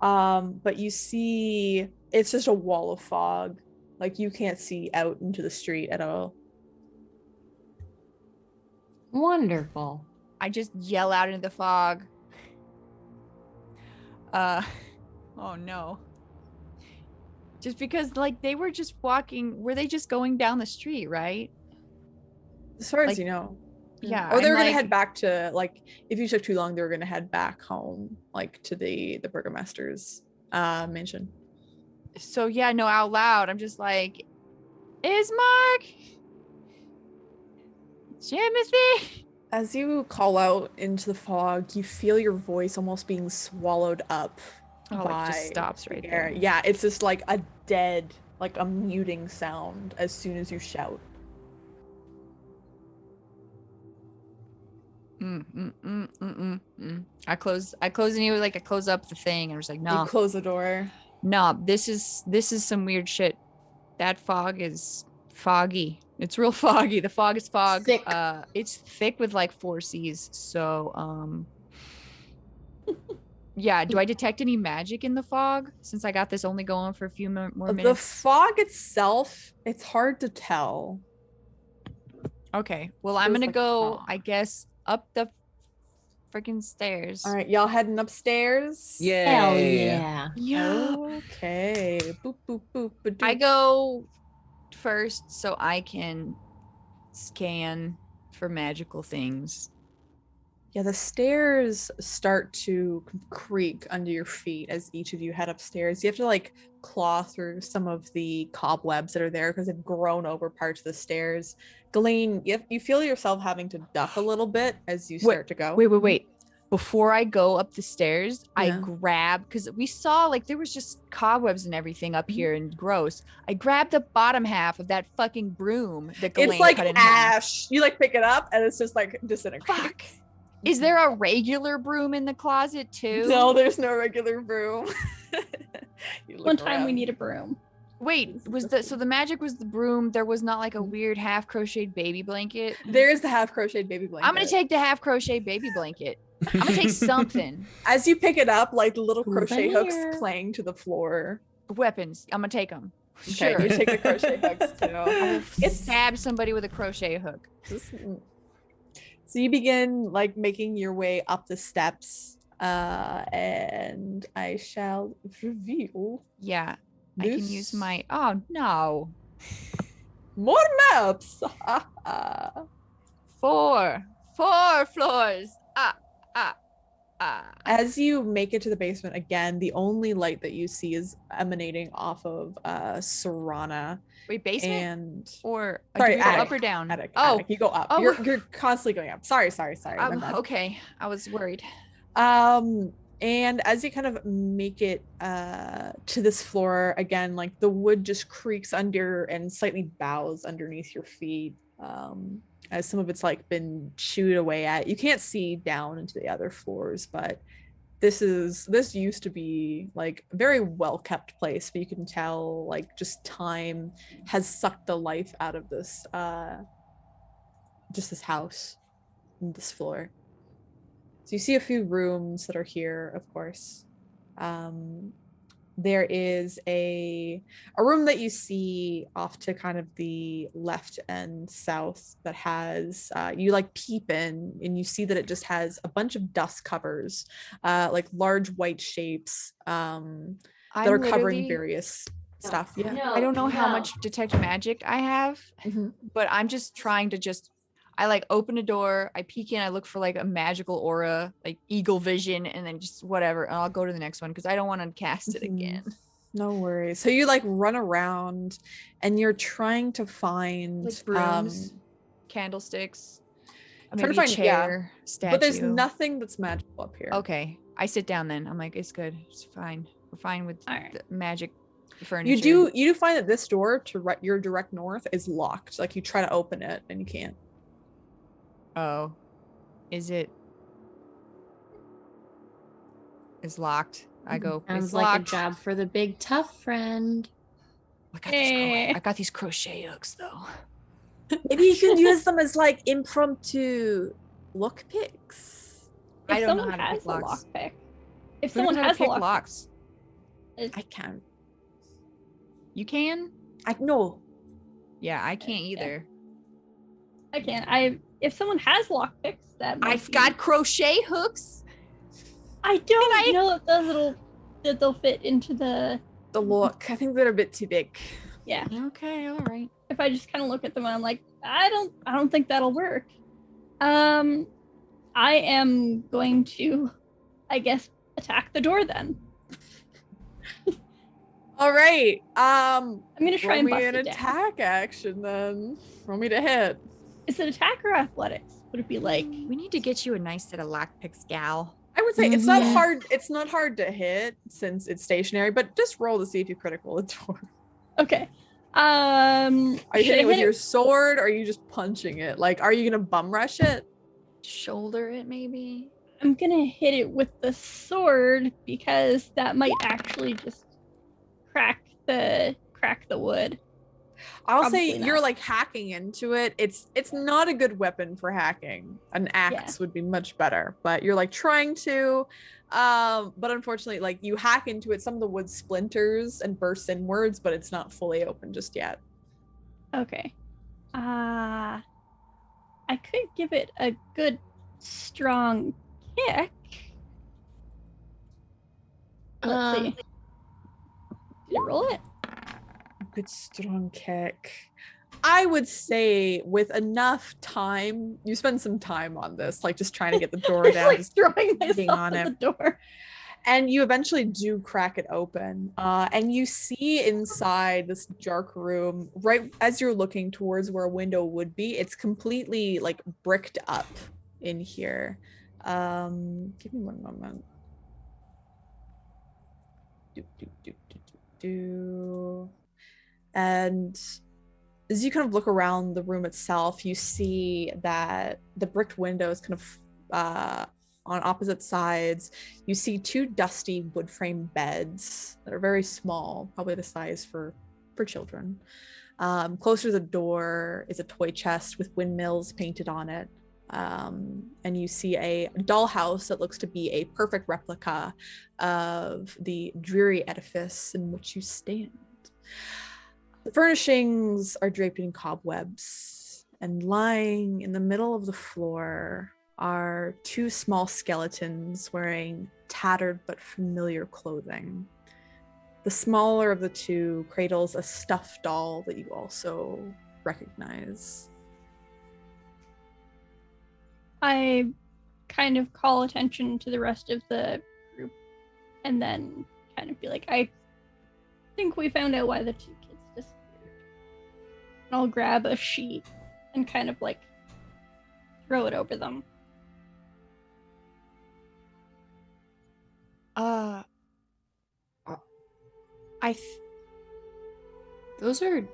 E: But you see it's just a wall of fog. Like you can't see out into the street at all.
D: Wonderful.
B: I just yell out into the fog. Oh no. Just because like they were just walking, were they just going down the street, right?
E: As far as
B: like,
E: you know.
B: Yeah.
E: Oh, they were gonna head back to, like, if you took too long, they were gonna head back home, like to the burgomaster's mansion.
B: So yeah, no, out loud, I'm just like, is Mark? Timothy?
E: As you call out into the fog, you feel your voice almost being swallowed up
B: Oh,
E: by
B: like just stops
E: the
B: right
E: air.
B: there.
E: Yeah, it's just like a dead, like a muting sound as soon as you shout.
B: I close and like I close up the thing and I was like,
E: You
B: no,
E: close the door.
B: no, this is some weird shit. That fog is foggy. It's real foggy. The fog is fog.
D: Thick.
B: It's thick with like 4 C's. So yeah, do I detect any magic in the fog since I got this only going for a few more
E: The
B: minutes?
E: fog itself, it's hard to tell.
B: Okay. Well, I'm
E: Feels
B: gonna
E: like
B: go,
E: fog.
B: I guess, up the freaking stairs.
E: All right, y'all heading upstairs?
A: Yay.
D: Hell yeah.
B: Yeah.
E: Okay. Boop, boop, boop, ba-doop.
B: I go first so I can scan for magical things.
E: Yeah, the stairs start to creak under your feet as each of you head upstairs. You have to like claw through some of the cobwebs that are there because they've grown over parts of the stairs. Ghislaine, you feel yourself having to duck a little bit as you start to go.
B: Wait. Before I go up the stairs, I
E: Yeah.
B: grab, because we saw like there was just cobwebs and everything up
E: Mhm.
B: here and gross. I grabbed the bottom half of that fucking broom that Ghislaine
E: It's like
B: cut in half.
E: ash. You like pick it up and it's just like disintegrating.
B: Fuck. Is there a regular broom in the closet too?
E: No, there's no regular broom. You look
C: One time we
E: around.
C: need a broom.
B: Wait, so the magic was the broom? There was not like a weird half crocheted baby blanket?
E: There's the half crocheted baby blanket.
B: I'm gonna take the half crochet baby blanket. I'm gonna take something.
E: As you pick it up, like the little
D: Over
E: crochet hooks
D: here.
E: clang to the floor.
B: Weapons. I'm gonna take them.
E: Okay,
B: Sure.
E: you take the crochet hooks
B: I
E: too.
B: will stab somebody with a crochet hook.
E: So you begin like making your way up the steps, and I shall reveal
B: Yeah, I can use
E: this.
B: my. Oh no,
E: More maps.
B: four floors.
E: As you make it to the basement again, the only light that you see is emanating off of Serana.
B: Wait, basement
E: And
B: or
E: sorry,
B: do we go
E: attic,
B: up or down?
E: attic,
B: Oh,
E: attic. You go up.
B: Oh.
E: You're constantly going up. Sorry. My bad.
B: okay. I was worried.
E: And as you kind of make it to this floor again, like the wood just creaks under and slightly bows underneath your feet, as some of it's like been chewed away at. You can't see down into the other floors, but this used to be like a very well kept place, but you can tell like just time has sucked the life out of this just this house and this floor. So you see a few rooms that are here, of course. There is a room that you see off to kind of the left and south that has you like peep in and you see that it just has a bunch of dust covers, like large white shapes that are covering various stuff. Yeah.
B: I don't know how much detect magic I have,
E: Mhm.
B: but I'm just trying to I like open a door, I peek in, I look for like a magical aura, like eagle vision, and then just whatever, and I'll go to the next one because I don't want to cast it
E: Mhm.
B: again.
E: No worries. So you like run around and you're trying to find
B: Like brooms, candlesticks,
E: trying to
B: maybe
E: find-
B: a chair, statue.
E: but there's nothing that's magical up here.
B: Okay, I sit down then. I'm like, it's good, it's fine. We're fine with
C: All right.
B: the magic furniture.
E: You do find that this door to your direct north is locked. Like you try to open it and you can't.
B: Oh, is it? It's locked. I go.
D: Sounds
B: It's
D: like
B: locked.
D: a job for the big tough friend.
B: I got these crochet hooks though.
E: Maybe you can use them as like impromptu lockpicks.
B: I
C: If
B: don't know
C: someone
B: how to
C: has
B: pick
C: a
B: locks.
C: lockpick, if
B: Who knows
C: someone
B: how to
C: has a
B: pick
C: lockpick,
B: locks,
E: I can.
B: you can.
E: I know.
B: Yeah, I can't
C: Yeah.
B: either.
C: I can. If someone has lockpicks, that might
B: I've
C: be-
B: got crochet hooks.
C: I don't know if they'll fit into the.
E: The look. I think they're a bit too big.
C: Yeah.
B: Okay, all right.
C: If I just kind of look at them and I'm like, I don't think that'll work. I am going to, I guess, attack the door then.
E: All right.
C: I'm gonna try
E: roll
C: and
E: me
C: bust
E: an
C: it down.
E: attack action then. Roll me to hit.
C: Is it attack or athletics? Would it be like?
B: We need to get you a nice set of lockpicks, gal.
E: I would say it's not
C: Yeah.
E: hard. It's not hard to hit since it's stationary, but just roll to see if you critical the door.
C: Okay.
E: Are you
C: should
E: hitting
C: I
E: it with
C: hit
E: your sword or are you just punching it? Like, are you gonna bum rush it?
B: Shoulder it, maybe.
C: I'm gonna hit it with the sword because that might actually just crack the wood.
E: I'll
C: Probably
E: say
C: not.
E: you're like hacking into it. It's not a good weapon for hacking. An axe would be much better, but you're like trying to. But unfortunately, like you hack into it, some of the wood splinters and bursts inwards, but it's not fully open just yet.
C: Okay. I could give it a good strong kick. Let's see. Did you roll it?
E: Good strong kick. I would say with enough time, you spend some time on this, like just trying to get the door down,
C: like
E: just
C: throwing
E: being
C: myself
E: on
C: at
E: it.
C: the door.
E: And you eventually do crack it open. And you see inside this dark room, right as you're looking towards where a window would be, it's completely like bricked up in here. Give me one moment. And as you kind of look around the room itself, you see that the bricked windows kind of on opposite sides. You see two dusty wood frame beds that are very small, probably the size for children. Closer to the door is a toy chest with windmills painted on it. And you see a dollhouse that looks to be a perfect replica of the dreary edifice in which you stand. The furnishings are draped in cobwebs, and lying in the middle of the floor are two small skeletons wearing tattered but familiar clothing. The smaller of the two cradles a stuffed doll that you also recognize.
C: I kind of call attention to the rest of the group and then kind of be like, I think we found out why the two kids disappeared. And I'll grab a sheet and kind of like throw it over them.
D: Those are.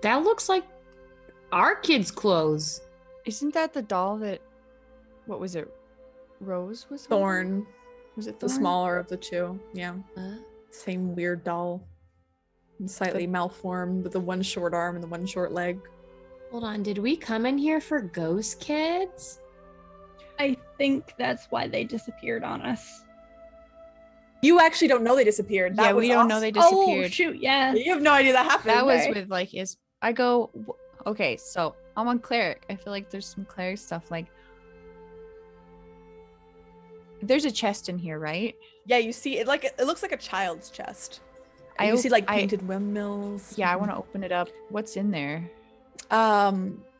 D: That looks like our kids' clothes.
B: Isn't that the doll that? What was it? Rose was holding?
E: Thorn,
B: Was it
E: the
B: Thorn?
E: smaller of the two. Yeah.
D: Huh?
E: Same weird doll. And slightly malformed with the one short arm and the one short leg.
D: Hold on, did we come in here for ghost kids?
C: I think that's why they disappeared on us.
E: You actually don't know they disappeared.
B: Yeah, we don't know they disappeared.
C: Oh, shoot, yeah.
E: You have no idea that happened.
B: That was
E: right?
B: with like I go okay, so I'm on cleric. I feel like there's some cleric stuff like there's a chest in here, right?
E: Yeah, you see it like it looks like a child's chest.
B: I
E: You see like
B: I-
E: painted windmills.
B: Yeah, I want to open it up. What's in there?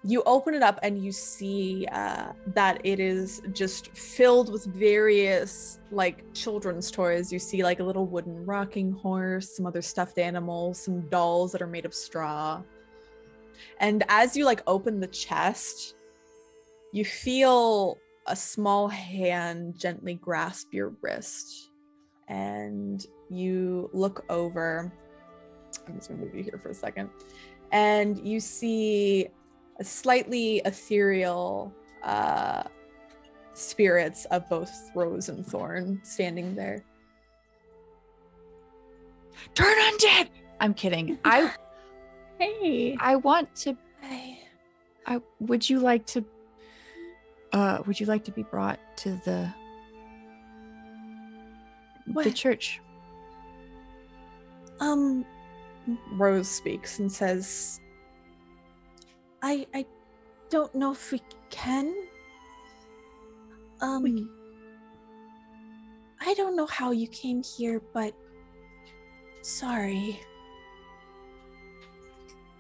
E: You open it up and you see that it is just filled with various like children's toys. You see like a little wooden rocking horse, some other stuffed animals, some dolls that are made of straw. And as you like open the chest, you feel a small hand gently grasp your wrist, and you look over. I'm just gonna move you here for a second. And you see a slightly ethereal spirits of both Rose and Thorn standing there.
B: Turn undead. I'm kidding.
C: Hey.
B: I want to. Would you like to be brought to the
E: What?
B: church?
E: Rose speaks and says, I don't know if we can. I don't know how you came here, but sorry.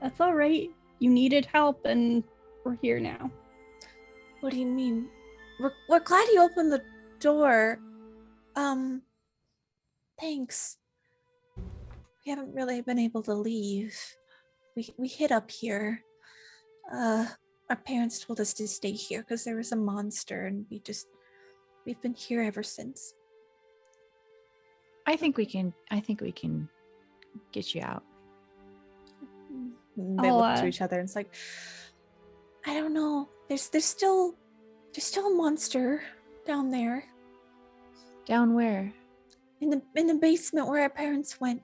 C: That's all right. You needed help and we're here now.
E: What do you mean? We're glad you opened the door. Thanks. haven't really been able to leave. We hid up here. Our parents told us to stay here because there was a monster, and we've been here ever since.
B: I think we can get you out.
E: They look to each other and it's like, I don't know. There's still a monster down there.
B: Down where?
E: In the basement where our parents went.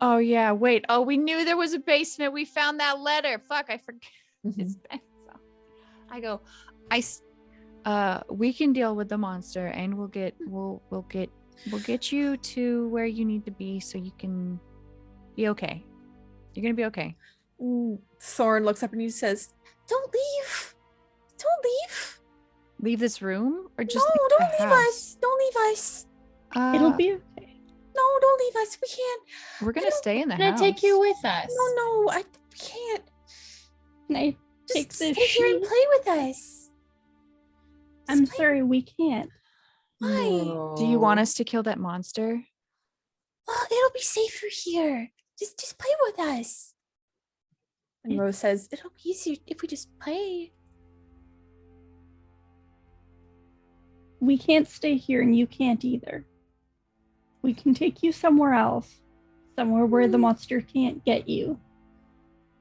B: Oh yeah, wait. Oh, we knew there was a basement. We found that letter. Fuck, I forgot. It's been so. I go, we can deal with the monster and we'll get you to where you need to be so you can be okay. You're gonna be okay.
E: Thorn looks up and he says, Don't leave. Don't leave.
B: Leave this room or just
E: No,
B: leave
E: don't
B: the
E: leave
B: house?
E: us. Don't leave us.
C: It'll be okay.
E: No, don't leave us. We can't.
B: We're gonna stay in the
D: Can I
B: house.
D: take you with us?
E: No, we can't.
C: Can I take
E: Just
C: this
E: stay here and
C: sheet?
E: play with us.
C: I'm
E: Just play-
C: sorry, we can't.
E: Why?
B: Do you want us to kill that monster?
E: Well, it'll be safer here. Just play with us. And Rose says, it'll be easier if we just play.
C: We can't stay here and you can't either. We can take you somewhere else. Somewhere where the monster can't get you.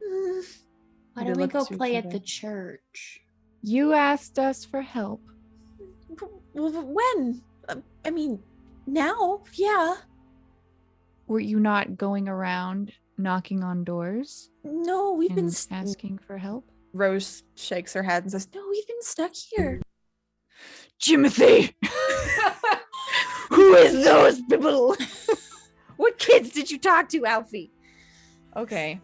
D: Why
E: They
D: don't we
E: look
D: go
E: to each
D: play at
E: other.
D: the church?
B: You asked us for help.
E: When? I mean, now, yeah.
B: Were you not going around knocking on doors
E: No, we've been
B: and asking for help?
E: Rose shakes her head and says, no, we've been stuck here.
B: Jimothy! Who is those people? What kids did you talk to, Alfie? Okay.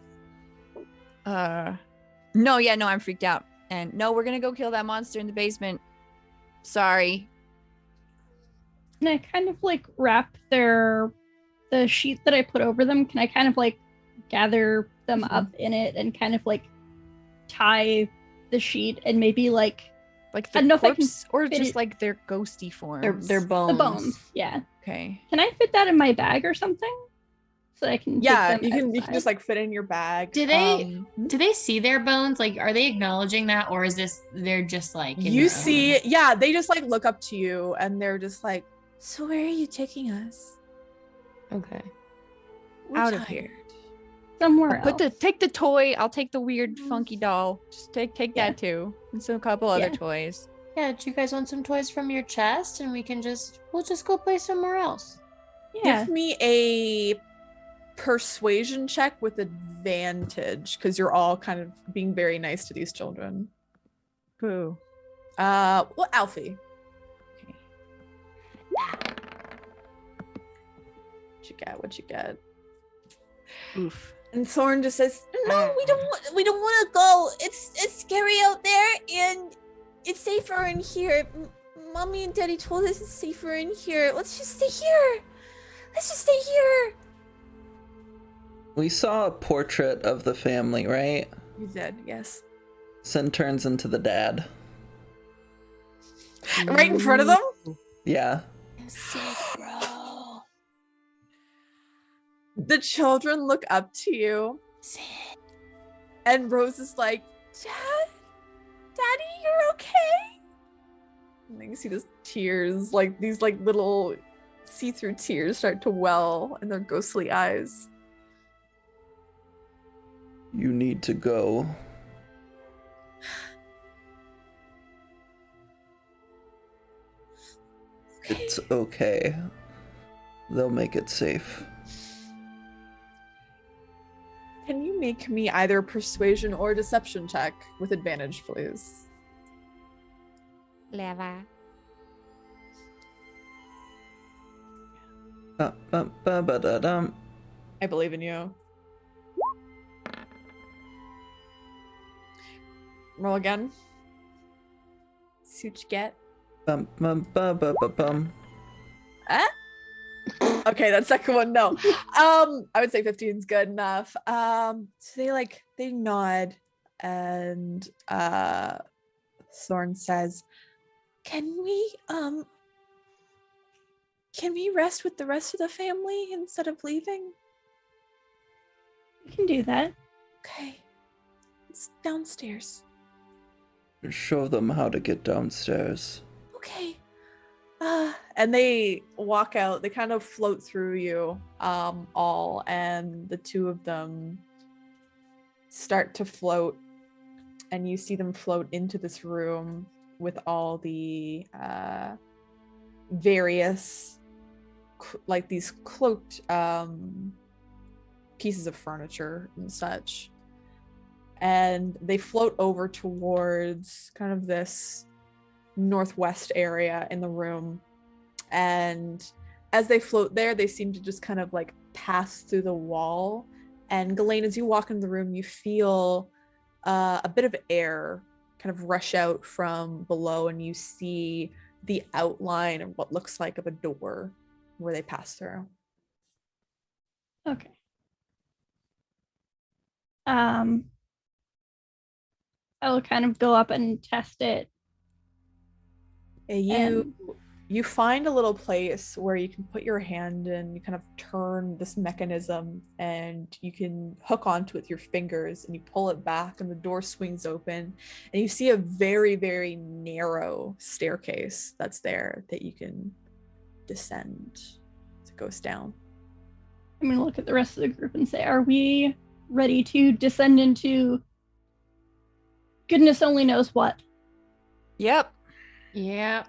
B: No, I'm freaked out. And no, we're gonna go kill that monster in the basement. Sorry.
C: Can I kind of like wrap the sheet that I put over them? Can I kind of like gather them up in it and kind of like tie the sheet and maybe like
B: Like
C: I
B: the
C: don't know if I can
B: corpse or
C: fit
B: just
C: it-
B: like their ghosty forms?
D: Their bones.
C: the bones? Yeah.
B: Okay.
C: Can I fit that in my bag or something? So that I can
E: Yeah,
C: take them
E: you can just like fit it in your bag.
D: Do they see their bones? Like, are they acknowledging that, or is this they're just like in
E: You
D: their own?
E: see, yeah, they just like look up to you and they're just like, so where are you taking us?
D: Okay.
E: We're
B: Out of
E: tired."
B: here.
C: somewhere
B: I'll
C: else.
B: take the toy. I'll take the weird funky doll. Just take
C: Yeah.
B: that too. And some couple other
C: Yeah.
B: toys.
D: Yeah, do you guys want some toys from your chest, and we'll just go play somewhere else?
C: Yeah.
E: Give me a persuasion check with advantage because you're all kind of being very nice to these children.
B: Boo.
E: Well, Alfie.
B: Okay.
E: What you get?
B: Oof.
E: And Thorn just says, "No, we don't want to go. It's scary out there, and it's safer in here. Mommy and Daddy told us it's safer in here. Let's just stay here. Let's just stay here."
A: We saw a portrait of the family, right?
E: You did, yes.
A: Sin turns into the dad.
E: Right in front of them.
A: Yeah.
D: Sick, bro.
E: The children look up to you, and Rose is like, Daddy, you're okay? And then you see these tears, like these like little see-through tears start to well in their ghostly eyes.
A: You need to go. It's okay. They'll make it safe.
E: Can you make me either a persuasion or deception check with advantage, please?
B: Leva.
A: Ba-ba-ba-da-dum.
E: I believe in you. Roll again. See what you get.
A: Bum-bum-ba-ba-ba-bum.
E: Okay, that second one, no. I would say 15 is good enough. So they nod, and Thorn says, Can we rest with the rest of the family instead of leaving?
C: We can do that.
E: Okay. It's downstairs.
A: Show them how to get downstairs.
E: Okay. And they walk out. They kind of float through you all, and the two of them start to float, and you see them float into this room with all the various like these cloaked pieces of furniture and such. And they float over towards kind of this northwest area in the room. And as they float there, they seem to just kind of like pass through the wall. And Ghislaine, as you walk into the room, you feel a bit of air kind of rush out from below, and you see the outline of what looks like of a door where they pass through.
C: Okay. I'll kind of go up and test it.
E: You find a little place where you can put your hand in, you kind of turn this mechanism, and you can hook onto it with your fingers, and you pull it back, and the door swings open, and you see a very, very narrow staircase that's there that you can descend. It goes down.
C: I'm going to look at the rest of the group and say, are we ready to descend into goodness only knows what?
B: Yep.
D: Yeah.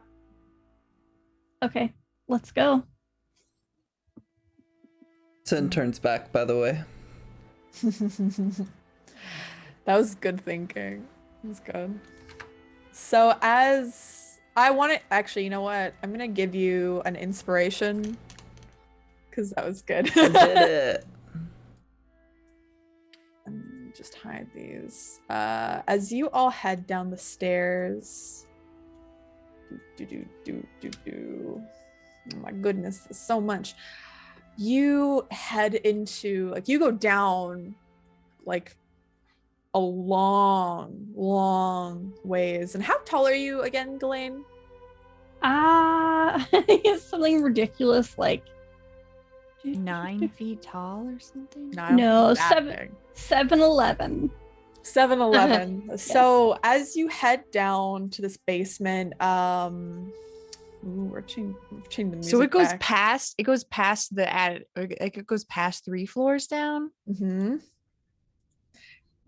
C: Okay, let's go.
A: Sin turns back, by the way.
E: That was good thinking. That was good. So as I want to actually, you know what? I'm gonna give you an inspiration because that was good.
A: I did it.
E: Just hide these. As you all head down the stairs. Oh my goodness, there's so much. You head into, like, you go down like a long ways. And how tall are you again, Ghislaine?
C: I think it's something ridiculous, like
B: 9 feet tall or something.
C: No, 7'11".
E: 7-Eleven.
C: Yes.
E: So as you head down to this basement, we're changing the music.
B: So it goes
E: back.
B: past. It goes past the attic. Like it goes past 3 floors down.
E: Mm-hmm.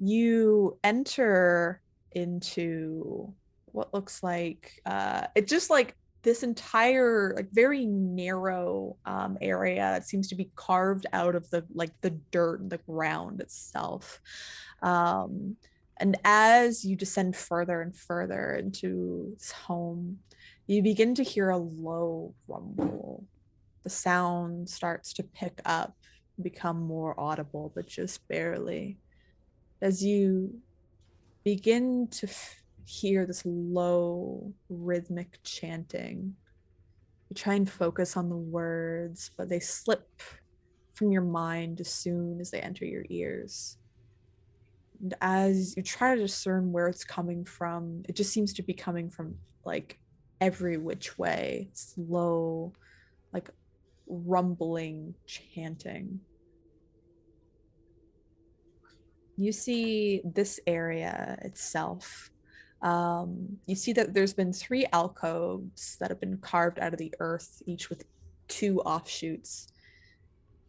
E: You enter into what looks like it's just like this entire like very narrow area that seems to be carved out of the dirt and the ground itself. And as you descend further and further into this home, you begin to hear a low rumble. The sound starts to pick up, become more audible, but just barely. As you begin to hear this low rhythmic chanting, you try and focus on the words, but they slip from your mind as soon as they enter your ears. And as you try to discern where it's coming from, it just seems to be coming from like every which way. It's low, like rumbling chanting. You see this area itself. You see that there's been 3 alcoves that have been carved out of the earth, each with 2 offshoots.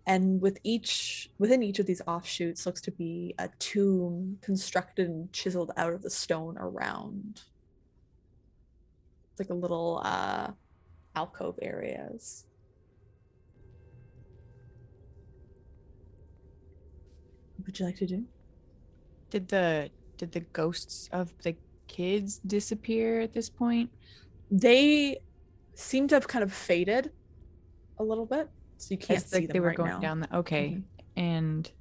E: And within each of these offshoots looks to be a tomb constructed and chiseled out of the stone around. It's like a little alcove areas. What would you like to do?
B: Did the ghosts of the kids disappear at this point?
E: They seem to have kind of faded a little bit, so you can't see them
B: they were
E: right
B: going
E: now.
B: down the okay.
E: Mhm.
B: And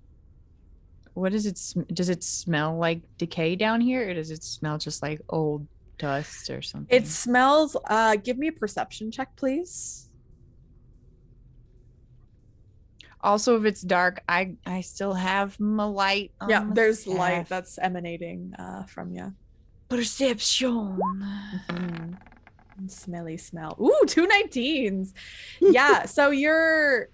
B: what does it smell like decay down here, or does it smell just like old dust or something?
E: It smells give me a perception check, please.
B: Also, if it's dark, I still have my light on.
E: Yeah,
B: my
E: there's
B: staff.
E: light that's emanating from you.
B: Perception.
E: Smelly smell. Ooh, 2 19s. Yeah, so you're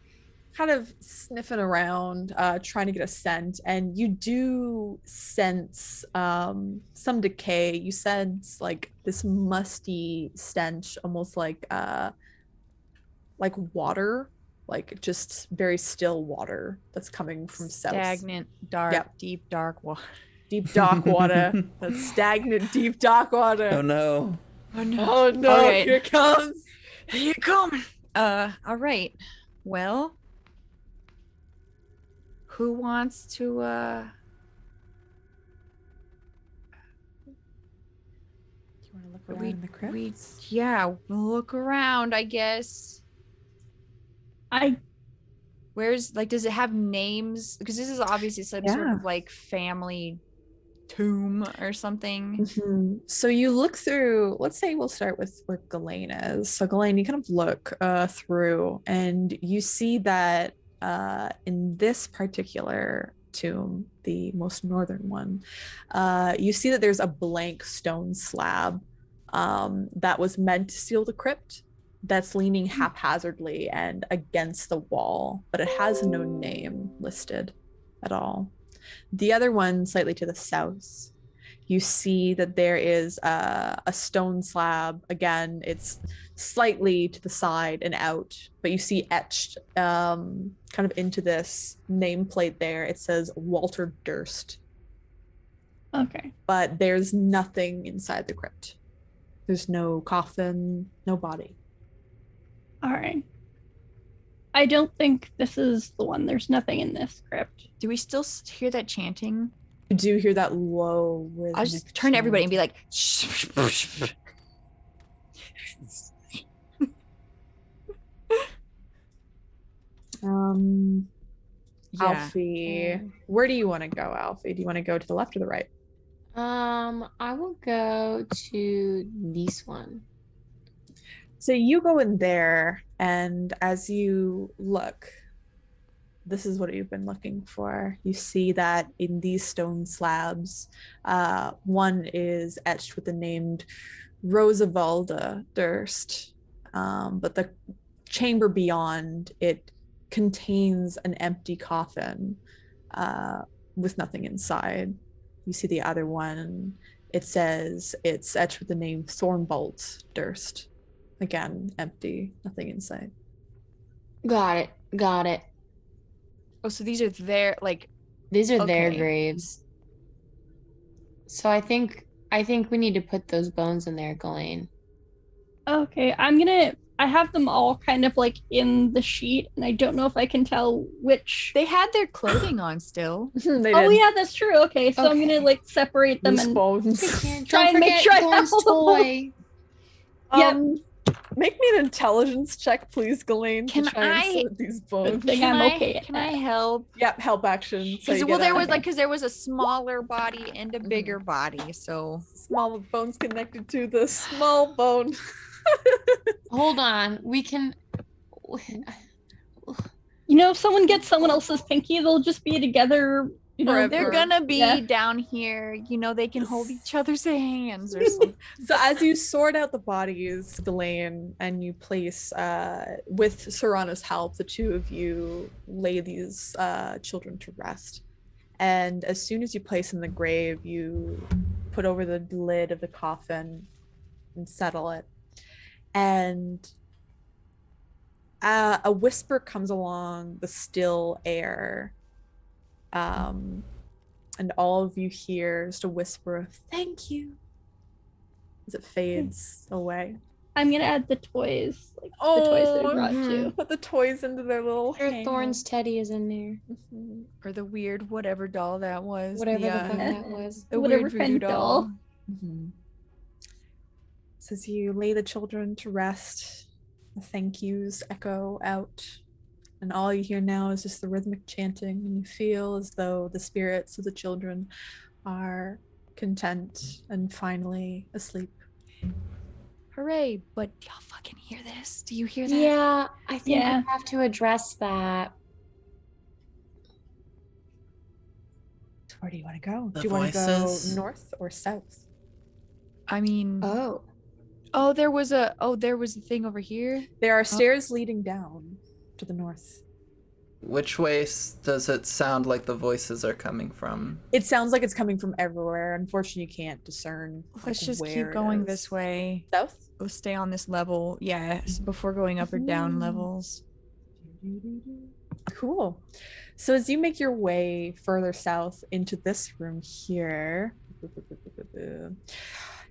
E: kind of sniffing around, trying to get a scent, and you do sense some decay. You sense like this musty stench, almost like water, like just very still water that's coming from south.
B: Stagnant, dark,
E: Yep.
B: deep, dark water.
E: Deep dark water. That's stagnant, deep dark water.
A: Oh no.
B: Oh no.
E: Oh no,
B: All right.
E: here it comes.
B: Here it coming. All right. Well, who wants to
E: Do you want to look around in the crypt?
B: yeah, look around, I guess. Where's like does it have names? Because this is obviously some sort
E: Yeah.
B: of like family tomb or something.
E: Mhm. So you look through, let's say we'll start with where Ghislaine is. So Ghislaine, you kind of look through and you see that in this particular tomb, the most northern one, you see that there's a blank stone slab that was meant to seal the crypt that's leaning haphazardly and against the wall, but it has no name listed at all. The other one, slightly to the south, you see that there is a stone slab. Again, it's slightly to the side and out, but you see etched kind of into this nameplate there. It says Walter Durst,
C: Okay.
E: but there's nothing inside the crypt. There's no coffin, no body.
C: All right. I don't think this is the one. There's nothing in this crypt.
B: Do we still hear that chanting?
E: You do hear that low rhythmic
B: I'll just turn to everybody and be
E: chant.
B: like, yeah.
E: Alfie, where do you want to go, Alfie? Do you want to go to the left or the right?
D: I will go to this one.
E: So you go in there, and as you look, this is what you've been looking for. You see that in these stone slabs, one is etched with the name Rosavalda Durst, but the chamber beyond it contains an empty coffin with nothing inside. You see the other one, it says it's etched with the name Thornbolt Durst. Again, empty, nothing inside.
D: Got it.
B: Oh, so these are their like
D: These are their
B: Okay.
D: graves. So I think we need to put those bones in there, Ghislaine.
C: Okay, I have them all kind of like in the sheet, and I don't know if I can tell which.
B: they had their clothing on still.
E: They
C: Oh
E: did.
C: yeah, that's true. Okay, so I'm
D: Okay.
C: gonna like separate them
E: Loose
C: and
E: bones.
C: Try and make sure I have
D: Glynn's
C: all the
D: toy.
C: Yep.
E: Make me an intelligence check, please, Ghislaine,
B: Can
E: to try and
B: I-
E: sort these bones.
C: thing I'm okay at
B: Can
C: that.
B: I help?
E: Yep, help action. So
B: Because
E: you
B: well,
E: get
B: there
E: a
B: was like because there was a smaller body and a
E: Mhm.
B: bigger body, so
E: small bones connected to the small bone.
D: Hold on. We can
C: You know, if someone gets someone else's pinky, they'll just be together. You know,
E: Forever.
B: they're gonna be
C: Yeah.
B: down here. You know, they can hold each other's hands or something.
E: So as you sort out the bodies, Ghislaine, and you place, with Serrano's help, the two of you lay these children to rest. And as soon as you place them in the grave, you put over the lid of the coffin and settle it. And a whisper comes along the still air. And all of you hear just a whisper of thank you as it fades away.
C: I'm gonna add the toys, like the toys that we brought too.
E: Put the toys into their little
D: Sure,
E: hanger.
D: Thorn's teddy is in there.
E: Mhm.
B: Or the weird whatever doll that was.
D: Whatever the
B: the,
D: fuck that was.
B: the
C: Whatever
B: weird
C: kind
B: voodoo
C: of
B: doll.
C: doll.
E: Mhm. So as you lay the children to rest, the thank yous echo out, and all you hear now is just the rhythmic chanting, and you feel as though the spirits of the children are content and finally asleep.
B: Hooray! But do y'all fucking hear this? Do you hear that?
D: Yeah, I think
C: Yeah.
D: we have to address that.
E: So where do you want to go?
A: The
E: Do you want to go
A: voices.
E: north or south?
B: I mean,
D: Oh.
B: there was a thing over here.
E: There are stairs leading down to the north.
A: Which way does it sound like the voices are coming from?
E: It sounds like it's coming from everywhere. Unfortunately, you can't discern.
F: Let's just
E: where
F: keep
E: it
F: going
E: is.
F: this way.
E: South?
F: We'll stay on this level. Yes, before going up or down levels.
E: Cool. So as you make your way further south into this room here,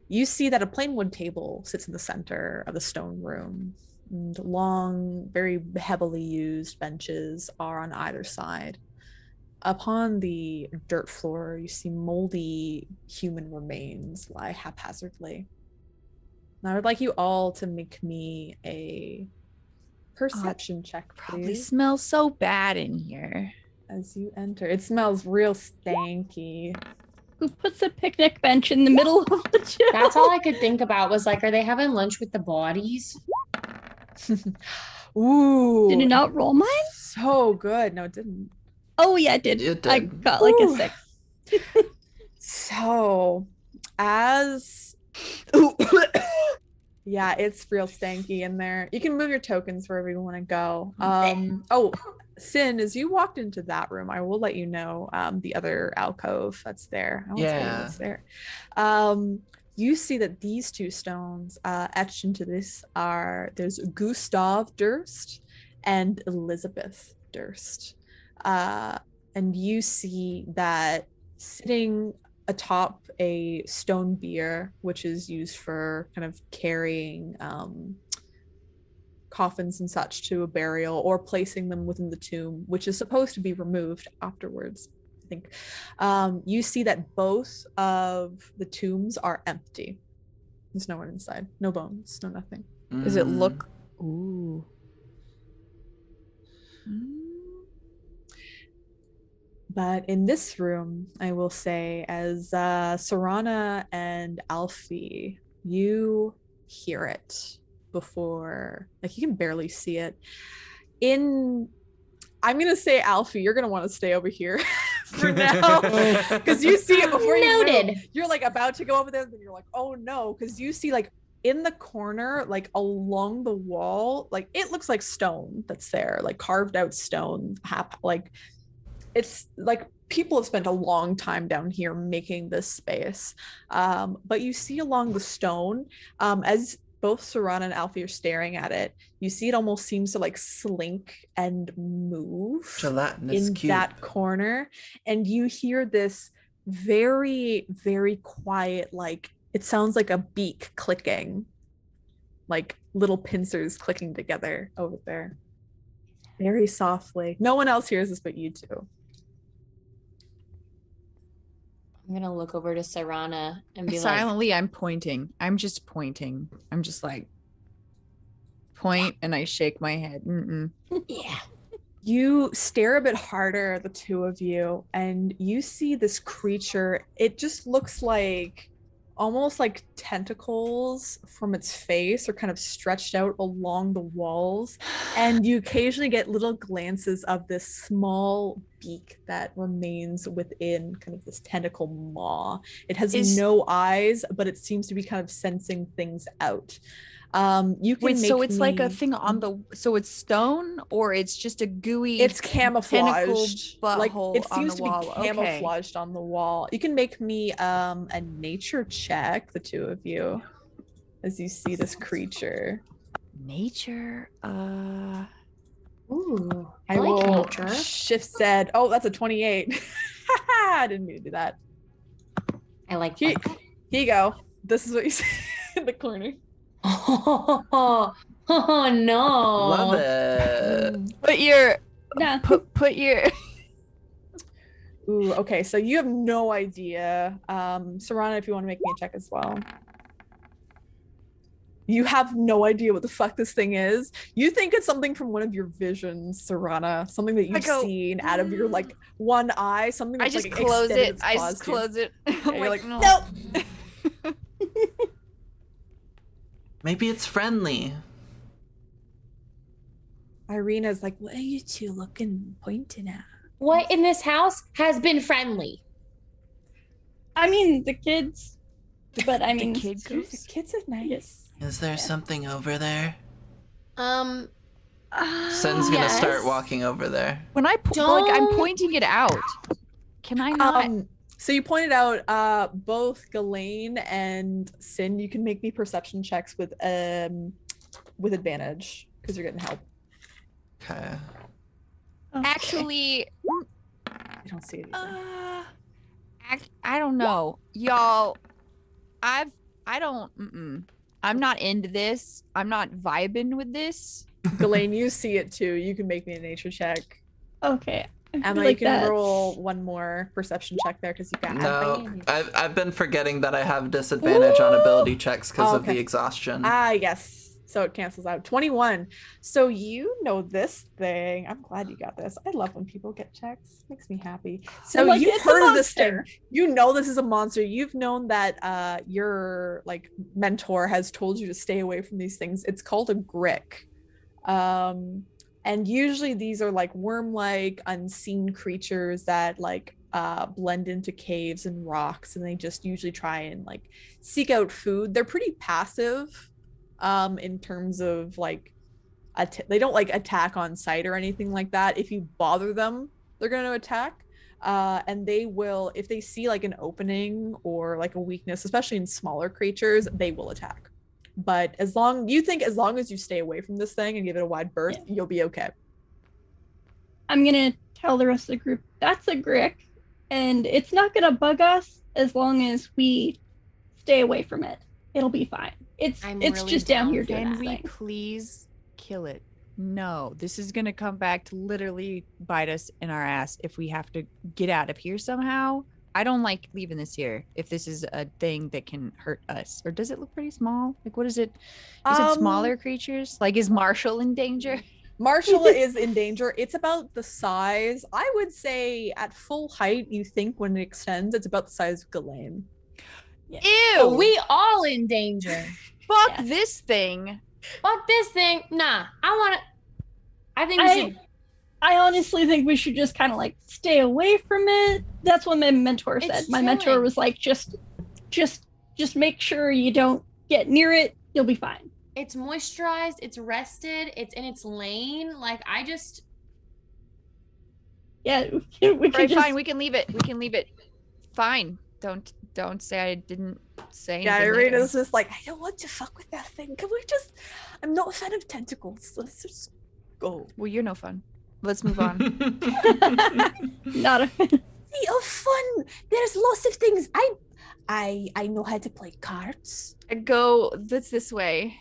E: you see that a plain wood table sits in the center of the stone room. And long, very heavily used benches are on either side. Upon the dirt floor, you see moldy human remains lie haphazardly. And I would like you all to make me a perception check,
F: Probably
E: please.
F: smells so bad in here.
E: As you enter, it smells real stanky.
C: Who puts a picnic bench in the middle of the gym?
D: That's all I could think about was like, are they having lunch with the bodies?
E: Ooh,
C: Did it not roll mine?
E: so good. No, it didn't.
C: Oh yeah, it did.
A: It
C: I
A: did.
C: got like
E: Ooh.
C: a 6.
E: So, as yeah, it's real stanky in there. You can move your tokens wherever you want to go. Oh, Sin, as you walked into that room, I will let you know the other alcove that's there. I won't tell you what's there. You see that these two stones etched into this there's Gustav Durst and Elizabeth Durst. And you see that sitting atop a stone bier, which is used for kind of carrying coffins and such to a burial or placing them within the tomb, which is supposed to be removed afterwards, I think. You see that both of the tombs are empty. There's no one inside. No bones, no nothing.
F: Does it look... Ooh.
E: But in this room, I will say, as Serana and Alfie, you hear it before, like you can barely see it. I'm gonna say, Alfie, you're gonna want to stay over here for now, because you see it before you move. You're like about to go over there, then you're like, oh no, because you see like in the corner, like along the wall, like it looks like stone that's there, like carved out stone, like it's like people have spent a long time down here making this space. But you see along the stone, as both Serana and Alfie are staring at it, you see it almost seems to like slink and move in that corner. And you hear this very, very quiet, like it sounds like a beak clicking, like little pincers clicking together over there. Very softly. No one else hears this but you two.
D: I'm gonna look over to Serana and be
F: Silently, I'm pointing. I'm just pointing. I'm just like, point, and I shake my head.
D: yeah.
E: You stare a bit harder, the two of you, and you see this creature. It just looks like almost like tentacles from its face are kind of stretched out along the walls. And you occasionally get little glances of this small beak that remains within kind of this tentacle maw. It has no eyes, but it seems to be kind of sensing things out. You can
F: so it's like a thing on the, so it's stone, or it's just a gooey,
E: it's camouflaged, like it seems to be
F: wall.
E: camouflaged on the wall. You can make me a nature check, the two of you, as you see this creature.
F: Nature,
D: Ooh,
E: I like nature. Shift said, oh, that's a 28. I didn't mean to do that.
D: I like
E: here you go. This is what you see in the corner.
D: Oh no.
A: Love it.
F: Put your
E: Ooh, okay, so you have no idea. Serana, if you want to make me a check as well. You have no idea what the fuck this thing is. You think it's something from one of your visions, Serana. Something that you've seen out of your like one eye. Something that's
F: I just
E: like
F: close it.
E: I just
F: close it.
E: I'm like,
F: no.
E: Nope.
A: Maybe it's friendly.
E: Irina's like, what are you two pointing at?
D: What in this house has been friendly?
C: I mean, the kids. But I mean,
E: the kids are nice.
A: Is there something over there? Sin's gonna start
C: Yes.
A: walking over there.
F: When I like, I'm
D: Don't-
F: pointing it out. Can I not?
E: So you pointed out both Ghislaine and Sin. You can make me perception checks with advantage because you're getting help.
A: Okay.
B: Actually,
E: I don't see it either.
F: I don't know, y'all. I don't. I'm not into this. I'm not vibing with this.
E: Ghislaine, you see it too. You can make me a nature check.
C: Okay. I feel
E: Emma,
C: like
E: you can
C: that's-
E: roll one more perception check there because you got
A: No, I've been forgetting that I have disadvantage on ability checks because of
E: Okay.
A: the exhaustion.
E: Yes. So it cancels out. 21. So you know this thing. I'm glad you got this. I love when people get checks. Makes me happy. So
C: I'm like,
E: you've
C: it's a
E: heard of this thing.
C: monster.
E: You know this is a monster. You've known that your like mentor has told you to stay away from these things. It's called a grick. And usually these are like worm-like unseen creatures that like blend into caves and rocks, and they just usually try and like seek out food. They're pretty passive in terms of like they don't like attack on sight or anything like that. If you bother them, they're going to attack. And they will, if they see like an opening or like a weakness, especially in smaller creatures, they will attack. But as long as you stay away from this thing and give it a wide berth, you'll be okay.
C: I'm gonna tell the rest of the group that's a grick, and it's not gonna bug us as long as we stay away from it. It'll be fine. It's
D: I'm
C: it's
D: really
C: just down
D: down
C: here
D: for
C: doing
F: Can
C: its
F: we
C: thing.
F: please kill it? No, this is gonna come back to literally bite us in our ass if we have to get out of here somehow. I don't like leaving this here if this is a thing that can hurt us. Or does it look pretty small? Like, what is it? Is it smaller creatures? Like, is Marshall in danger?
E: Marshall is in danger. It's about the size. I would say at full height, you think when it extends, it's about the size of Ghislaine.
F: Ew!
D: Oh, we all in danger.
F: Fuck
C: Yeah.
F: this thing.
D: Fuck this thing. Nah, I think we should.
C: I honestly think we should just kind of like stay away from it. That's what my mentor said.
D: It's
C: My mentor
D: chilling.
C: was like, just make sure you don't get near it. You'll be fine.
D: It's moisturized. It's rested. It's in its lane. Like
C: Yeah, we can
F: Right,
C: just.
F: fine. We can leave it. We can leave it. Fine. Don't say I didn't say
E: Yeah,
F: anything.
E: Irina's just like, I don't want to fuck with that thing. Can we just? I'm not a fan of tentacles. Let's just go.
F: Well, you're no fun. Let's move on.
C: Not a
E: Be of fun. There's lots of things. I know how to play cards.
F: Go. That's this way.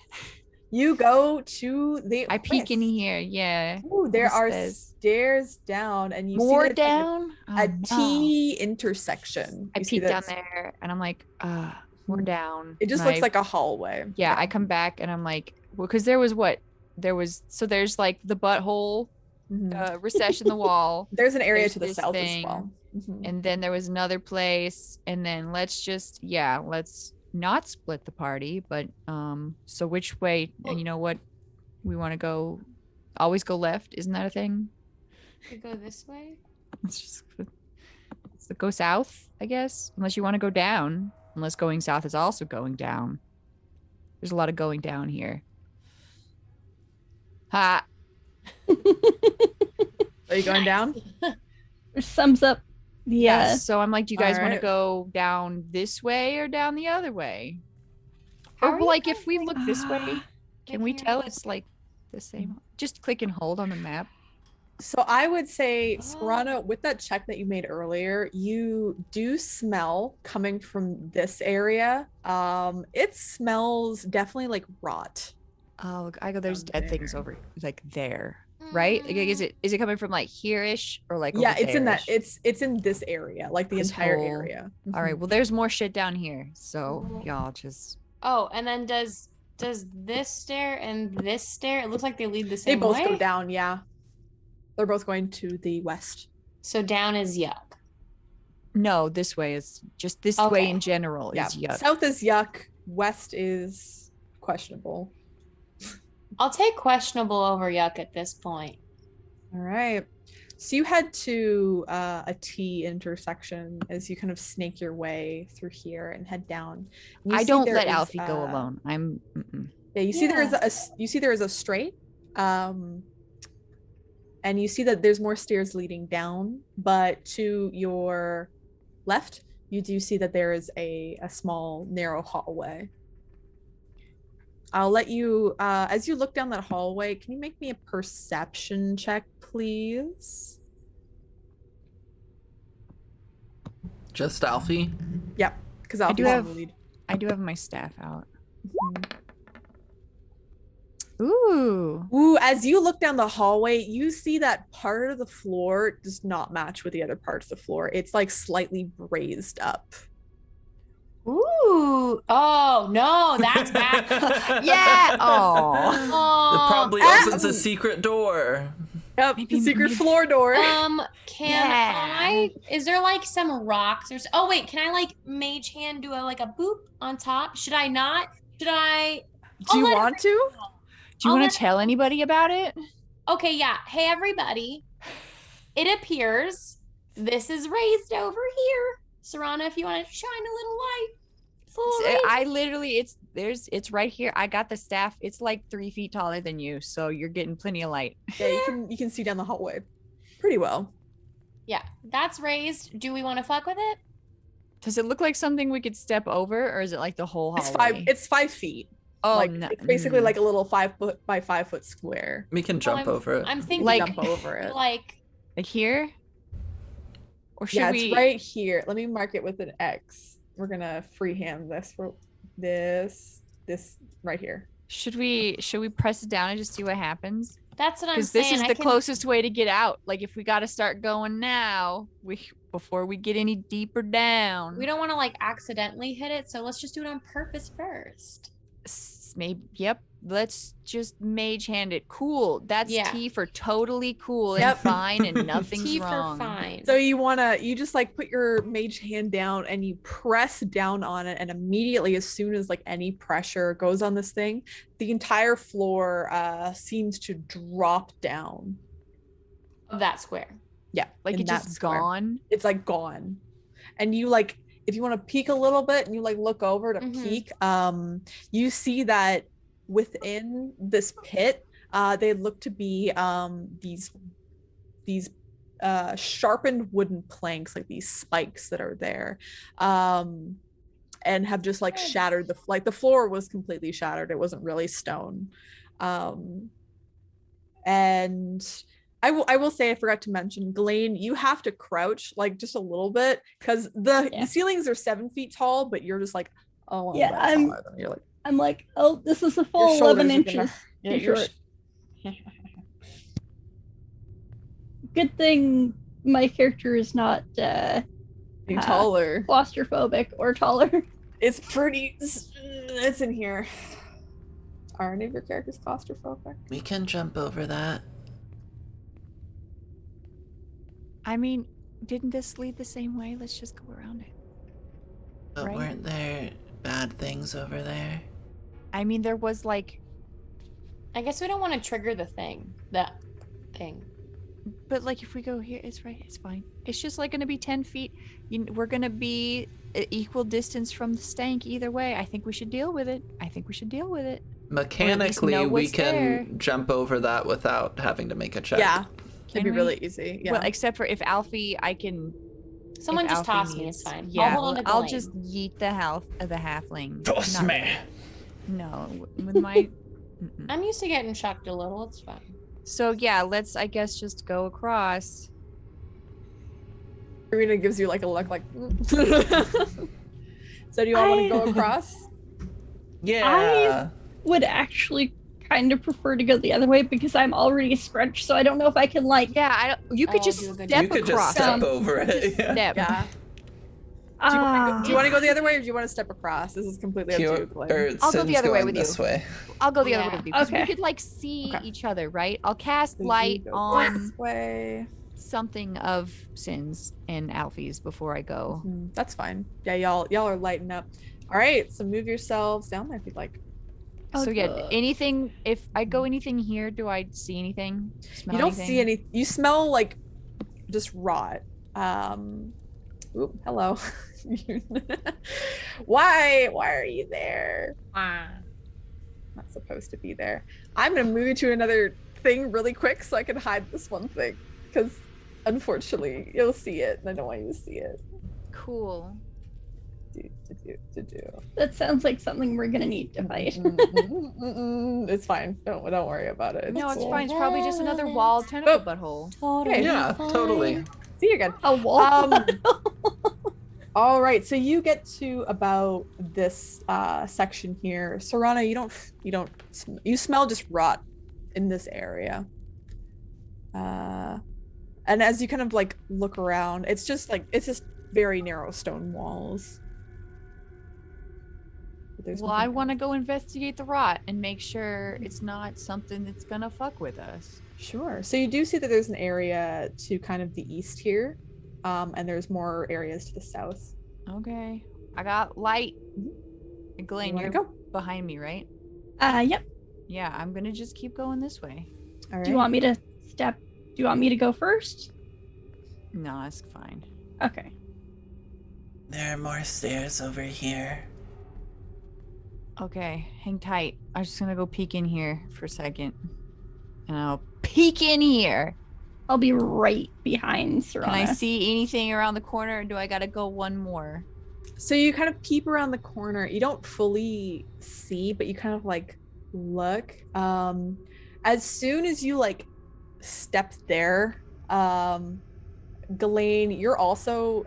E: You go to the.
F: I peek in
E: west.
F: here. Yeah.
E: Ooh, there
F: What's
E: are
F: this?
E: stairs down, and you
F: More
E: see there's like
F: down.
E: a
F: Oh, no.
E: T intersection.
F: I
E: You see
F: peek down
E: that's-
F: there, and I'm like, we're down.
E: It just
F: And
E: looks like a hallway.
F: Yeah, I come back and I'm like, well, because there's like the butthole
E: Mhm.
F: recession in the wall,
E: There's an area
F: there's
E: to the
F: this
E: south
F: thing,
E: as well. Mhm.
F: and then there was another place, and then let's not split the party, but so which way? And you know what? We want to go. Always go left, isn't that a thing?
D: we go this way.
F: Let's go south, I guess. Unless you want to go down. Unless going south is also going down. There's a lot of going down here. Ha!
E: Are you going down?
C: Which sums up the
F: Yes. So I'm like, do you guys want to
E: Alright.
F: go down this way or down the other way?
D: How
F: Or
D: are you
F: like
D: guys
F: if we
D: like-
F: look this way, can we
D: can't
F: tell
D: look.
F: it's like the same? Just click and hold on the map.
E: So I would say,
D: Oh.
E: Serana, with that check that you made earlier, you do smell coming from this area. It smells definitely like rot.
F: Oh, I go. There's
E: Down
F: dead things
E: there.
F: over like there, right? Like, is it coming from like here-ish or like
E: Yeah,
F: over
E: it's in that.
F: there-ish?
E: It's in this area, like the
F: This
E: entire
F: whole-
E: area.
F: All right.
E: Mhm.
F: Well, there's more shit down here, so y'all just.
D: Oh, and then does this stair and this stair? It looks like they lead the
E: They
D: same
E: both
D: way.
E: go down. Yeah, they're both going to the west.
D: So down is yuck.
F: No, this way is just this
D: Okay.
F: way in general
E: Yeah,
F: is yuck.
E: south is yuck. West is questionable.
D: I'll take questionable over yuck at this point.
E: All right. So you head to a T intersection as you kind of snake your way through here and head down. And you
F: I
E: see
F: don't
E: there
F: let
E: is,
F: Alfie go alone. I'm.
E: Yeah, you see there is
D: Yeah.
E: you see there is a straight and you see that there's more stairs leading down, but to your left, you do see that there is a small, narrow hallway. I'll let you, as you look down that hallway, can you make me a perception check, please?
A: Just Alfie?
E: Yep, because
F: I
E: I'll
F: do
E: be
F: have-
E: the lead.
F: I do have my staff out.
E: Mhm.
F: Ooh.
E: Ooh, as you look down the hallway, you see that part of the floor does not match with the other parts of the floor. It's like slightly raised up.
D: Ooh. Oh no, that's bad.
F: Yeah. Oh.
A: It
D: Oh.
A: probably opens a secret door.
E: Yep,
F: Maybe-
E: secret
F: maybe-
E: floor door.
D: Can I? Is there like some rocks or? Oh wait, can I like mage hand do a boop on top? Should I not? Should I?
E: Do you
D: let
E: want to?
F: Do you
D: I'll
F: want
D: let-
F: to tell anybody about it?
D: Okay, yeah. Hey everybody. It appears this is raised over here. Serana, if you want to shine a little light. It's a little raised.
F: I literally, it's right here. I got the staff. It's like 3 feet taller than you, so you're getting plenty of light.
E: Yeah, you can see down the hallway pretty well.
D: Yeah, that's raised. Do we want to fuck with it?
F: Does it look like something we could step over, or is it like the whole hallway?
E: It's 5 feet.
F: Oh,
E: like
F: no,
E: it's basically like a little 5 foot by 5 foot square.
A: We can jump over it.
D: I'm thinking
F: Like-
E: Jump over it.
D: like
F: like here, or should
E: Yeah,
F: we?
E: it's right here. Let me mark it with an X. We're gonna freehand this for this right here.
F: Should we press it down and just see what happens?
D: that's what I'm
F: Because
D: saying.
F: this is
D: I
F: the
D: can-
F: closest way to get out. Like if we got to start going now, before we get any deeper down.
D: We don't want to like accidentally hit it, so let's just do it on purpose first.
F: Maybe. Yep. Let's just mage hand it. Cool. That's
D: Yeah.
F: T for totally cool and
E: Yep.
F: fine and nothing's
D: T
F: wrong.
D: for fine.
E: So you just like put your mage hand down and you press down on it, and immediately, as soon as like any pressure goes on this thing, the entire floor seems to drop down.
D: Of that square.
E: Yeah,
F: Like
E: in
F: it
E: that
F: just
E: square.
F: gone.
E: It's like gone, and you like, if you want to peek a little bit and you like look over to
D: Mhm.
E: peek, you see that within this pit, they look to be these sharpened wooden planks, like these spikes that are there, and have just like shattered the floor was completely shattered. It wasn't really stone. And I will say, I forgot to mention, Ghislaine, you have to crouch like just a little bit because the
C: Yeah.
E: ceilings are 7 feet tall, but you're just like, oh,
C: Yeah,
E: that's
C: I'm-
E: taller than you're like,
C: I'm like, oh, this is a
E: your
C: full 11
E: shoulders are gonna-
C: inches.
E: yeah,
C: too
E: your
C: short. Good thing my character is not
E: You're taller.
C: claustrophobic or taller.
E: It's pretty. It's in here. Are any of your characters claustrophobic?
A: We can jump over that.
F: I mean, didn't this lead the same way? Let's just go around it.
A: But
F: Right.
A: weren't there bad things over there?
F: I mean, there was like,
D: I guess we don't want to trigger the thing. That thing.
F: but like if we go here, it's right. It's fine. It's just like going to be 10 feet. We're going to be equal distance from the stank either way. I think we should deal with it.
A: Mechanically,
F: know
A: we
F: what's
A: can
F: there.
A: jump over that without having to make a check.
E: Yeah, it'd
F: Can
E: be
F: we?
E: really easy. Yeah.
F: Well, except for if Alfie, I can.
D: Someone
F: if
D: just
F: Alfie
D: toss me.
F: needs-
D: It's fine.
F: Yeah,
D: I'll hold on to
F: I'll
D: Ghislaine.
F: just yeet the halfling.
A: Toss
F: Not
A: me.
F: really. No, with my. Mm-mm.
D: I'm used to getting shocked a little. It's fine.
F: So yeah, let's I guess just go across.
E: Karina gives you like a look like. So do you all want to go across?
A: Yeah.
C: Would actually kind of prefer to go the other way because I'm already scrunched, so I don't know if I can like.
F: Yeah, I don't, you could
D: I'll
F: just
D: do a good
F: step
A: You could
F: across.
A: just step
C: Um,
A: over it.
F: Just
A: Yeah.
F: step.
E: Yeah. Do you want to go the other way, or do you want to step across? This is completely up to you, Glenn.
F: I'll go the
A: Sin's
F: other way
A: going
F: with you.
A: this way.
F: I'll go the other
D: Yeah.
F: way with you. 'Cause
C: Okay.
F: we could like see
E: Okay.
F: each other, right? I'll cast
E: So you
F: light
E: go
F: on
E: this way.
F: something of Sin's and Alfie's before I go.
E: That's fine. Yeah, y'all are lighting up. All right, so move yourselves down there if you'd like.
F: So yeah,
C: Okay.
F: anything. If I go anything here, do I see anything? Smell
E: You don't
F: anything?
E: see any. You smell like just rot. Oop, hello. Why are you there? Not supposed to be there. I'm gonna move you to another thing really quick so I can hide this one thing. Because unfortunately, you'll see it, and I don't want you to see it.
F: Cool.
C: That sounds like something we're gonna need to fight.
E: It's fine. Don't worry about it.
F: No, it's
E: cool.
F: fine. It's probably just another wall tentacle butthole.
E: Okay.
A: Yeah, totally.
E: See, you're good.
C: A wall.
E: All right, so you get to about this section here. Serana, you smell just rot in this area. And as you kind of like look around, it's just very narrow stone walls.
F: Well, I want to go investigate the rot and make sure it's not something that's gonna fuck with us.
E: Sure. So you do see that there's an area to kind of the east here, and there's more areas to the south.
F: Okay. I got light.
E: You
F: Glenn,
E: wanna
F: you're
E: go?
F: behind me, right?
C: Yep.
F: Yeah, I'm gonna just keep going this way.
E: All right.
C: Do you want me to go first?
F: No, that's fine.
C: Okay.
A: There are more stairs over here.
F: Okay, hang tight. I'm just gonna go peek in here for a second. And I'll peek in here.
C: I'll be right behind Serana.
F: Can I see anything around the corner, or do I gotta go one more?
E: So you kind of peep around the corner. You don't fully see, but you kind of like look. As soon as you like step there, Ghislaine, you're also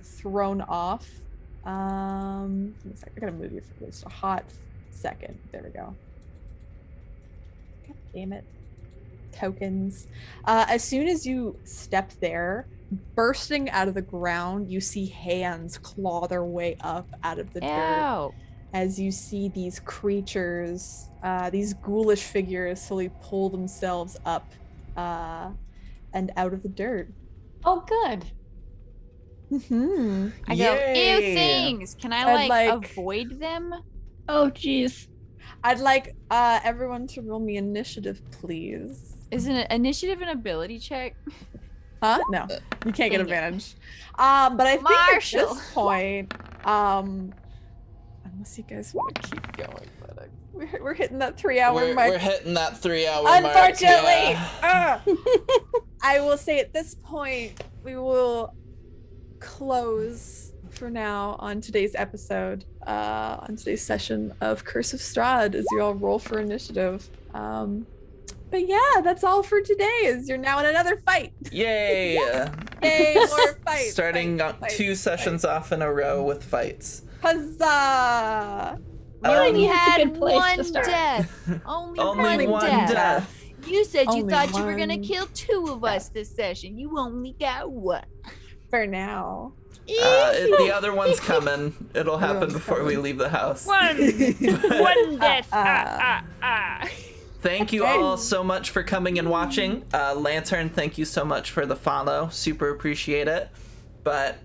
E: thrown off. Give me a second. I gotta move you for just a hot second. There we go. God damn it. Tokens. As soon as you step there, bursting out of the ground, you see hands claw their way up out of the dirt.
F: Ow.
E: As you see these creatures, these ghoulish figures slowly pull themselves up and out of the dirt.
D: Oh, good.
E: Mm-hmm.
F: I go, ew
A: Yay.
F: things. Can I
E: I'd
F: like
E: like-
F: avoid them?
C: Oh, jeez.
E: I'd like everyone to roll me initiative, please.
F: Is an initiative an ability check?
E: Huh? No, you can't get
F: Dang it.
E: advantage. But I think
F: Marshall.
E: at this point, unless you guys want to keep going, but we're hitting that 3-hour mark.
A: We're hitting that 3-hour mark.
E: Unfortunately,
A: yeah.
E: I will say at this point we will close for now on today's episode, on today's session of Curse of Strahd, as you all roll for initiative. But yeah, that's all for today. As you're now in another fight.
A: Yay!
E: Yay, more fights.
A: Starting
E: fights,
A: 2
E: fights,
A: sessions off in a row with fights.
E: Huzzah!
F: We only
C: it's a
F: had
C: good place to
F: one
C: start.
F: death. Only
A: Only
F: one
A: one
F: death.
A: death.
F: You said you
E: Only
F: thought you were gonna
E: one
F: kill 2 of us this session. You only got 1.
E: For now.
A: The other one's coming. It'll happen
E: one's
A: before we
E: coming.
A: leave the house.
F: One death.
A: Thank you all so much for coming and watching. Lantern, thank you so much for the follow. Super appreciate it. But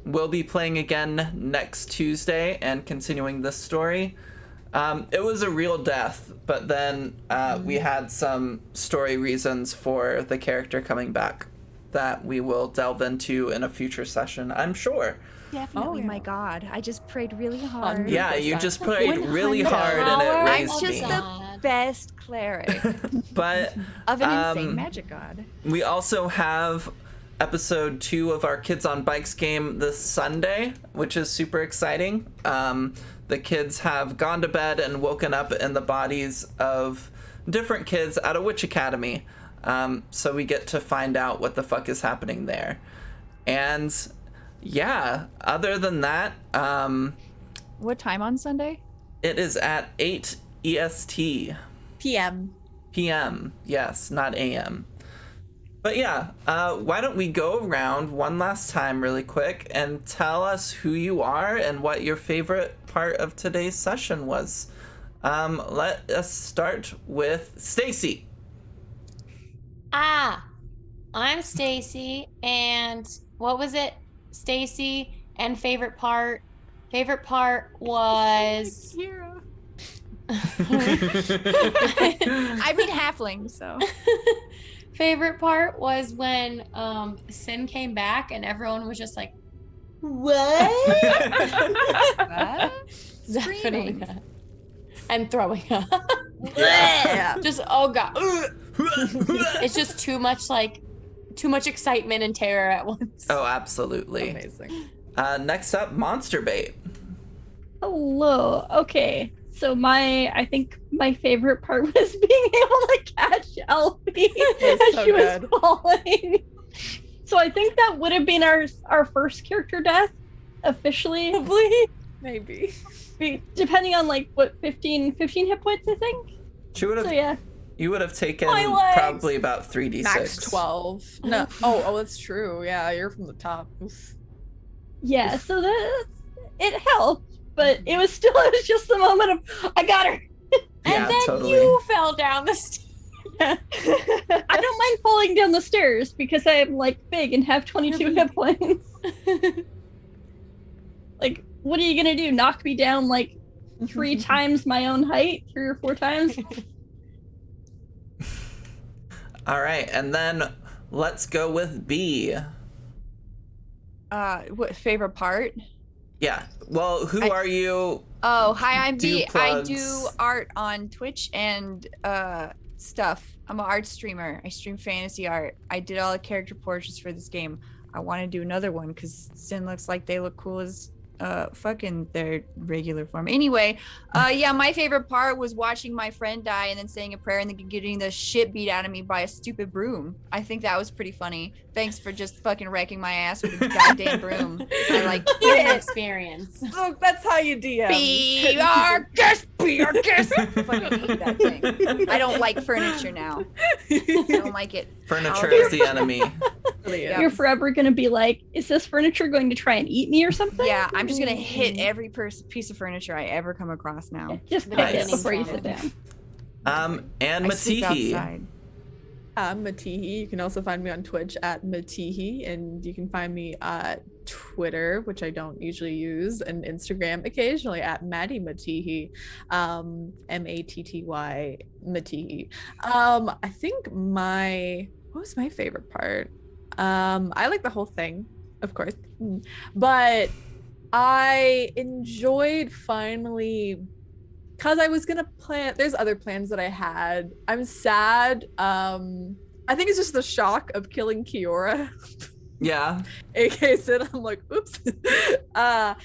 A: we'll be playing again next Tuesday and continuing this story. It was a real death, but then we had some story reasons for the character coming back that we will delve into in a future session, I'm sure.
F: Definitely,
E: yeah.
F: my God. I just prayed really hard.
A: Yeah, you
E: 100%.
A: just played really
F: 100
A: hard and it
F: I'm
A: raised
F: just
A: me.
F: the best cleric
A: But
F: of an insane
A: Um,
F: magic god.
A: we also have episode 2 of our Kids on Bikes game this Sunday, which is super exciting. The kids have gone to bed and woken up in the bodies of different kids at a witch academy. So we get to find out what the fuck is happening there. And yeah, other than that,
F: What time on Sunday?
A: it is at 8 EST.
E: PM.
A: Yes, not AM. But yeah, why don't we go around one last time really quick and tell us who you are and what your favorite part of today's session was. Let us start with Stacy.
D: I'm Stacy, and what was it? Stacy, and favorite part? Favorite part was
F: I mean halfling, so.
D: favorite part was when Sin came back and everyone was just like, what? Definitely
F: Screaming.
D: not. And throwing up.
A: Yeah.
D: Just, oh god. Ugh. It's just too much excitement and terror at once.
A: Oh, absolutely.
E: Amazing.
A: Next up, Monster Bait.
C: Hello. Okay. So I think my favorite part was being able to catch Elfie as
E: so
C: she was
E: good.
C: falling. So I think that would have been our first character death officially. Probably.
E: Maybe.
C: Depending on like what 15 hit points I think.
A: She would have.
C: So yeah.
A: You would have taken
C: My legs.
A: probably about 3d6.
E: Max 12. No. Oh, that's true. Yeah, you're from the top. Oof.
C: Yeah, so it helped, but it was just the moment of I got her.
A: Yeah,
D: And then
A: totally.
D: you fell down the stairs.
C: I don't mind falling down the stairs because I'm like big and have 22 hit points. Like, what are you gonna do? Knock me down like 3 times my own height? 3 or 4 times?
A: All right, and then let's go with B.
F: What favorite part?
A: Yeah. Well, who are you?
F: Oh, hi, I'm
A: Do
F: B. I do
A: plugs.
F: art on Twitch and stuff. I'm an art streamer. I stream fantasy art. I did all the character portraits for this game. I want to do another one because Sin looks like they look cool as fucking their regular form. Anyway, yeah, my favorite part was watching my friend die and then saying a prayer and then getting the shit beat out of me by a stupid broom. I think that was pretty funny. Thanks for just fucking wrecking my ass with a goddamn broom. I like
D: Human experience.
E: Oh, that's how you DM.
F: be our guest, be our guest. I fucking hate that thing. I don't like furniture now. I don't like it.
A: Furniture is the enemy.
F: Yeah.
C: You're forever gonna be like, is this furniture going to try and eat me or something?
F: Yeah, I'm just gonna hit every piece of furniture I ever come across now.
C: Just pick
A: Nice.
C: it before you sit down.
A: And
F: I sleep
A: Matihi.
F: outside.
E: I'm Matihi. You can also find me on Twitch at Matihi, and you can find me at Twitter, which I don't usually use, and Instagram occasionally at Maddie Matihi, Matty Matihi. I think what was my favorite part? I like the whole thing, of course, but I enjoyed finally. Because I was gonna plan, there's other plans that I had. I'm sad. I think it's just the shock of killing Kiora.
A: Yeah.
E: AK said, I'm like, oops. But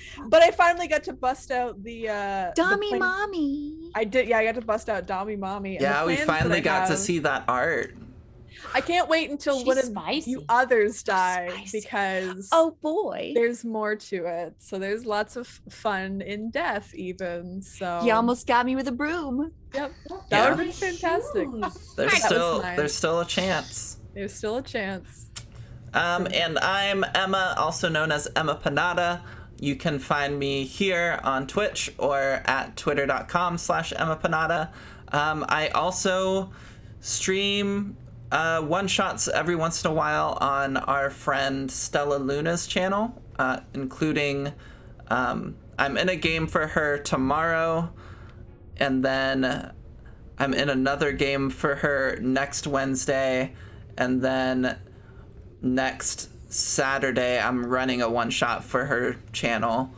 E: I finally got to bust out the
F: Dummy
E: plan-
F: mommy.
E: I did, yeah, I got to bust out Dommy Mommy. And the
A: Yeah, we
E: plans that
A: finally
E: I
A: got to
E: have-
A: see that art.
E: I can't wait until
D: She's
E: one of
D: spicy.
E: you others die
F: Spicy.
E: because
F: Oh boy.
E: there's more to it. So there's lots of fun in death, even. So
F: He almost got me with a broom.
E: Yep, that
A: Yeah.
E: would have been fantastic.
A: There's
E: That was
A: still
E: nice.
A: there's still a chance.
E: There's still a chance.
A: And I'm Emma, also known as Emma Panada. You can find me here on Twitch or at twitter.com/Emma Panada. I also stream one-shots every once in a while on our friend Stella Luna's channel, including I'm in a game for her tomorrow, and then I'm in another game for her next Wednesday, and then next Saturday I'm running a one-shot for her channel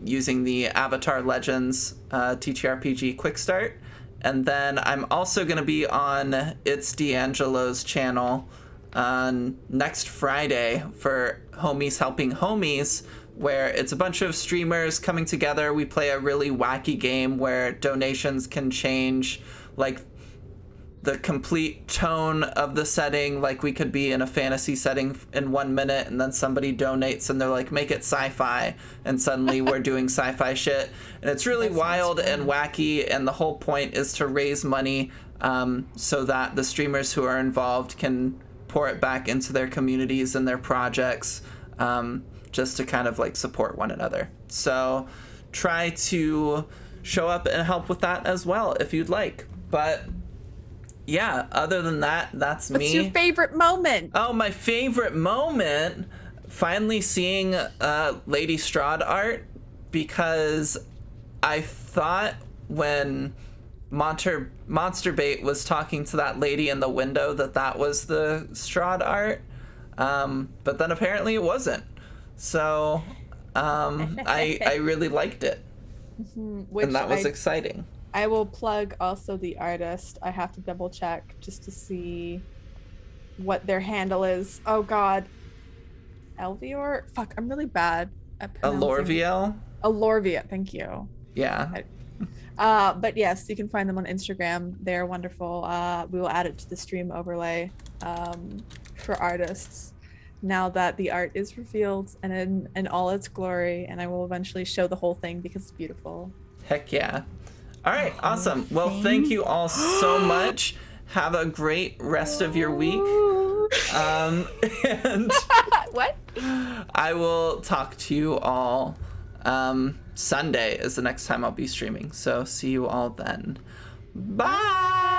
A: using the Avatar Legends TTRPG Quick Start. And then I'm also going to be on It's D'Angelo's channel on next Friday for Homies Helping Homies, where it's a bunch of streamers coming together. We play a really wacky game where donations can change, like, the complete tone of the setting. Like, we could be in a fantasy setting in 1 minute, and then somebody donates and they're like, make it sci-fi, and suddenly we're doing sci-fi shit. And it's really wild and wacky, and the whole point is to raise money so that the streamers who are involved can pour it back into their communities and their projects, just to kind of like support one another. So try to show up and help with that as well if you'd like. But yeah, other than that, that's me.
E: What's your favorite moment?
A: Oh, my favorite moment, finally seeing Lady Strahd art, because I thought when Monster Bait was talking to that lady in the window that was the Strahd art, but then apparently it wasn't. So I really liked it,
E: Which
A: and that was
E: I
A: exciting.
E: I will plug also the artist. I have to double check just to see what their handle is. Oh god. Elvior? Fuck, I'm really bad at pronouncing.
A: Alorviel?
E: Alorvia, thank you.
A: Yeah.
E: But yes, you can find them on Instagram. They're wonderful. We will add it to the stream overlay for artists now that the art is revealed and in all its glory. And I will eventually show the whole thing because it's beautiful.
A: Heck yeah. All right, awesome. Well, thank you all so much. Have a great rest of your week. And
B: What?
A: I will talk to you all. Sunday is the next time I'll be streaming. So see you all then. Bye.